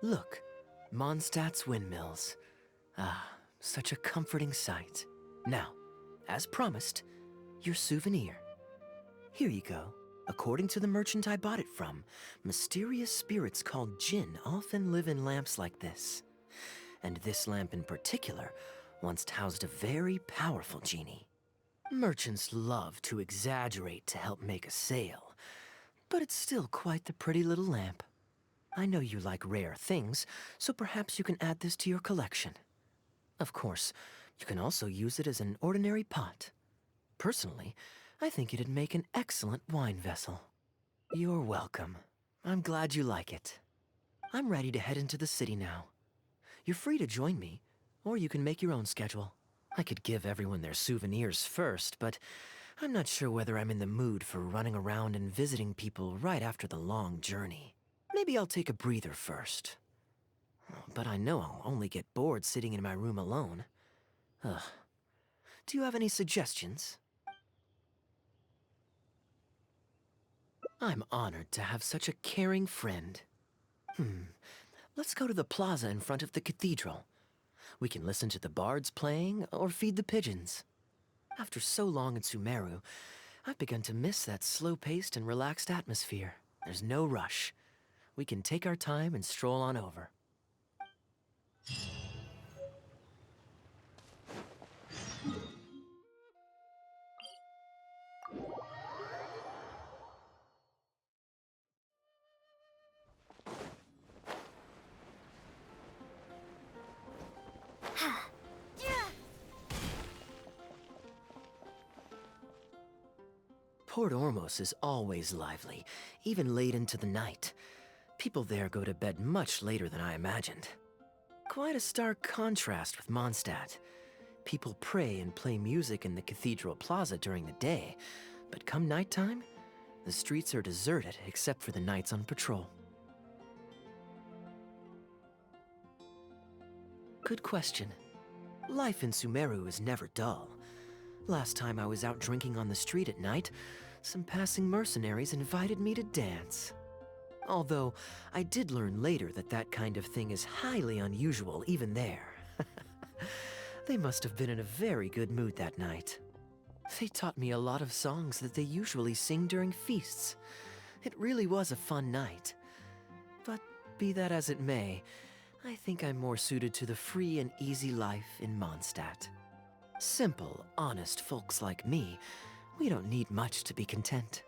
Look, Mondstadt's windmills. Ah, such a comforting sight. Now, as promised, your souvenir. Here you go. According to the merchant I bought it from, mysterious spirits called Jinn often live in lamps like this. And this lamp in particular once housed a very powerful genie. Merchants love to exaggerate to help make a sale, but it's still quite the pretty little lamp. I know you like rare things, so perhaps you can add this to your collection. Of course, you can also use it as an ordinary pot. Personally, I think it'd make an excellent wine vessel. You're welcome. I'm glad you like it. I'm ready to head into the city now. You're free to join me, or you can make your own schedule. I could give everyone their souvenirs first, but I'm not sure whether I'm in the mood for running around and visiting people right after the long journey. Maybe I'll take a breather first. But I know I'll only get bored sitting in my room alone. Ugh. Do you have any suggestions? I'm honored to have such a caring friend. Let's go to the plaza in front of the cathedral. We can listen to the bards playing or feed the pigeons. After so long in Sumeru, I've begun to miss that slow-paced and relaxed atmosphere. There's no rush. We can take our time and stroll on over. Port Ormos is always lively, even late into the night. People there go to bed much later than I imagined. Quite a stark contrast with Mondstadt. People pray and play music in the cathedral plaza during the day, but come nighttime, the streets are deserted except for the knights on patrol. Good question. Life in Sumeru is never dull. Last time I was out drinking on the street at night, some passing mercenaries invited me to dance. Although, I did learn later that that kind of thing is highly unusual even there. They must have been in a very good mood that night. They taught me a lot of songs that they usually sing during feasts. It really was a fun night. But be that as it may, I think I'm more suited to the free and easy life in Mondstadt. Simple, honest folks like me, we don't need much to be content.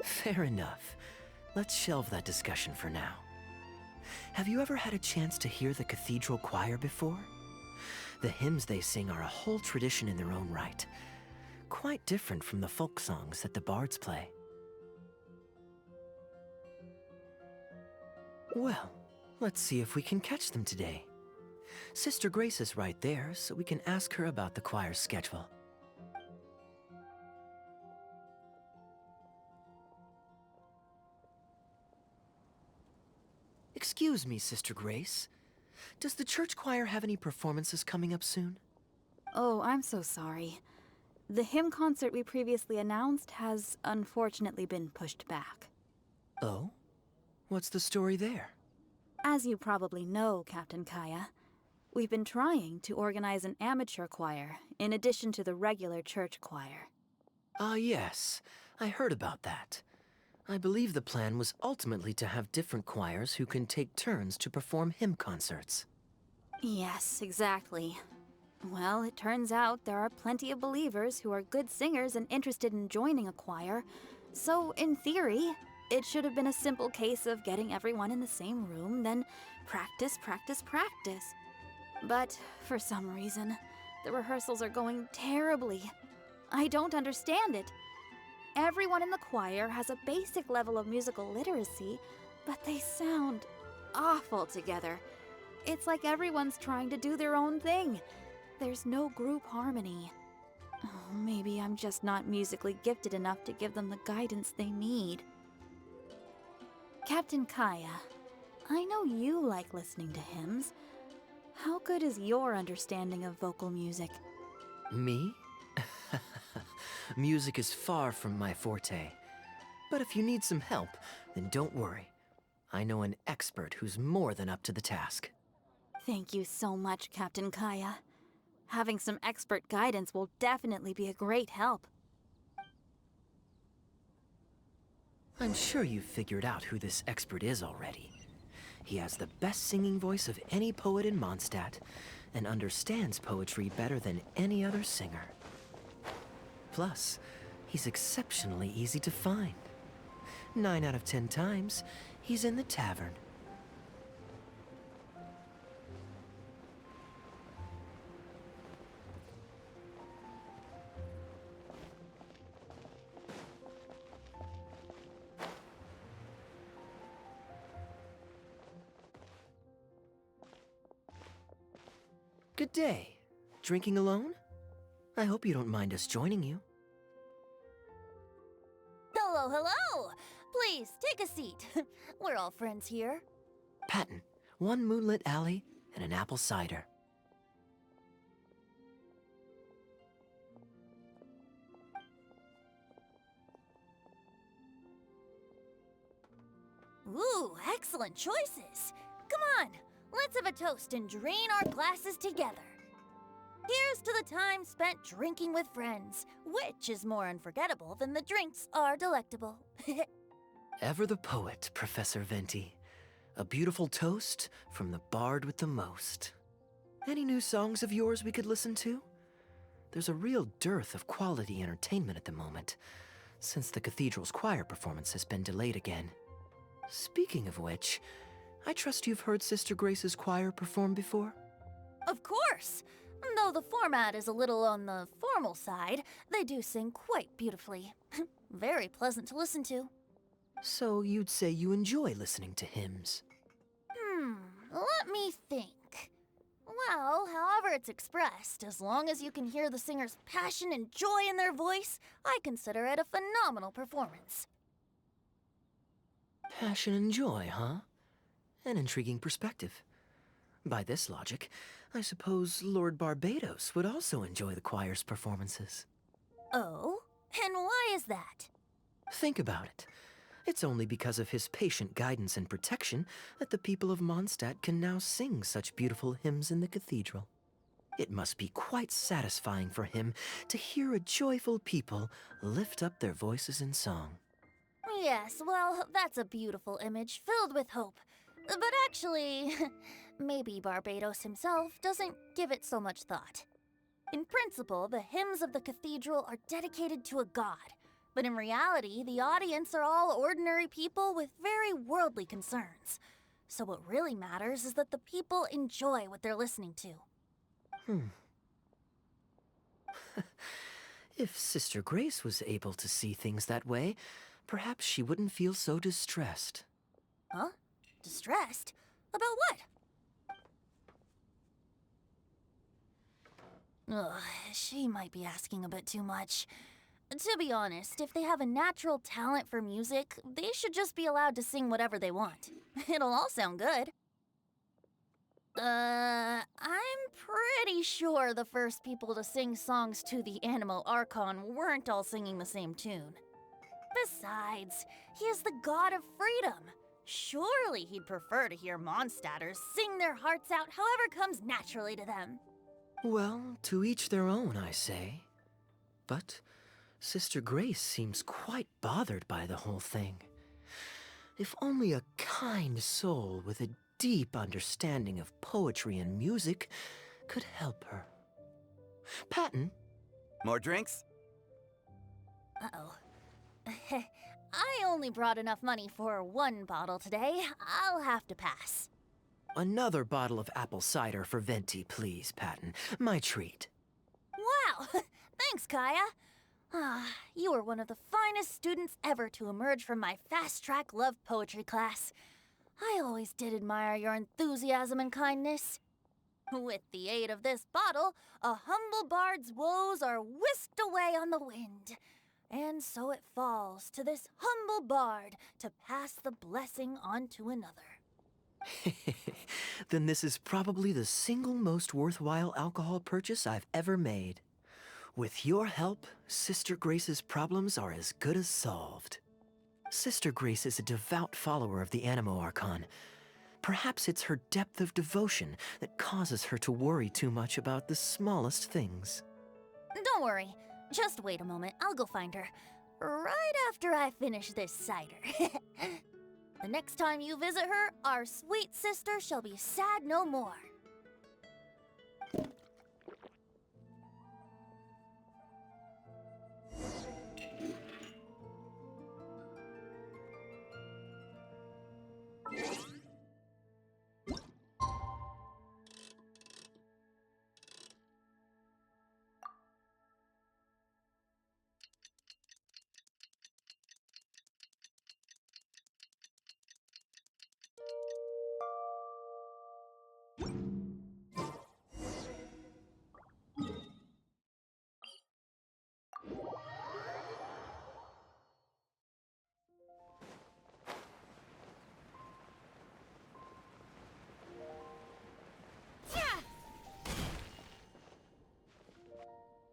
Fair enough. Let's shelve that discussion for now. Have you ever had a chance to hear the cathedral choir before? The hymns they sing are a whole tradition in their own right. Quite different from the folk songs that the bards play. Well, let's see if we can catch them today. Sister Grace is right there, so we can ask her about the choir's schedule. Excuse me, Sister Grace. Does the church choir have any performances coming up soon? Oh, I'm so sorry. The hymn concert we previously announced has unfortunately been pushed back. Oh? What's the story there? As you probably know, Captain Kaeya, we've been trying to organize an amateur choir in addition to the regular church choir. Ah, yes. I heard about that. I believe the plan was ultimately to have different choirs who can take turns to perform hymn concerts. Yes, exactly. Well, it turns out there are plenty of believers who are good singers and interested in joining a choir. So, in theory, It should have been a simple case of getting everyone in the same room, then practice, practice, practice. But for some reason, the rehearsals are going terribly. I don't understand it. Everyone in the choir has a basic level of musical literacy, but they sound awful together. It's like everyone's trying to do their own thing. There's no group harmony. Oh, maybe I'm just not musically gifted enough to give them the guidance they need. Captain Kaeya, I know you like listening to hymns. How good is your understanding of vocal music? Me? Music is far from my forte. But if you need some help, then don't worry. I know an expert who's more than up to the task. Thank you so much, Captain Kaeya. Having some expert guidance will definitely be a great help. I'm sure you've figured out who this expert is already. He has the best singing voice of any poet in Mondstadt, and understands poetry better than any other singer. Plus, he's exceptionally easy to find. 9 out of 10 times, he's in the tavern. Good day. Drinking alone? I hope you don't mind us joining you. Hello, hello! Please, take a seat. We're all friends here. Patton, 1 moonlit alley and an apple cider. Ooh, excellent choices. Come on, let's have a toast and drain our glasses together. Here's to the time spent drinking with friends, which is more unforgettable than the drinks are delectable. Ever the poet, Professor Venti. A beautiful toast from the bard with the most. Any new songs of yours we could listen to? There's a real dearth of quality entertainment at the moment, since the cathedral's choir performance has been delayed again. Speaking of which, I trust you've heard Sister Grace's choir perform before? Of course! Though the format is a little on the formal side, they do sing quite beautifully. Very pleasant to listen to. So you'd say you enjoy listening to hymns? Let me think. Well, however it's expressed, as long as you can hear the singer's passion and joy in their voice, I consider it a phenomenal performance. Passion and joy, huh? An intriguing perspective. By this logic, I suppose Lord Barbados would also enjoy the choir's performances. Oh? And why is that? Think about it. It's only because of his patient guidance and protection that the people of Mondstadt can now sing such beautiful hymns in the cathedral. It must be quite satisfying for him to hear a joyful people lift up their voices in song. Yes, well, that's a beautiful image filled with hope. But actually, maybe Barbados himself doesn't give it so much thought. In principle, the hymns of the cathedral are dedicated to a god. But in reality, the audience are all ordinary people with very worldly concerns. So what really matters is that the people enjoy what they're listening to. If Sister Grace was able to see things that way, perhaps she wouldn't feel so distressed. Huh? Distressed? About what? Ugh, she might be asking a bit too much. To be honest, if they have a natural talent for music, they should just be allowed to sing whatever they want. It'll all sound good. I'm pretty sure the first people to sing songs to the Animo Archon weren't all singing the same tune. Besides, he is the god of freedom. Surely he'd prefer to hear Mondstadters sing their hearts out however comes naturally to them. Well, to each their own, I say. But Sister Grace seems quite bothered by the whole thing. If only a kind soul with a deep understanding of poetry and music could help her. Patton? More drinks? Uh-oh. I only brought enough money for one bottle today. I'll have to pass. Another bottle of apple cider for Venti, please, Patton. My treat. Wow! Thanks, Kaeya. Ah, you are one of the finest students ever to emerge from my fast-track love poetry class. I always did admire your enthusiasm and kindness. With the aid of this bottle, a humble bard's woes are whisked away on the wind. And so it falls to this humble bard to pass the blessing on to another. Then this is probably the single most worthwhile alcohol purchase I've ever made. With your help, Sister Grace's problems are as good as solved. Sister Grace is a devout follower of the Animo Archon. Perhaps it's her depth of devotion that causes her to worry too much about the smallest things. Don't worry. Just wait a moment. I'll go find her. Right after I finish this cider. The next time you visit her, our sweet sister shall be sad no more.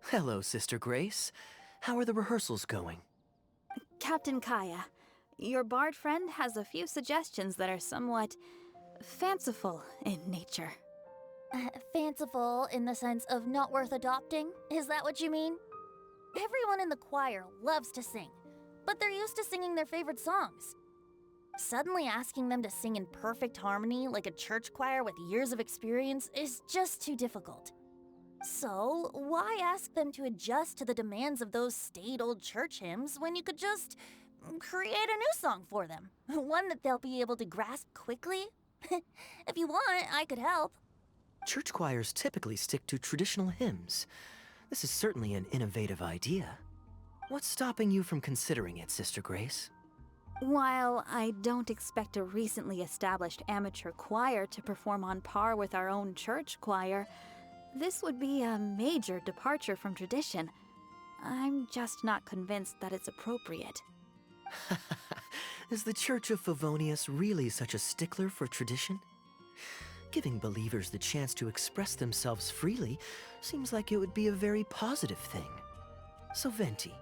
Hello, Sister Grace. How are the rehearsals going? Captain Kaeya, your bard friend has a few suggestions that are somewhat fanciful in nature. Fanciful in the sense of not worth adopting? Is that what you mean? Everyone in the choir loves to sing, but they're used to singing their favorite songs. Suddenly asking them to sing in perfect harmony like a church choir with years of experience is just too difficult. So, why ask them to adjust to the demands of those staid old church hymns when you could just create a new song for them? One that they'll be able to grasp quickly? If you want, I could help. Church choirs typically stick to traditional hymns. This is certainly an innovative idea. What's stopping you from considering it, Sister Grace? While I don't expect a recently established amateur choir to perform on par with our own church choir, this would be a major departure from tradition. I'm just not convinced that it's appropriate. Is the Church of Favonius really such a stickler for tradition? Giving believers the chance to express themselves freely seems like it would be a very positive thing. So Venti,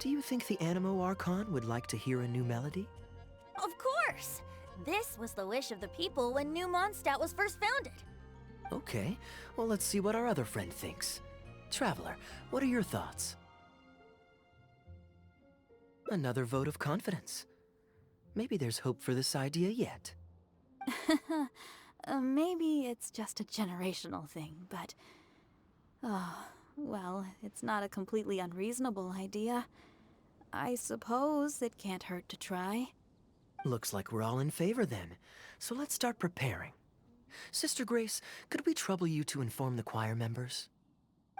do you think the Animo Archon would like to hear a new melody? Of course! This was the wish of the people when New Mondstadt was first founded. Okay, well let's see what our other friend thinks. Traveler, what are your thoughts? Another vote of confidence. Maybe there's hope for this idea yet. Maybe it's just a generational thing, but... well, it's not a completely unreasonable idea. I suppose it can't hurt to try. Looks like we're all in favor then, so let's start preparing. Sister Grace, could we trouble you to inform the choir members?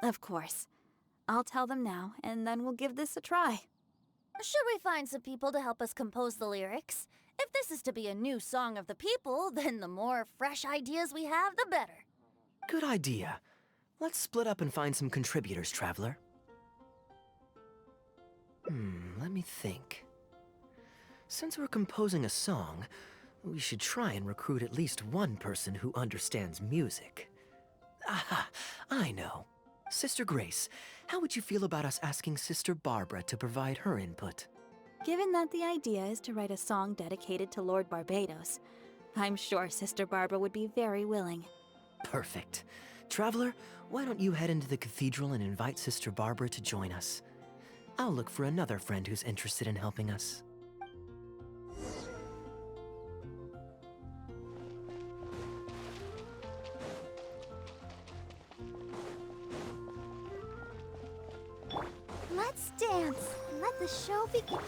Of course. I'll tell them now, and then we'll give this a try. Should we find some people to help us compose the lyrics? If this is to be a new song of the people, then the more fresh ideas we have, the better. Good idea. Let's split up and find some contributors, Traveler. Let me think. Since we're composing a song, we should try and recruit at least one person who understands music. Aha, I know. Sister Grace, how would you feel about us asking Sister Barbara to provide her input? Given that the idea is to write a song dedicated to Lord Barbados, I'm sure Sister Barbara would be very willing. Perfect. Traveler, why don't you head into the cathedral and invite Sister Barbara to join us? I'll look for another friend who's interested in helping us. Let's dance. Let the show begin.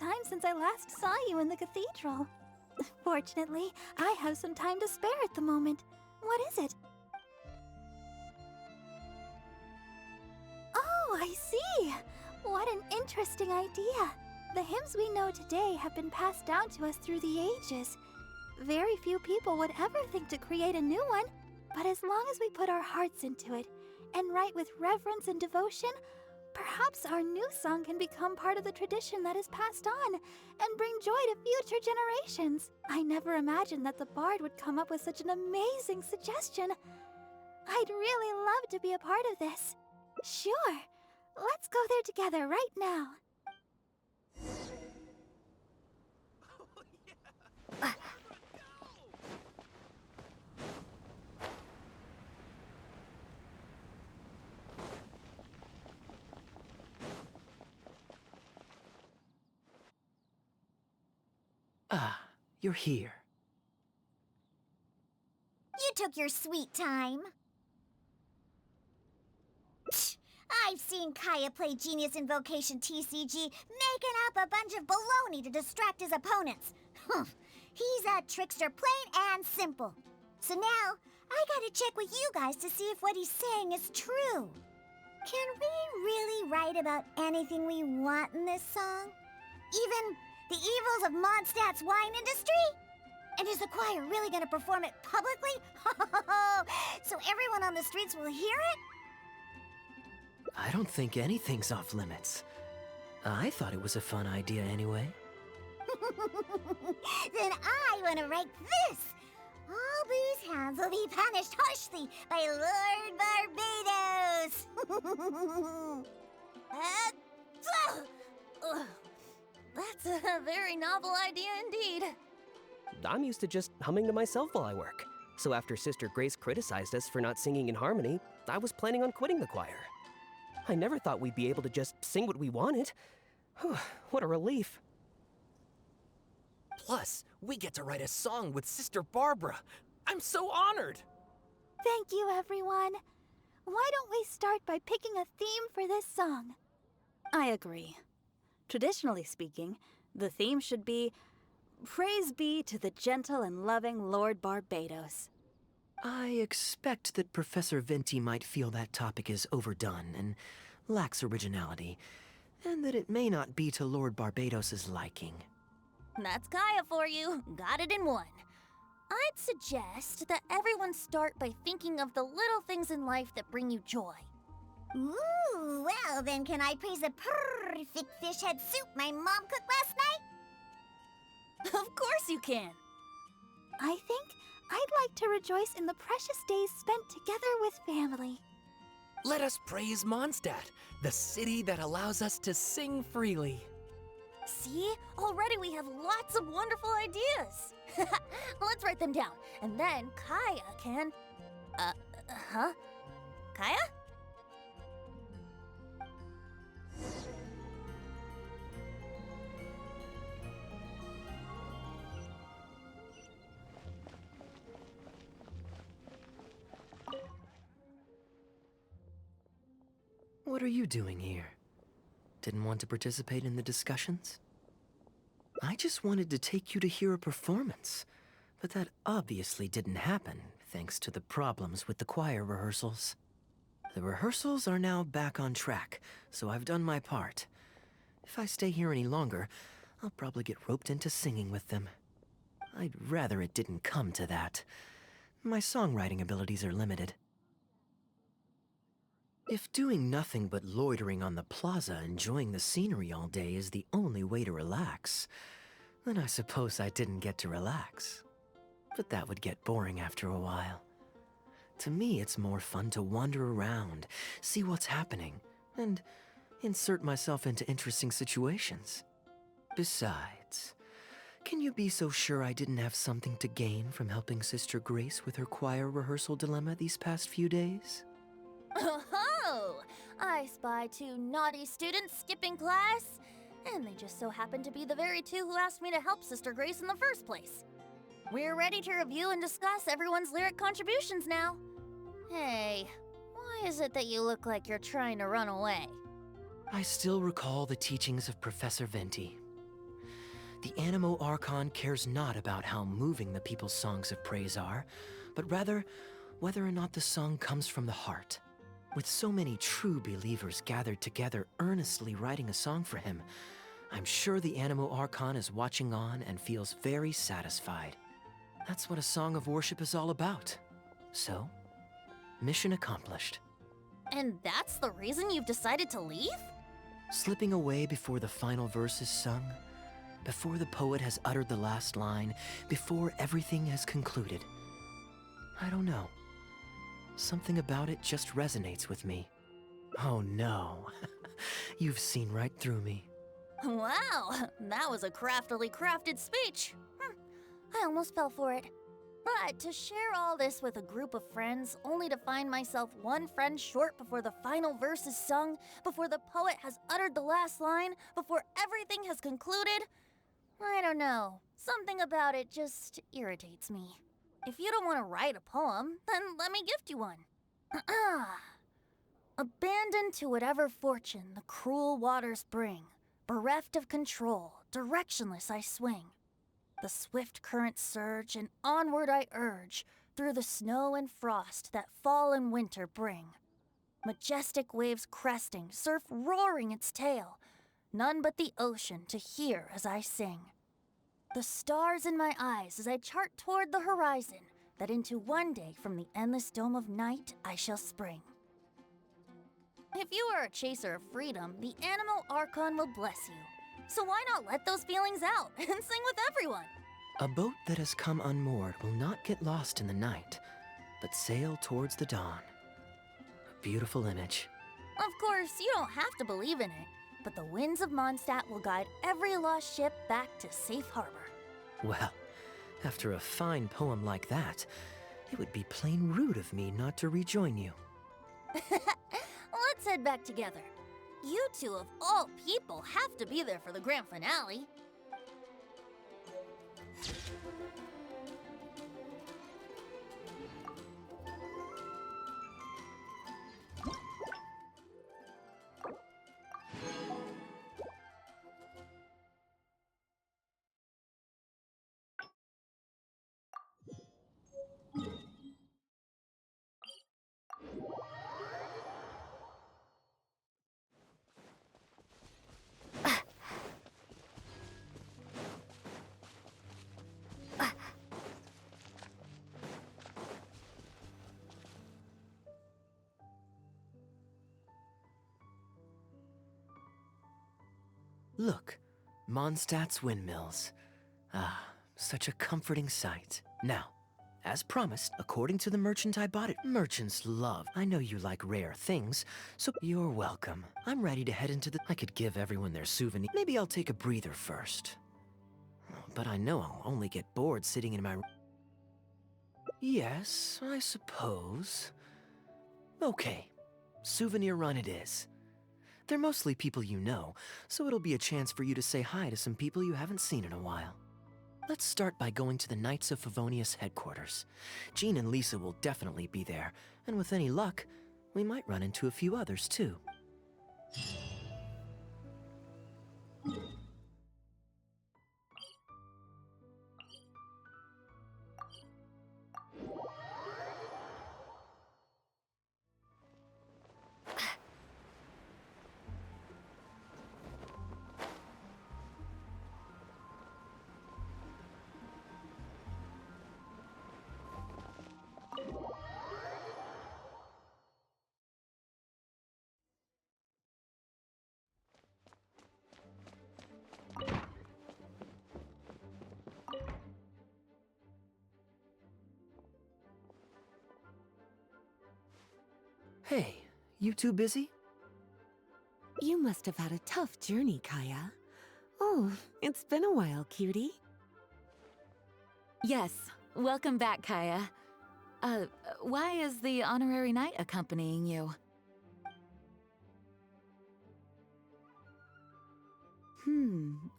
time since I last saw you in the cathedral. Fortunately, I have some time to spare at the moment. What is it? Oh, I see! What an interesting idea. The hymns we know today have been passed down to us through the ages. Very few people would ever think to create a new one, but as long as we put our hearts into it and write with reverence and devotion, perhaps our new song can become part of the tradition that is passed on and bring joy to future generations. I never imagined that the bard would come up with such an amazing suggestion. I'd really love to be a part of this. Sure, let's go there together right now. Ah, you're here. You took your sweet time. I've seen Kaeya play Genius Invocation TCG, making up a bunch of baloney to distract his opponents. He's a trickster, plain and simple. So now, I gotta check with you guys to see if what he's saying is true. Can we really write about anything we want in this song? Even the evils of Mondstadt's wine industry? And is the choir really gonna perform it publicly? So everyone on the streets will hear it? I don't think anything's off limits. I thought it was a fun idea anyway. Then I want to write this. All booze hounds will be punished harshly by Lord Barbados. That's a very novel idea indeed. I'm used to just humming to myself while I work. So after Sister Grace criticized us for not singing in harmony, I was planning on quitting the choir. I never thought we'd be able to just sing what we wanted. What a relief. Plus, we get to write a song with Sister Barbara. I'm so honored! Thank you, everyone. Why don't we start by picking a theme for this song? I agree. Traditionally speaking, the theme should be Praise be to the gentle and loving Lord Barbados. I expect that Professor Venti might feel that topic is overdone and lacks originality, and that it may not be to Lord Barbados's liking. That's Kaeya for you. Got it in one. I'd suggest that everyone start by thinking of the little things in life that bring you joy. Ooh, well then can I praise the perfect fish head soup my mom cooked last night? Of course you can. I think I'd like to rejoice in the precious days spent together with family. Let us praise Mondstadt, the city that allows us to sing freely. See? Already we have lots of wonderful ideas. Let's write them down, and then Kaeya can... Kaeya? What are you doing here? Didn't want to participate in the discussions? I just wanted to take you to hear a performance, but that obviously didn't happen thanks to the problems with the choir rehearsals. The rehearsals are now back on track, so I've done my part. If I stay here any longer, I'll probably get roped into singing with them. I'd rather it didn't come to that. My songwriting abilities are limited. If doing nothing but loitering on the plaza enjoying the scenery all day is the only way to relax, then I suppose I didn't get to relax. But that would get boring after a while. To me, it's more fun to wander around, see what's happening, and insert myself into interesting situations. Besides, can you be so sure I didn't have something to gain from helping Sister Grace with her choir rehearsal dilemma these past few days? Oh, I spy 2 naughty students skipping class, and they just so happen to be the very 2 who asked me to help Sister Grace in the first place. We're ready to review and discuss everyone's lyric contributions now. Hey, why is it that you look like you're trying to run away? I still recall the teachings of Professor Venti. The Animo Archon cares not about how moving the people's songs of praise are, but rather whether or not the song comes from the heart. With so many true believers gathered together earnestly writing a song for him, I'm sure the Animo Archon is watching on and feels very satisfied. That's what a song of worship is all about. So, mission accomplished. And that's the reason you've decided to leave? Slipping away before the final verse is sung, before the poet has uttered the last line, before everything has concluded. I don't know. Something about it just resonates with me. Oh no, you've seen right through me. Wow, that was a craftily crafted speech. I almost fell for it. But to share all this with a group of friends, only to find myself one friend short before the final verse is sung, before the poet has uttered the last line, before everything has concluded, I don't know. Something about it just irritates me. If you don't want to write a poem, then let me gift you one. Abandoned to whatever fortune the cruel waters bring, bereft of control, directionless I swing. The swift currents surge, and onward I urge, through the snow and frost that fall and winter bring. Majestic waves cresting, surf roaring its tail, none but the ocean to hear as I sing. The stars in my eyes as I chart toward the horizon, that into one day from the endless dome of night I shall spring. If you are a chaser of freedom, the Animo Archon will bless you. So why not let those feelings out and sing with everyone? A boat that has come unmoored will not get lost in the night, but sail towards the dawn. A beautiful image. Of course, you don't have to believe in it, but the winds of Mondstadt will guide every lost ship back to safe harbor. Well, after a fine poem like that, it would be plain rude of me not to rejoin you. Let's head back together. You two, of all people, have to be there for the grand finale. Look, Mondstadt's windmills. Ah, such a comforting sight. Now, as promised, according to the merchant I bought it, merchants love. I know you like rare things, so you're welcome. I'm ready to head into the... I could give everyone their souvenir. Maybe I'll take a breather first. But I know I'll only get bored sitting in my... Yes, I suppose. Okay, souvenir run it is. They're mostly people you know, so it'll be a chance for you to say hi to some people you haven't seen in a while. Let's start by going to the Knights of Favonius headquarters. Jean and Lisa will definitely be there, and with any luck, we might run into a few others too. Hey, you two busy? You must have had a tough journey, Kaeya. Oh, it's been a while, cutie. Yes, welcome back, Kaeya. Why is the honorary knight accompanying you?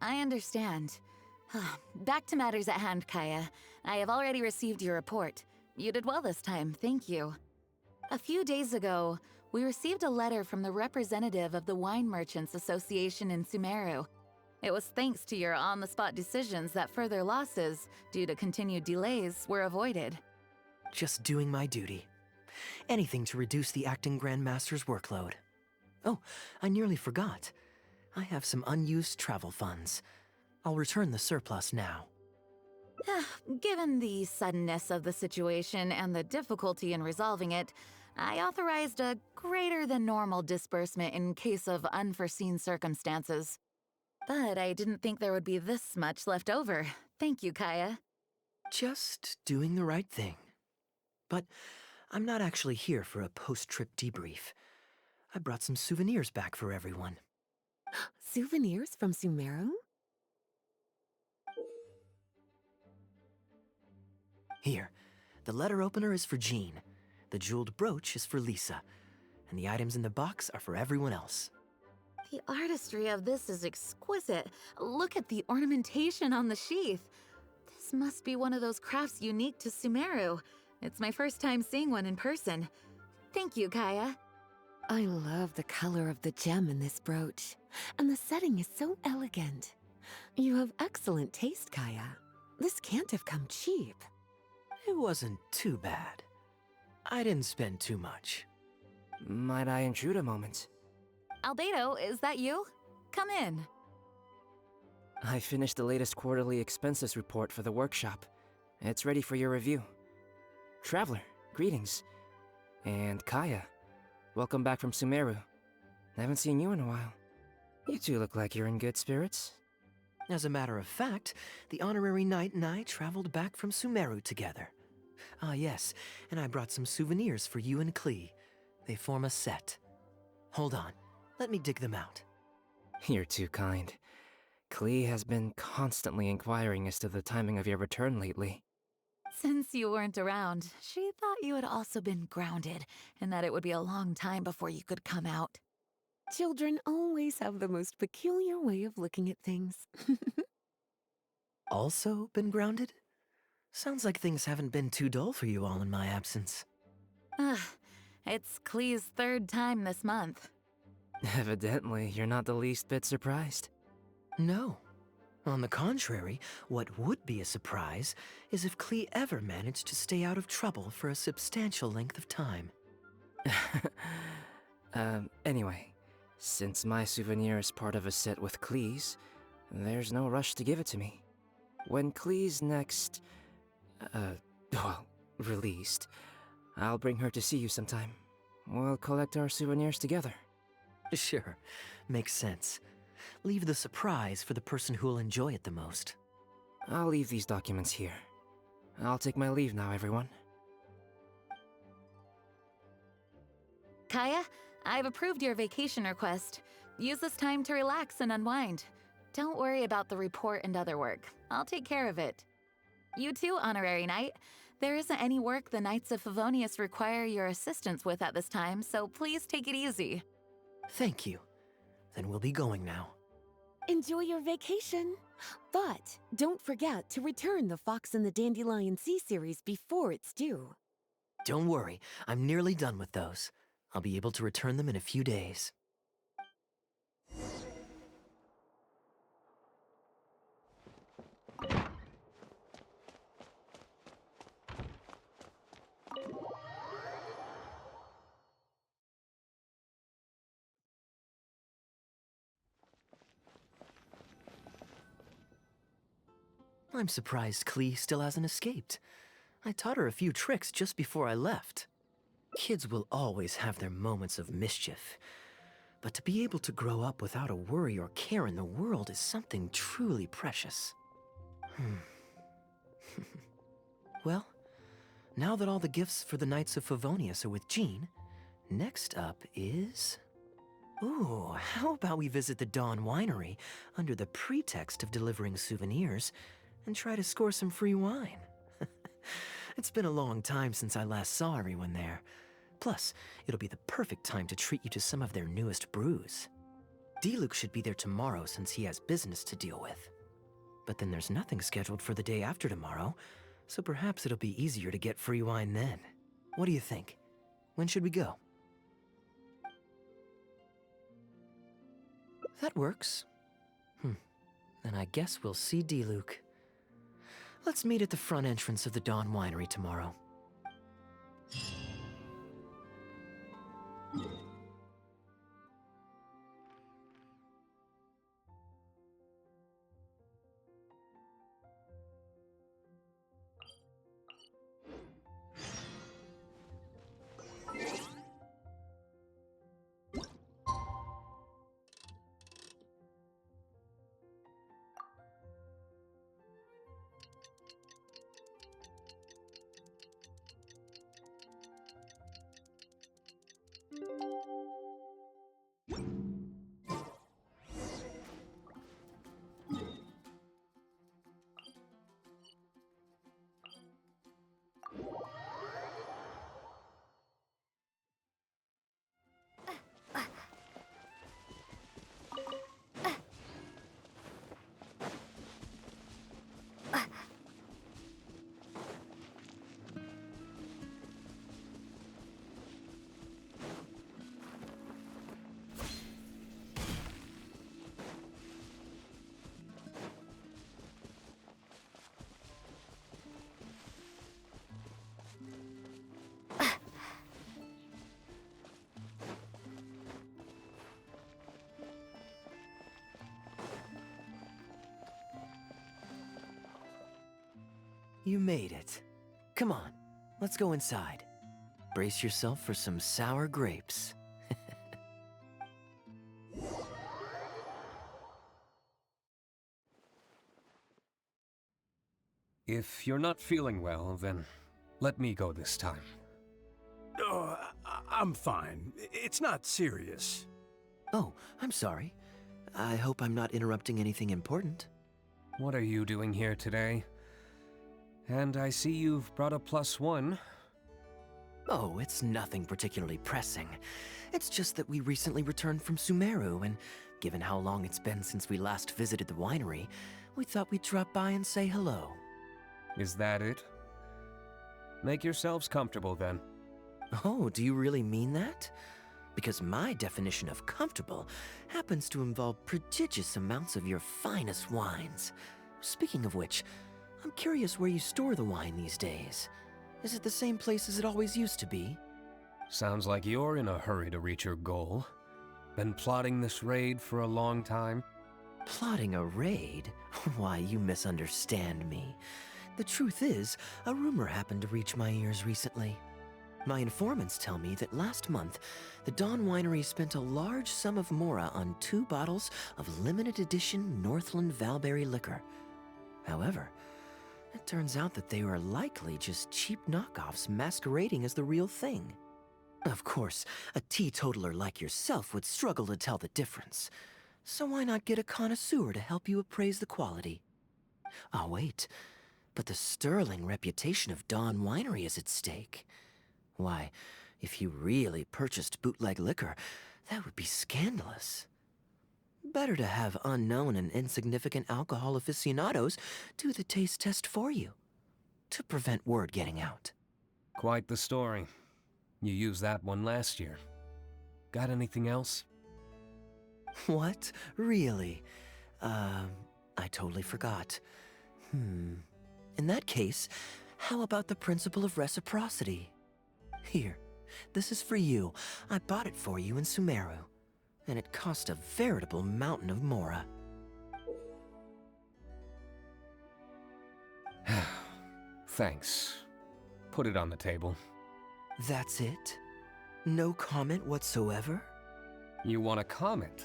I understand. Back to matters at hand, Kaeya. I have already received your report. You did well this time, thank you. A few days ago, we received a letter from the representative of the Wine Merchants Association in Sumeru. It was thanks to your on-the-spot decisions that further losses, due to continued delays, were avoided. Just doing my duty. Anything to reduce the acting Grandmaster's workload. Oh, I nearly forgot. I have some unused travel funds. I'll return the surplus now. Given the suddenness of the situation and the difficulty in resolving it, I authorized a greater than normal disbursement in case of unforeseen circumstances. But I didn't think there would be this much left over. Thank you, Kaeya. Just doing the right thing. But I'm not actually here for a post-trip debrief. I brought some souvenirs back for everyone. Souvenirs from Sumeru? Here, the letter opener is for Jean, the jeweled brooch is for Lisa, and the items in the box are for everyone else. The artistry of this is exquisite. Look at the ornamentation on the sheath. This must be one of those crafts unique to Sumeru. It's my first time seeing one in person. Thank you, Kaeya. I love the color of the gem in this brooch, and the setting is so elegant. You have excellent taste, Kaeya. This can't have come cheap. It wasn't too bad. I didn't spend too much. Might I intrude a moment? Albedo, is that you? Come in. I finished the latest quarterly expenses report for the workshop. It's ready for your review. Traveler, greetings. And Kaeya, welcome back from Sumeru. Haven't seen you in a while. You two look like you're in good spirits. As a matter of fact, the honorary knight and I traveled back from Sumeru together. Ah, yes, and I brought some souvenirs for you and Klee. They form a set. Hold on, let me dig them out. You're too kind. Klee has been constantly inquiring as to the timing of your return lately. Since you weren't around, she thought you had also been grounded, and that it would be a long time before you could come out. Children always have the most peculiar way of looking at things. Also been grounded? Sounds like things haven't been too dull for you all in my absence. It's Klee's third time this month. Evidently, you're not the least bit surprised. No. On the contrary, what would be a surprise is if Klee ever managed to stay out of trouble for a substantial length of time. Anyway, since my souvenir is part of a set with Klee's, there's no rush to give it to me. When Klee's next, released, I'll bring her to see you sometime. We'll collect our souvenirs together. Sure, makes sense. Leave the surprise for the person who'll enjoy it the most. I'll leave these documents here. I'll take my leave now, everyone. Kaeya, I've approved your vacation request. Use this time to relax and unwind. Don't worry about the report and other work. I'll take care of it. You too, Honorary Knight. There isn't any work the Knights of Favonius require your assistance with at this time, so please take it easy. Thank you. Then we'll be going now. Enjoy your vacation. But don't forget to return the Fox and the Dandelion Sea series before it's due. Don't worry, I'm nearly done with those. I'll be able to return them in a few days. I'm surprised Klee still hasn't escaped. I taught her a few tricks just before I left. Kids will always have their moments of mischief, but to be able to grow up without a worry or care in the world is something truly precious. Well, now that all the gifts for the Knights of Favonius are with Jean, next up is... Ooh, how about we visit the Dawn Winery under the pretext of delivering souvenirs and try to score some free wine? It's been a long time since I last saw everyone there. Plus, it'll be the perfect time to treat you to some of their newest brews. D-Luke should be there tomorrow since he has business to deal with. But then there's nothing scheduled for the day after tomorrow, so perhaps it'll be easier to get free wine then. What do you think? When should we go? That works. then I guess we'll see D-Luke. Let's meet at the front entrance of the Dawn Winery tomorrow. You made it. Come on, let's go inside. Brace yourself for some sour grapes. If you're not feeling well, then let me go this time. Oh, I'm fine. It's not serious. Oh, I'm sorry. I hope I'm not interrupting anything important. What are you doing here today? And I see you've brought a +1. Oh, it's nothing particularly pressing. It's just that we recently returned from Sumeru, and given how long it's been since we last visited the winery, we thought we'd drop by and say hello. Is that it? Make yourselves comfortable then. Oh, do you really mean that? Because my definition of comfortable happens to involve prodigious amounts of your finest wines. Speaking of which, I'm curious where you store the wine these days. Is it the same place as it always used to be? Sounds like you're in a hurry to reach your goal. Been plotting this raid for a long time? Plotting a raid? Why, you misunderstand me. The truth is, a rumor happened to reach my ears recently. My informants tell me that last month, the Dawn Winery spent a large sum of mora on 2 bottles of limited edition Northland Valberry liquor. However, it turns out that they were likely just cheap knockoffs masquerading as the real thing. Of course, a teetotaler like yourself would struggle to tell the difference. So why not get a connoisseur to help you appraise the quality? Ah, wait. But the sterling reputation of Dawn Winery is at stake. Why, if you really purchased bootleg liquor, that would be scandalous. Better to have unknown and insignificant alcohol aficionados do the taste test for you, to prevent word getting out. Quite the story. You used that one last year. Got anything else? What? Really? I totally forgot. In that case, how about the principle of reciprocity? Here, this is for you. I bought it for you in Sumeru, and it cost a veritable mountain of mora. Thanks. Put it on the table. That's it? No comment whatsoever? You want a comment?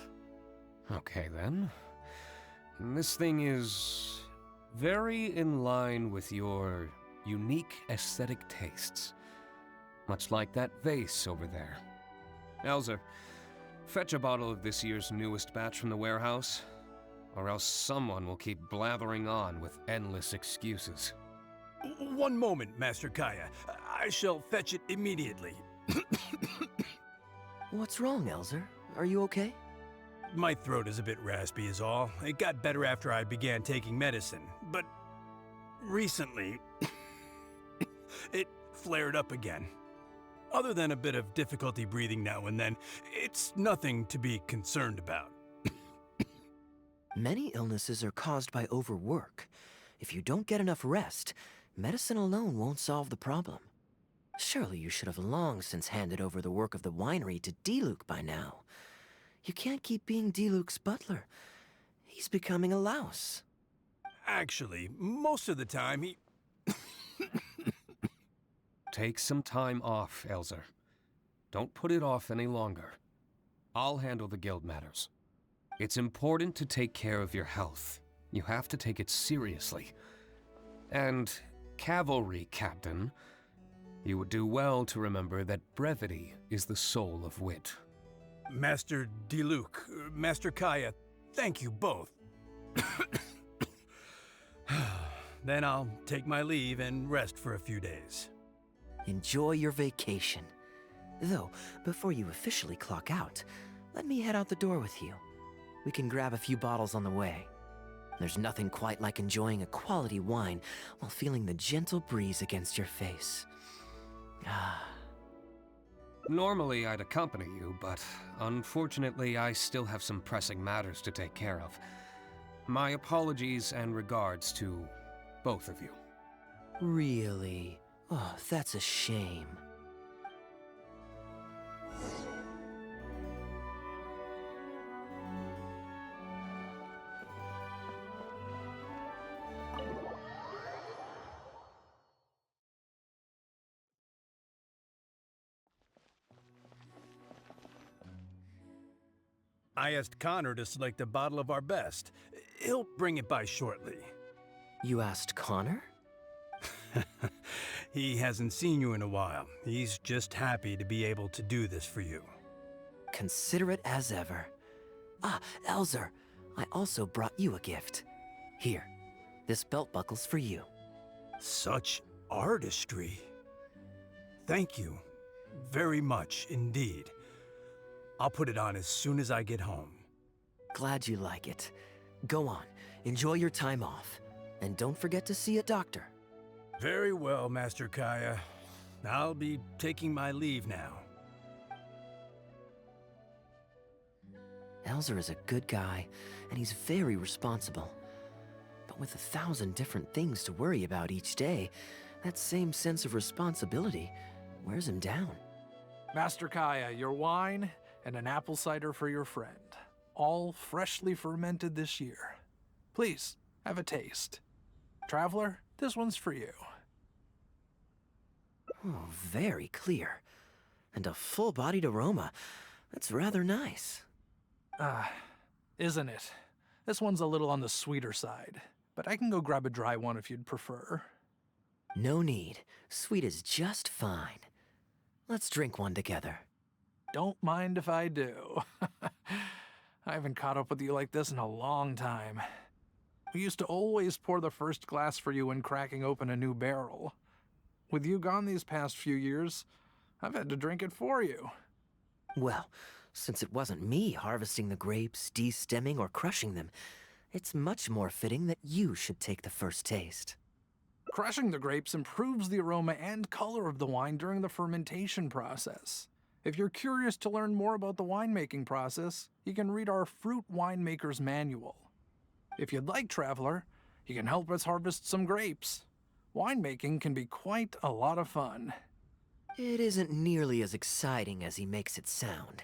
Okay then. This thing is very in line with your unique aesthetic tastes. Much like that vase over there. Elzer, fetch a bottle of this year's newest batch from the warehouse, or else someone will keep blathering on with endless excuses. One moment, Master Kaeya. I shall fetch it immediately. What's wrong, Elzer? Are you okay? My throat is a bit raspy is all. It got better after I began taking medicine, but recently it flared up again. Other than a bit of difficulty breathing now and then, it's nothing to be concerned about. Many illnesses are caused by overwork. If you don't get enough rest, medicine alone won't solve the problem. Surely you should have long since handed over the work of the winery to D-Luke by now. You can't keep being D-Luke's butler. He's becoming a louse. Actually, most of the time he... Take some time off, Elzer. Don't put it off any longer. I'll handle the guild matters. It's important to take care of your health. You have to take it seriously. And, cavalry captain, you would do well to remember that brevity is the soul of wit. Master D-Luke, Master Kaeya, thank you both. Then I'll take my leave and rest for a few days. Enjoy your vacation. Though, before you officially clock out, let me head out the door with you. We can grab a few bottles on the way. There's nothing quite like enjoying a quality wine while feeling the gentle breeze against your face. Normally I'd accompany you, but unfortunately I still have some pressing matters to take care of. My apologies and regards to both of you. Really? Oh, that's a shame. I asked Connor to select a bottle of our best. He'll bring it by shortly. You asked Connor? He hasn't seen you in a while. He's just happy to be able to do this for you. Considerate as ever. Ah, Elzer, I also brought you a gift. Here, this belt buckle's for you. Such artistry. Thank you very much indeed. I'll put it on as soon as I get home. Glad you like it. Go on, enjoy your time off. And don't forget to see a doctor. Very well, Master Kaeya. I'll be taking my leave now. Elzer is a good guy, and he's very responsible. But with 1,000 different things to worry about each day, that same sense of responsibility wears him down. Master Kaeya, your wine and an apple cider for your friend. All freshly fermented this year. Please, have a taste. Traveler, this one's for you. Oh, very clear. And a full-bodied aroma. That's rather nice. Isn't it? This one's a little on the sweeter side, but I can go grab a dry one if you'd prefer. No need. Sweet is just fine. Let's drink one together. Don't mind if I do. I haven't caught up with you like this in a long time. We used to always pour the first glass for you when cracking open a new barrel. With you gone these past few years, I've had to drink it for you. Well, since it wasn't me harvesting the grapes, de-stemming, or crushing them, it's much more fitting that you should take the first taste. Crushing the grapes improves the aroma and color of the wine during the fermentation process. If you're curious to learn more about the winemaking process, you can read our Fruit Winemaker's Manual. If you'd like, Traveler, you can help us harvest some grapes. Winemaking can be quite a lot of fun. It isn't nearly as exciting as he makes it sound.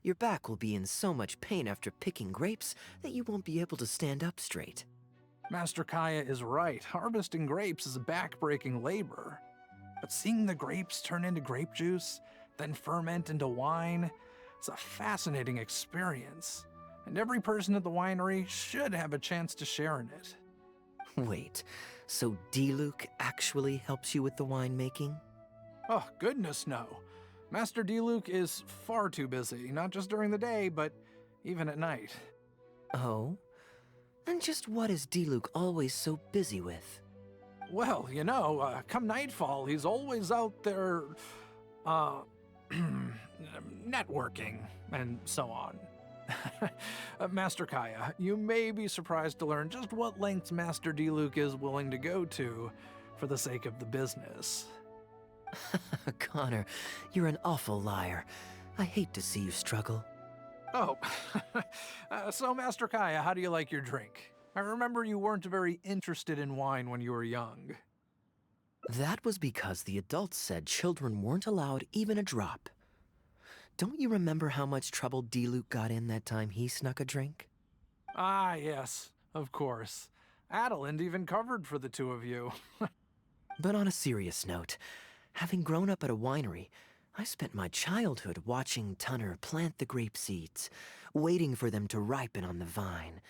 Your back will be in so much pain after picking grapes that you won't be able to stand up straight. Master Kaeya is right. Harvesting grapes is a back-breaking labor. But seeing the grapes turn into grape juice, then ferment into wine, it's a fascinating experience. And every person at the winery should have a chance to share in it. Wait, so D-Luke actually helps you with the winemaking? Oh, goodness no. Master D-Luke is far too busy, not just during the day, but even at night. Oh? And just what is D-Luke always so busy with? Well, you know, come nightfall, he's always out there, networking, and so on. Master Kaeya, you may be surprised to learn just what lengths Master D-Luke is willing to go to for the sake of the business. Connor, you're an awful liar. I hate to see you struggle. Oh, so Master Kaeya, how do you like your drink? I remember you weren't very interested in wine when you were young. That was because the adults said children weren't allowed even a drop. Don't you remember how much trouble D-Luke got in that time he snuck a drink? Ah, yes, of course. Adeline even covered for the two of you. But on a serious note, having grown up at a winery, I spent my childhood watching Tunner plant the grape seeds, waiting for them to ripen on the vine,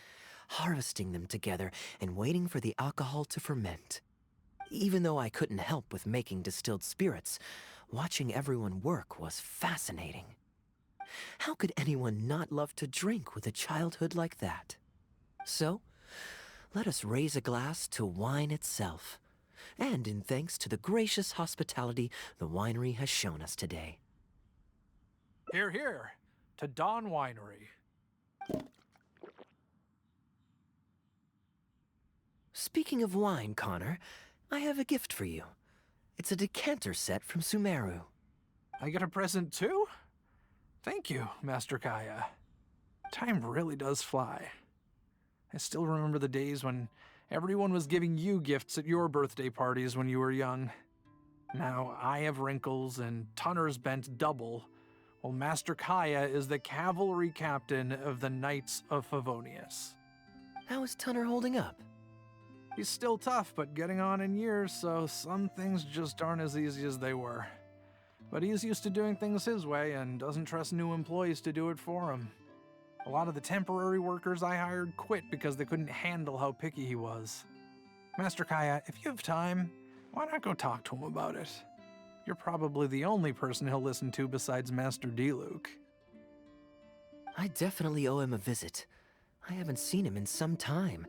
harvesting them together, and waiting for the alcohol to ferment. Even though I couldn't help with making distilled spirits, watching everyone work was fascinating. How could anyone not love to drink with a childhood like that? So, let us raise a glass to wine itself, and in thanks to the gracious hospitality the winery has shown us today. Here, here, to Dawn Winery. Speaking of wine, Connor, I have a gift for you. It's a decanter set from Sumeru. I get a present too? Thank you, Master Kaeya. Time really does fly. I still remember the days when everyone was giving you gifts at your birthday parties when you were young. Now I have wrinkles and Tunner's bent double, while Master Kaeya is the cavalry captain of the Knights of Favonius. How is Tunner holding up? He's still tough, but getting on in years, so some things just aren't as easy as they were. But he's used to doing things his way and doesn't trust new employees to do it for him. A lot of the temporary workers I hired quit because they couldn't handle how picky he was. Master Kaeya, if you have time, why not go talk to him about it? You're probably the only person he'll listen to besides Master D-Luke. I definitely owe him a visit. I haven't seen him in some time,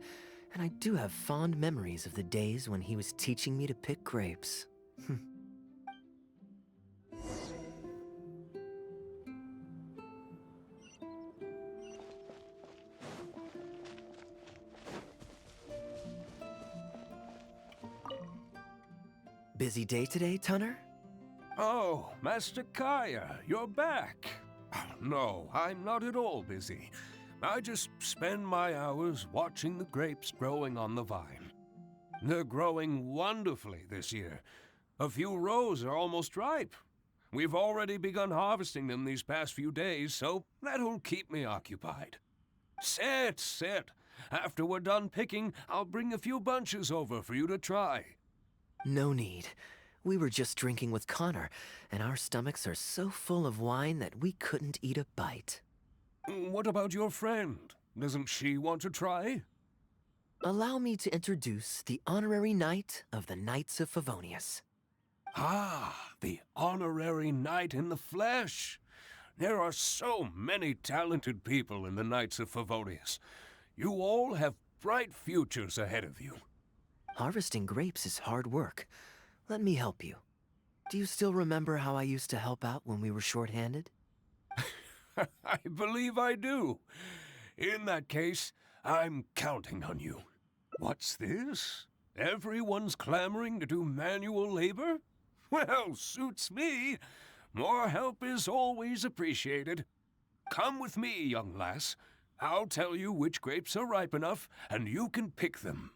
and I do have fond memories of the days when he was teaching me to pick grapes. Busy day today, Tunner? Oh, Master Kaeya, you're back. No, I'm not at all busy. I just spend my hours watching the grapes growing on the vine. They're growing wonderfully this year. A few rows are almost ripe. We've already begun harvesting them these past few days, so that'll keep me occupied. Sit. After we're done picking, I'll bring a few bunches over for you to try. No need. We were just drinking with Connor, and our stomachs are so full of wine that we couldn't eat a bite. What about your friend? Doesn't she want to try? Allow me to introduce the honorary knight of the Knights of Favonius. Ah, the honorary knight in the flesh. There are so many talented people in the Knights of Favonius. You all have bright futures ahead of you. Harvesting grapes is hard work. Let me help you. Do you still remember how I used to help out when we were short-handed? I believe I do. In that case, I'm counting on you. What's this? Everyone's clamoring to do manual labor? Well, suits me. More help is always appreciated. Come with me, young lass. I'll tell you which grapes are ripe enough, and you can pick them.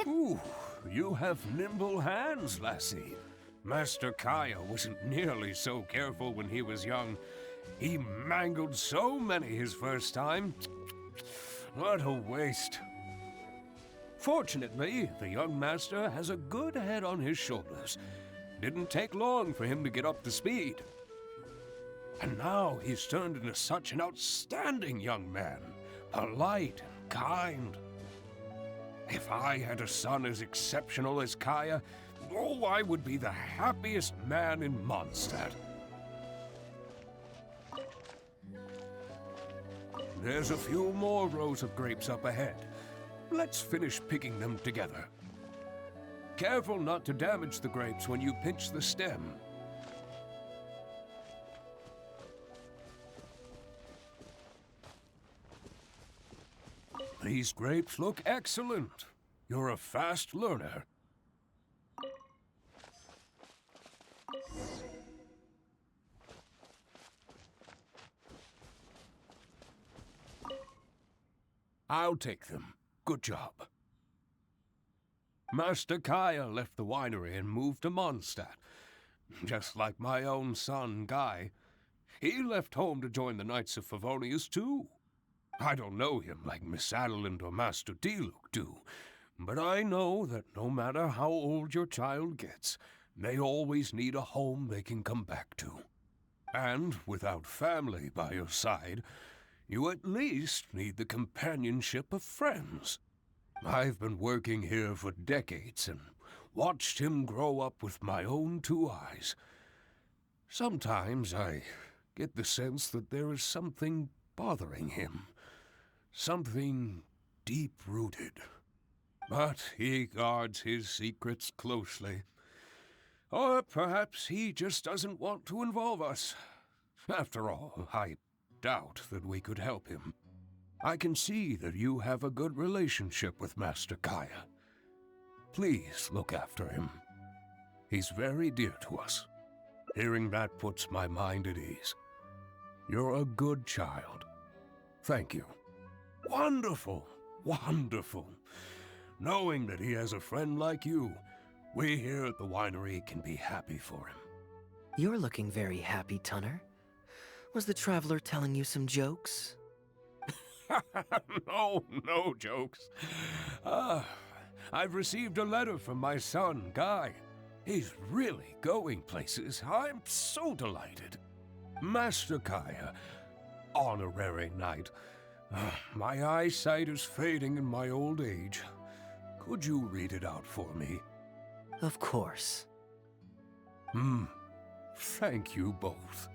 Ooh, you have nimble hands, lassie. Master Kaeya wasn't nearly so careful when he was young. He mangled so many his first time. What a waste. Fortunately, the young master has a good head on his shoulders. Didn't take long for him to get up to speed. And now he's turned into such an outstanding young man. Polite and kind. If I had a son as exceptional as Kaeya, oh, I would be the happiest man in Mondstadt. There's a few more rows of grapes up ahead. Let's finish picking them together. Careful not to damage the grapes when you pinch the stem. These grapes look excellent. You're a fast learner. I'll take them. Good job. Master Kaeya left the winery and moved to Mondstadt. Just like my own son, Guy. He left home to join the Knights of Favonius, too. I don't know him like Miss Adeline or Master Diluc do, but I know that no matter how old your child gets, they always need a home they can come back to. And without family by your side, you at least need the companionship of friends. I've been working here for decades and watched him grow up with my own 2 eyes. Sometimes I get the sense that there is something bothering him. Something deep-rooted. But he guards his secrets closely. Or perhaps he just doesn't want to involve us. After all, I doubt that we could help him. I can see that you have a good relationship with Master Kaeya. Please look after him. He's very dear to us. Hearing that puts my mind at ease. You're a good child. Thank you. Wonderful, wonderful. Knowing that he has a friend like you, we here at the winery can be happy for him. You're looking very happy, Tunner. Was the traveler telling you some jokes? No jokes. I've received a letter from my son, Guy. He's really going places. I'm so delighted. Master Kaeya, honorary knight. My eyesight is fading in my old age. Could you read it out for me? Of course. Thank you both.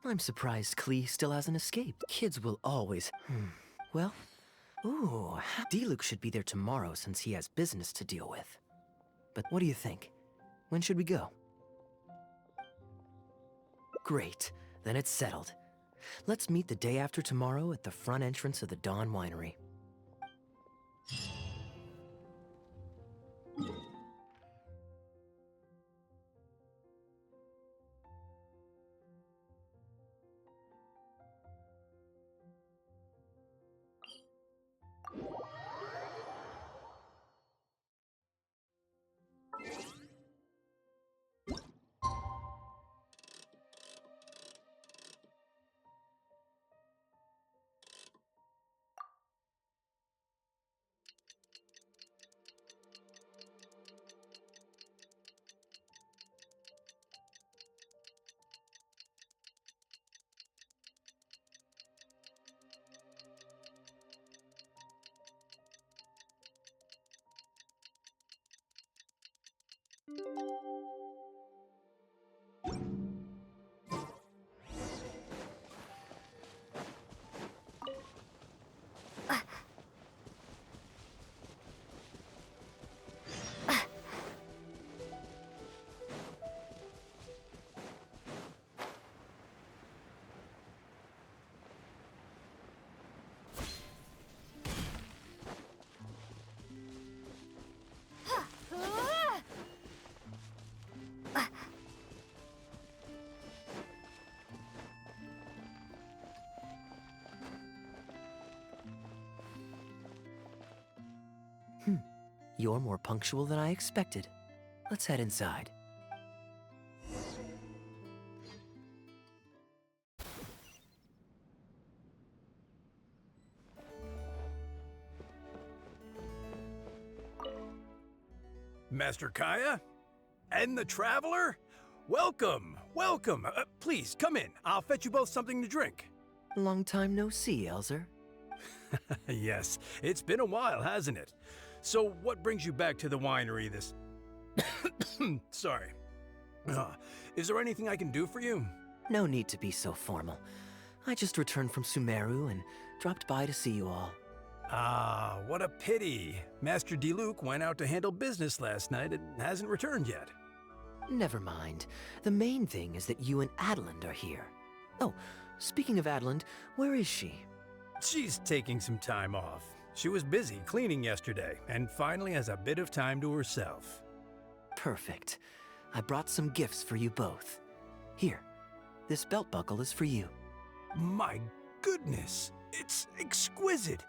I'm surprised Klee still hasn't escaped. Kids will always... Well, Diluc should be there tomorrow since he has business to deal with. But what do you think? When should we go? Great, then it's settled. Let's meet the day after tomorrow at the front entrance of the Dawn Winery. You're more punctual than I expected. Let's head inside. Master Kaeya? And the Traveler? Welcome, welcome. Please, come in. I'll fetch you both something to drink. Long time no see, Elzer. Yes, it's been a while, hasn't it? So what brings you back to the winery this... Sorry. Is there anything I can do for you? No need to be so formal. I just returned from Sumeru and dropped by to see you all. Ah, what a pity. Master Diluc went out to handle business last night and hasn't returned yet. Never mind. The main thing is that you and Adeland are here. Oh, speaking of Adeland, where is she? She's taking some time off. She was busy cleaning yesterday and finally has a bit of time to herself. Perfect. I brought some gifts for you both. Here, this belt buckle is for you. My goodness, it's exquisite.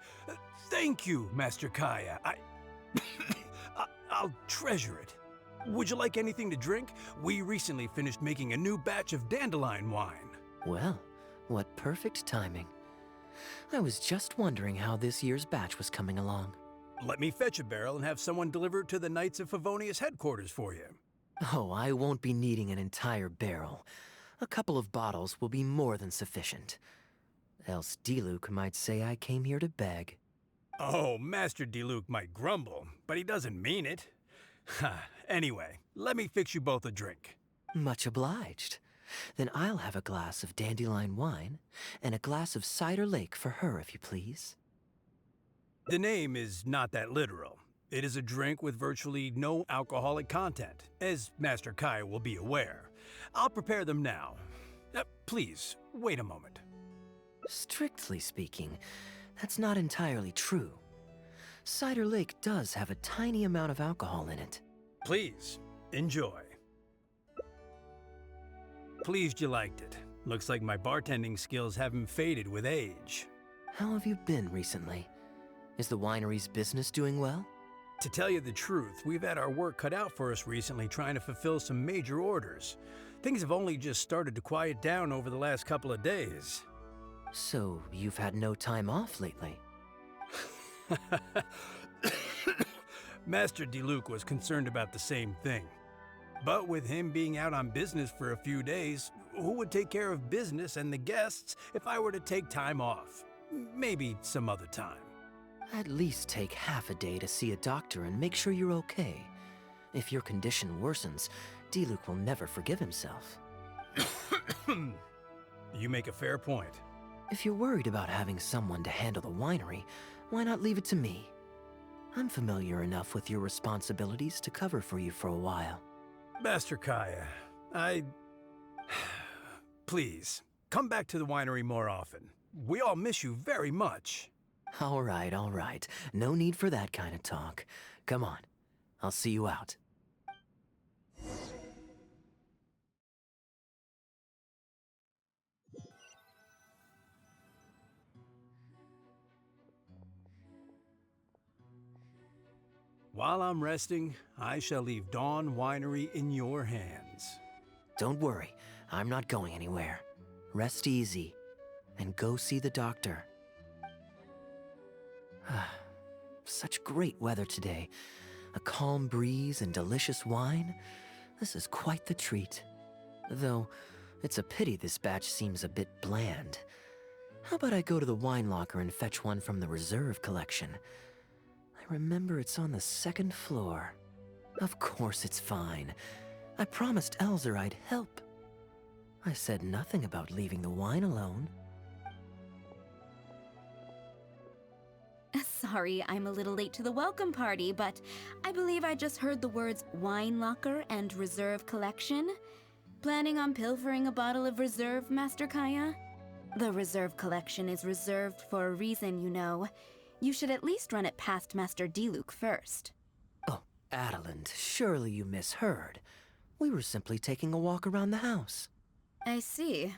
Thank you, Master Kaeya. I'll treasure it. Would you like anything to drink? We recently finished making a new batch of dandelion wine. Well, what perfect timing. I was just wondering how this year's batch was coming along. Let me fetch a barrel and have someone deliver it to the Knights of Favonius headquarters for you. Oh, I won't be needing an entire barrel. A couple of bottles will be more than sufficient. Else Diluc might say I came here to beg. Oh, Master Diluc might grumble, but he doesn't mean it. Anyway, let me fix you both a drink. Much obliged. Then I'll have a glass of dandelion wine and a glass of cider lake for her, if you please. The name is not that literal. It is a drink with virtually no alcoholic content, as Master Kaeya will be aware. I'll prepare them now. Please, wait a moment. Strictly speaking, that's not entirely true. Cider Lake does have a tiny amount of alcohol in it. Please, enjoy. Pleased you liked it. Looks like my bartending skills haven't faded with age. How have you been recently? Is the winery's business doing well? To tell you the truth, we've had our work cut out for us recently trying to fulfill some major orders. Things have only just started to quiet down over the last couple of days. So, you've had no time off lately? Master Diluc was concerned about the same thing. But with him being out on business for a few days, who would take care of business and the guests if I were to take time off? Maybe some other time. At least take half a day to see a doctor and make sure you're okay. If your condition worsens, Diluc will never forgive himself. You make a fair point. If you're worried about having someone to handle the winery, why not leave it to me? I'm familiar enough with your responsibilities to cover for you for a while. Master Kaeya, Please, come back to the winery more often. We all miss you very much. All right. No need for that kind of talk. Come on, I'll see you out. While I'm resting, I shall leave Dawn Winery in your hands. Don't worry, I'm not going anywhere. Rest easy, and go see the doctor. Such great weather today. A calm breeze and delicious wine. This is quite the treat. Though, it's a pity this batch seems a bit bland. How about I go to the wine locker and fetch one from the reserve collection? I remember it's on the second floor. Of course it's fine. I promised Elzer I'd help. I said nothing about leaving the wine alone. Sorry, I'm a little late to the welcome party, but I believe I just heard the words wine locker and reserve collection. Planning on pilfering a bottle of reserve, Master Kaeya? The reserve collection is reserved for a reason, you know. You should at least run it past Master Diluc first. Oh, Adeland, surely you misheard. We were simply taking a walk around the house. I see.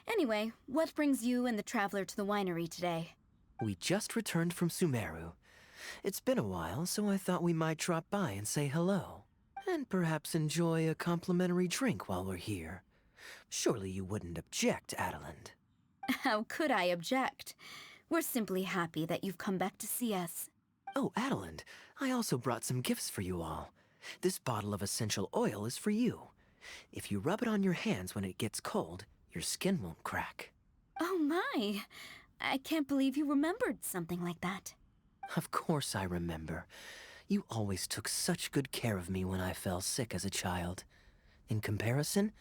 Anyway, what brings you and the Traveler to the winery today? We just returned from Sumeru. It's been a while, so I thought we might drop by and say hello. And perhaps enjoy a complimentary drink while we're here. Surely you wouldn't object, Adeland. How could I object? We're simply happy that you've come back to see us. Oh, Adeland, I also brought some gifts for you all. This bottle of essential oil is for you. If you rub it on your hands when it gets cold, your skin won't crack. Oh my! I can't believe you remembered something like that. Of course I remember. You always took such good care of me when I fell sick as a child. In comparison,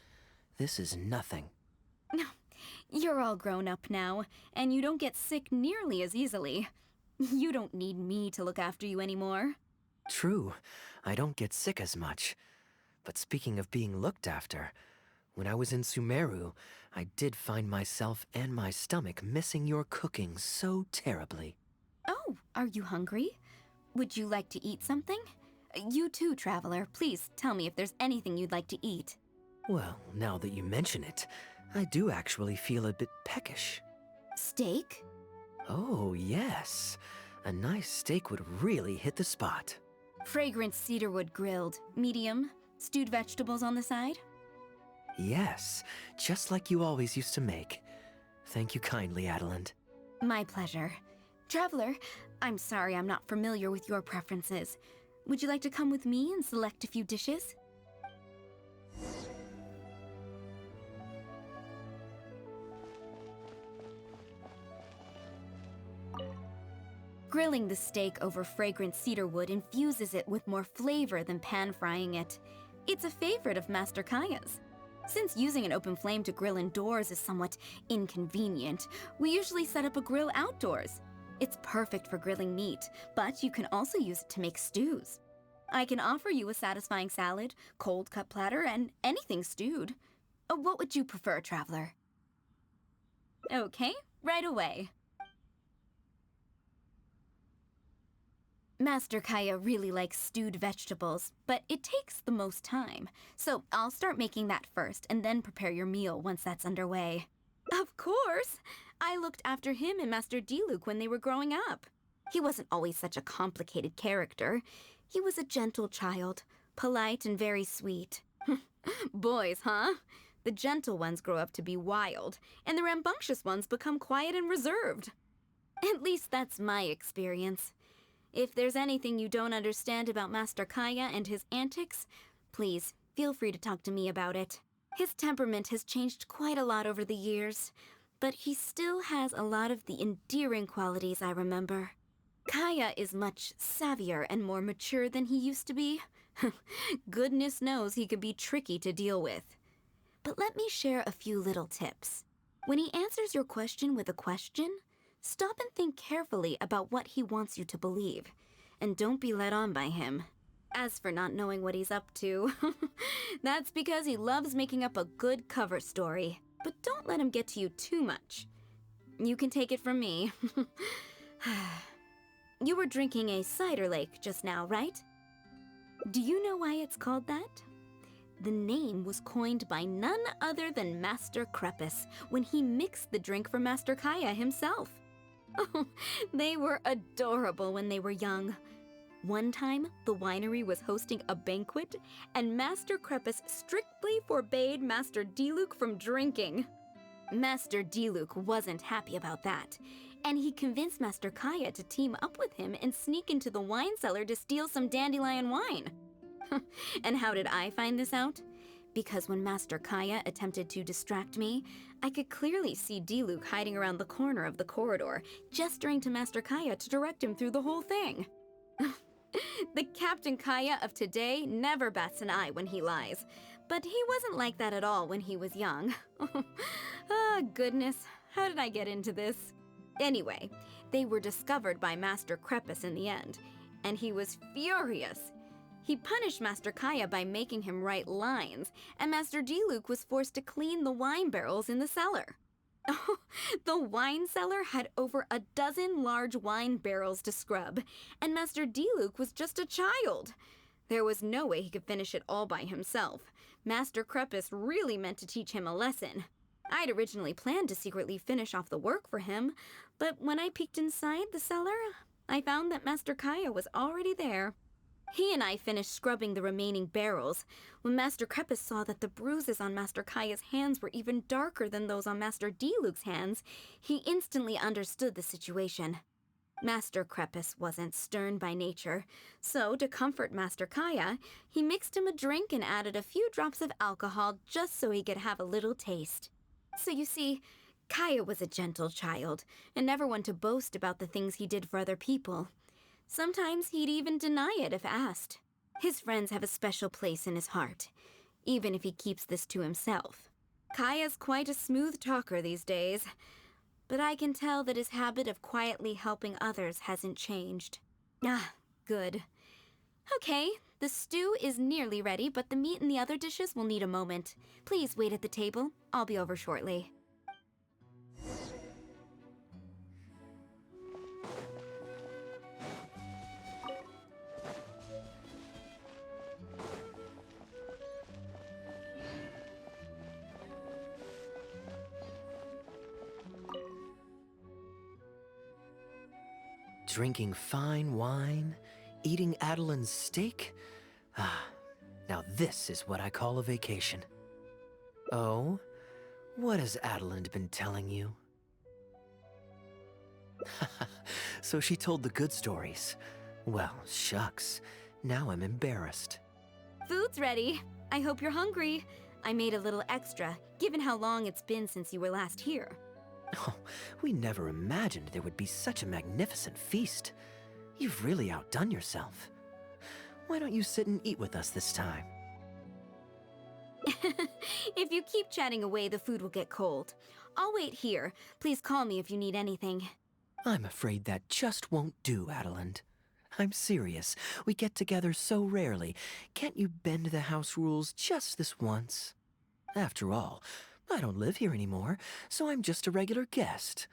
this is nothing. You're all grown up now, and you don't get sick nearly as easily. You don't need me to look after you anymore. True, I don't get sick as much. But speaking of being looked after, when I was in Sumeru, I did find myself and my stomach missing your cooking so terribly. Oh, are you hungry? Would you like to eat something? You too, traveler. Please tell me if there's anything you'd like to eat. Well, now that you mention it, I do actually feel a bit peckish. Steak? Oh, yes. A nice steak would really hit the spot. Fragrant cedarwood grilled, medium, stewed vegetables on the side? Yes, just like you always used to make. Thank you kindly, Adeland. My pleasure. Traveler, I'm sorry I'm not familiar with your preferences. Would you like to come with me and select a few dishes? Grilling the steak over fragrant cedarwood infuses it with more flavor than pan-frying it. It's a favorite of Master Kaeya's. Since using an open flame to grill indoors is somewhat inconvenient, we usually set up a grill outdoors. It's perfect for grilling meat, but you can also use it to make stews. I can offer you a satisfying salad, cold cut platter, and anything stewed. What would you prefer, traveler? Okay, right away. Master Kaeya really likes stewed vegetables, but it takes the most time. So I'll start making that first and then prepare your meal once that's underway. Of course! I looked after him and Master Diluc when they were growing up. He wasn't always such a complicated character. He was a gentle child, polite and very sweet. Boys, huh? The gentle ones grow up to be wild, and the rambunctious ones become quiet and reserved. At least that's my experience. If there's anything you don't understand about Master Kaeya and his antics, please feel free to talk to me about it. His temperament has changed quite a lot over the years, but he still has a lot of the endearing qualities I remember. Kaeya is much savvier and more mature than he used to be. Goodness knows he could be tricky to deal with. But let me share a few little tips. When he answers your question with a question, stop and think carefully about what he wants you to believe, and don't be led on by him. As for not knowing what he's up to, that's because he loves making up a good cover story. But don't let him get to you too much. You can take it from me. You were drinking a cider lake just now, right? Do you know why it's called that? The name was coined by none other than Master Crepus when he mixed the drink for Master Kaeya himself. Oh, they were adorable when they were young. One time, the winery was hosting a banquet, and Master Crepus strictly forbade Master Diluc from drinking. Master Diluc wasn't happy about that, and he convinced Master Kaeya to team up with him and sneak into the wine cellar to steal some dandelion wine. And how did I find this out? Because when Master Kaeya attempted to distract me, I could clearly see Diluc hiding around the corner of the corridor, gesturing to Master Kaeya to direct him through the whole thing. The Captain Kaeya of today never bats an eye when he lies, but he wasn't like that at all when he was young. Ah, goodness, how did I get into this? Anyway, they were discovered by Master Crepus in the end, and he was furious. He punished Master Kaeya by making him write lines, and Master Diluc was forced to clean the wine barrels in the cellar. The wine cellar had over a dozen large wine barrels to scrub, and Master Diluc was just a child. There was no way he could finish it all by himself. Master Crepus really meant to teach him a lesson. I'd originally planned to secretly finish off the work for him, but when I peeked inside the cellar, I found that Master Kaeya was already there. He and I finished scrubbing the remaining barrels when Master Crepus saw that the bruises on Master Kaeya's hands were even darker than those on Master Diluc's hands. He instantly understood the situation. Master Crepus wasn't stern by nature, so to comfort Master Kaeya, he mixed him a drink and added a few drops of alcohol just so he could have a little taste. So you see, Kaeya was a gentle child, and never one to boast about the things he did for other people. Sometimes he'd even deny it if asked. His friends have a special place in his heart, even if he keeps this to himself. Kaeya's quite a smooth talker these days, but I can tell that his habit of quietly helping others hasn't changed. Ah, good. Okay, the stew is nearly ready, but the meat and the other dishes will need a moment. Please wait at the table. I'll be over shortly. Drinking fine wine, eating Adelin's steak? Ah, now this is what I call a vacation. Oh? What has Adeline been telling you? So she told the good stories. Well, shucks. Now I'm embarrassed. Food's ready. I hope you're hungry. I made a little extra, given how long it's been since you were last here. Oh, we never imagined there would be such a magnificent feast. You've really outdone yourself. Why don't you sit and eat with us this time? If you keep chatting away, the food will get cold. I'll wait here. Please call me if you need anything. I'm afraid that just won't do, Adeline. I'm serious. We get together so rarely. Can't you bend the house rules just this once? After all, I don't live here anymore, so I'm just a regular guest.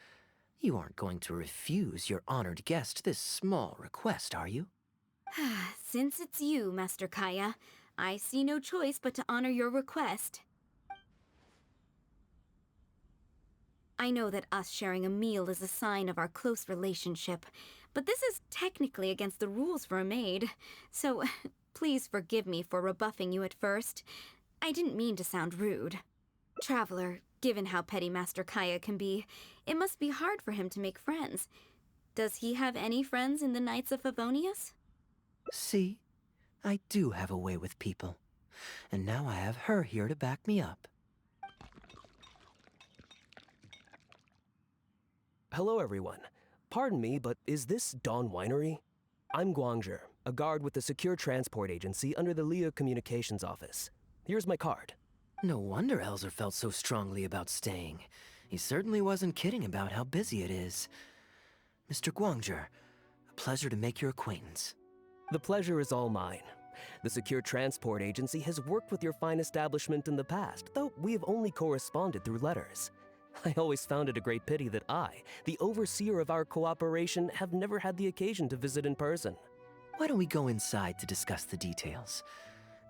You aren't going to refuse your honored guest this small request, are you? Since it's you, Master Kaeya, I see no choice but to honor your request. I know that us sharing a meal is a sign of our close relationship, but this is technically against the rules for a maid, so please forgive me for rebuffing you at first. I didn't mean to sound rude. Traveler, given how petty Master Kaeya can be, it must be hard for him to make friends. Does he have any friends in the Knights of Favonius? See? I do have a way with people. And now I have her here to back me up. Hello, everyone. Pardon me, but is this Dawn Winery? I'm Guangzhe, a guard with the Secure Transport Agency under the Leo Communications Office. Here's my card. No wonder Elzer felt so strongly about staying. He certainly wasn't kidding about how busy it is. Mr. Guangzhe, a pleasure to make your acquaintance. The pleasure is all mine. The Secure Transport Agency has worked with your fine establishment in the past, though we have only corresponded through letters. I always found it a great pity that I, the overseer of our cooperation, have never had the occasion to visit in person. Why don't we go inside to discuss the details?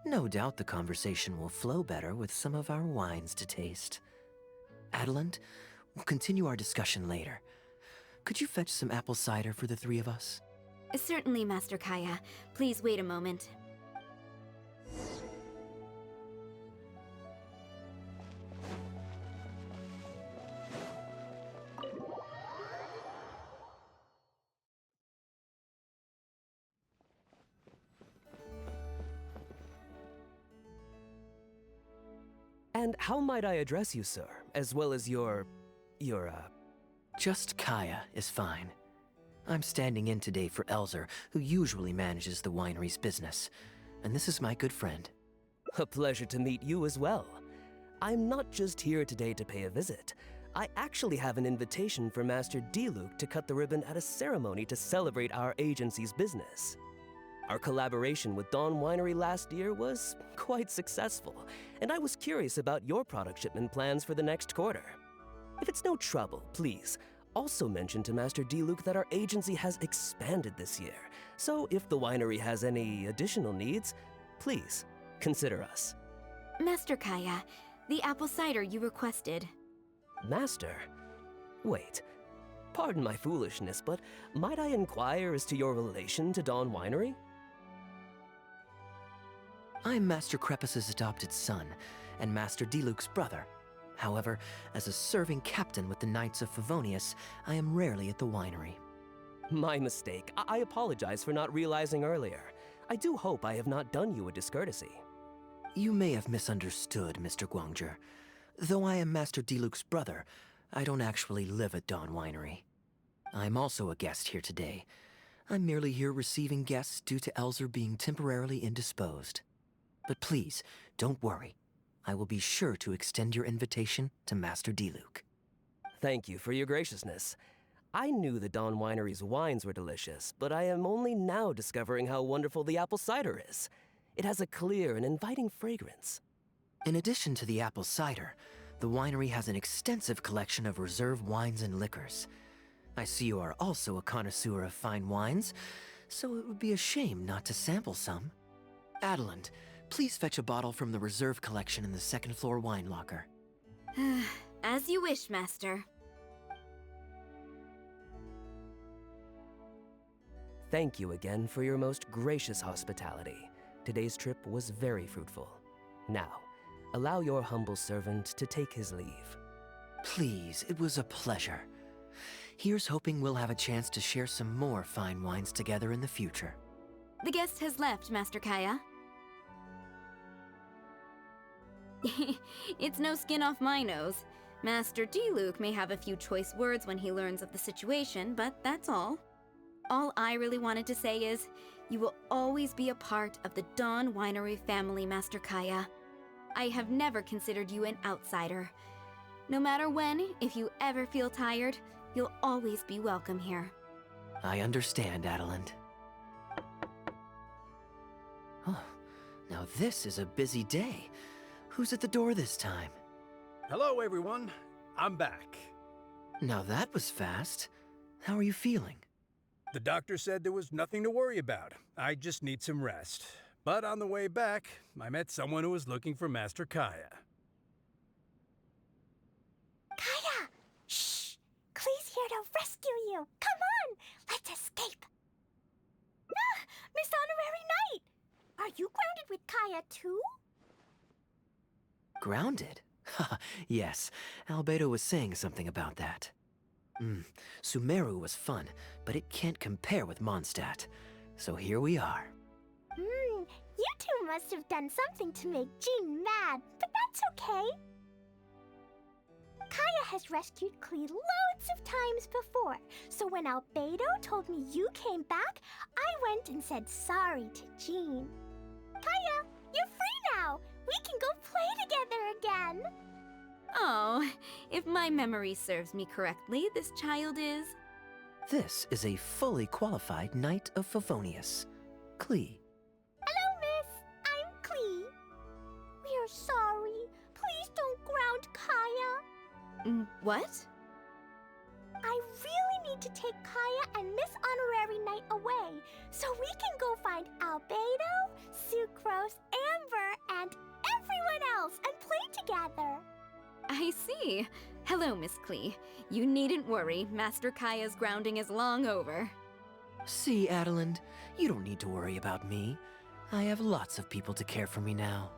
No doubt the conversation will flow better with some of our wines to taste. Adeline, we'll continue our discussion later. Could you fetch some apple cider for the three of us? Certainly, Master Kaeya. Please wait a moment. And how might I address you, sir, as well as Just Kaeya is fine. I'm standing in today for Elzer, who usually manages the winery's business. And this is my good friend. A pleasure to meet you as well. I'm not just here today to pay a visit. I actually have an invitation for Master Diluc to cut the ribbon at a ceremony to celebrate our agency's business. Our collaboration with Dawn Winery last year was quite successful, and I was curious about your product shipment plans for the next quarter. If it's no trouble, please, also mention to Master Diluc that our agency has expanded this year, so if the winery has any additional needs, please, consider us. Master Kaeya, the apple cider you requested. Master? Wait. Pardon my foolishness, but might I inquire as to your relation to Dawn Winery? I'm Master Crepus's adopted son, and Master Diluc's brother. However, as a serving captain with the Knights of Favonius, I am rarely at the winery. My mistake. I apologize for not realizing earlier. I do hope I have not done you a discourtesy. You may have misunderstood, Mr. Guangzhi. Though I am Master Diluc's brother, I don't actually live at Dawn Winery. I'm also a guest here today. I'm merely here receiving guests due to Elzer being temporarily indisposed. But please, don't worry. I will be sure to extend your invitation to Master Diluc. Thank you for your graciousness. I knew the Dawn Winery's wines were delicious, but I am only now discovering how wonderful the apple cider is. It has a clear and inviting fragrance. In addition to the apple cider, the winery has an extensive collection of reserve wines and liquors. I see you are also a connoisseur of fine wines, so it would be a shame not to sample some. Adeland, please fetch a bottle from the reserve collection in the second floor wine locker. As you wish, Master. Thank you again for your most gracious hospitality. Today's trip was very fruitful. Now, allow your humble servant to take his leave. Please, it was a pleasure. Here's hoping we'll have a chance to share some more fine wines together in the future. The guest has left, Master Kaeya. It's no skin off my nose. Master Diluc may have a few choice words when he learns of the situation, but that's all. All I really wanted to say is, you will always be a part of the Dawn Winery family, Master Kaeya. I have never considered you an outsider. No matter when, if you ever feel tired, you'll always be welcome here. I understand, Adeland. Oh, now this is a busy day. Who's at the door this time? Hello, everyone. I'm back. Now that was fast. How are you feeling? The doctor said there was nothing to worry about. I just need some rest. But on the way back, I met someone who was looking for Master Kaeya. Kaeya! Shh! Klee's here to rescue you. Come on! Let's escape. Ah! Miss Honorary Knight! Are you grounded with Kaeya too? Grounded? Yes, Albedo was saying something about that. Sumeru was fun, but it can't compare with Mondstadt. So here we are. You two must have done something to make Jean mad, but that's okay. Kaeya has rescued Klee loads of times before, so when Albedo told me you came back, I went and said sorry to Jean. Kaeya, you're free now! We can go play together again! Oh, if my memory serves me correctly, this child is... This is a fully qualified Knight of Favonius, Klee. Hello, miss. I'm Klee. We're sorry. Please don't ground Kaeya. What? I really need to take Kaeya and Miss Honorary Knight away, so we can go find Albedo, Sucrose, Amber, and everyone else and play together. I see. Hello, Miss Klee. You needn't worry. Master Kaeya's grounding is long over. See, Adeland, you don't need to worry about me. I have lots of people to care for me now.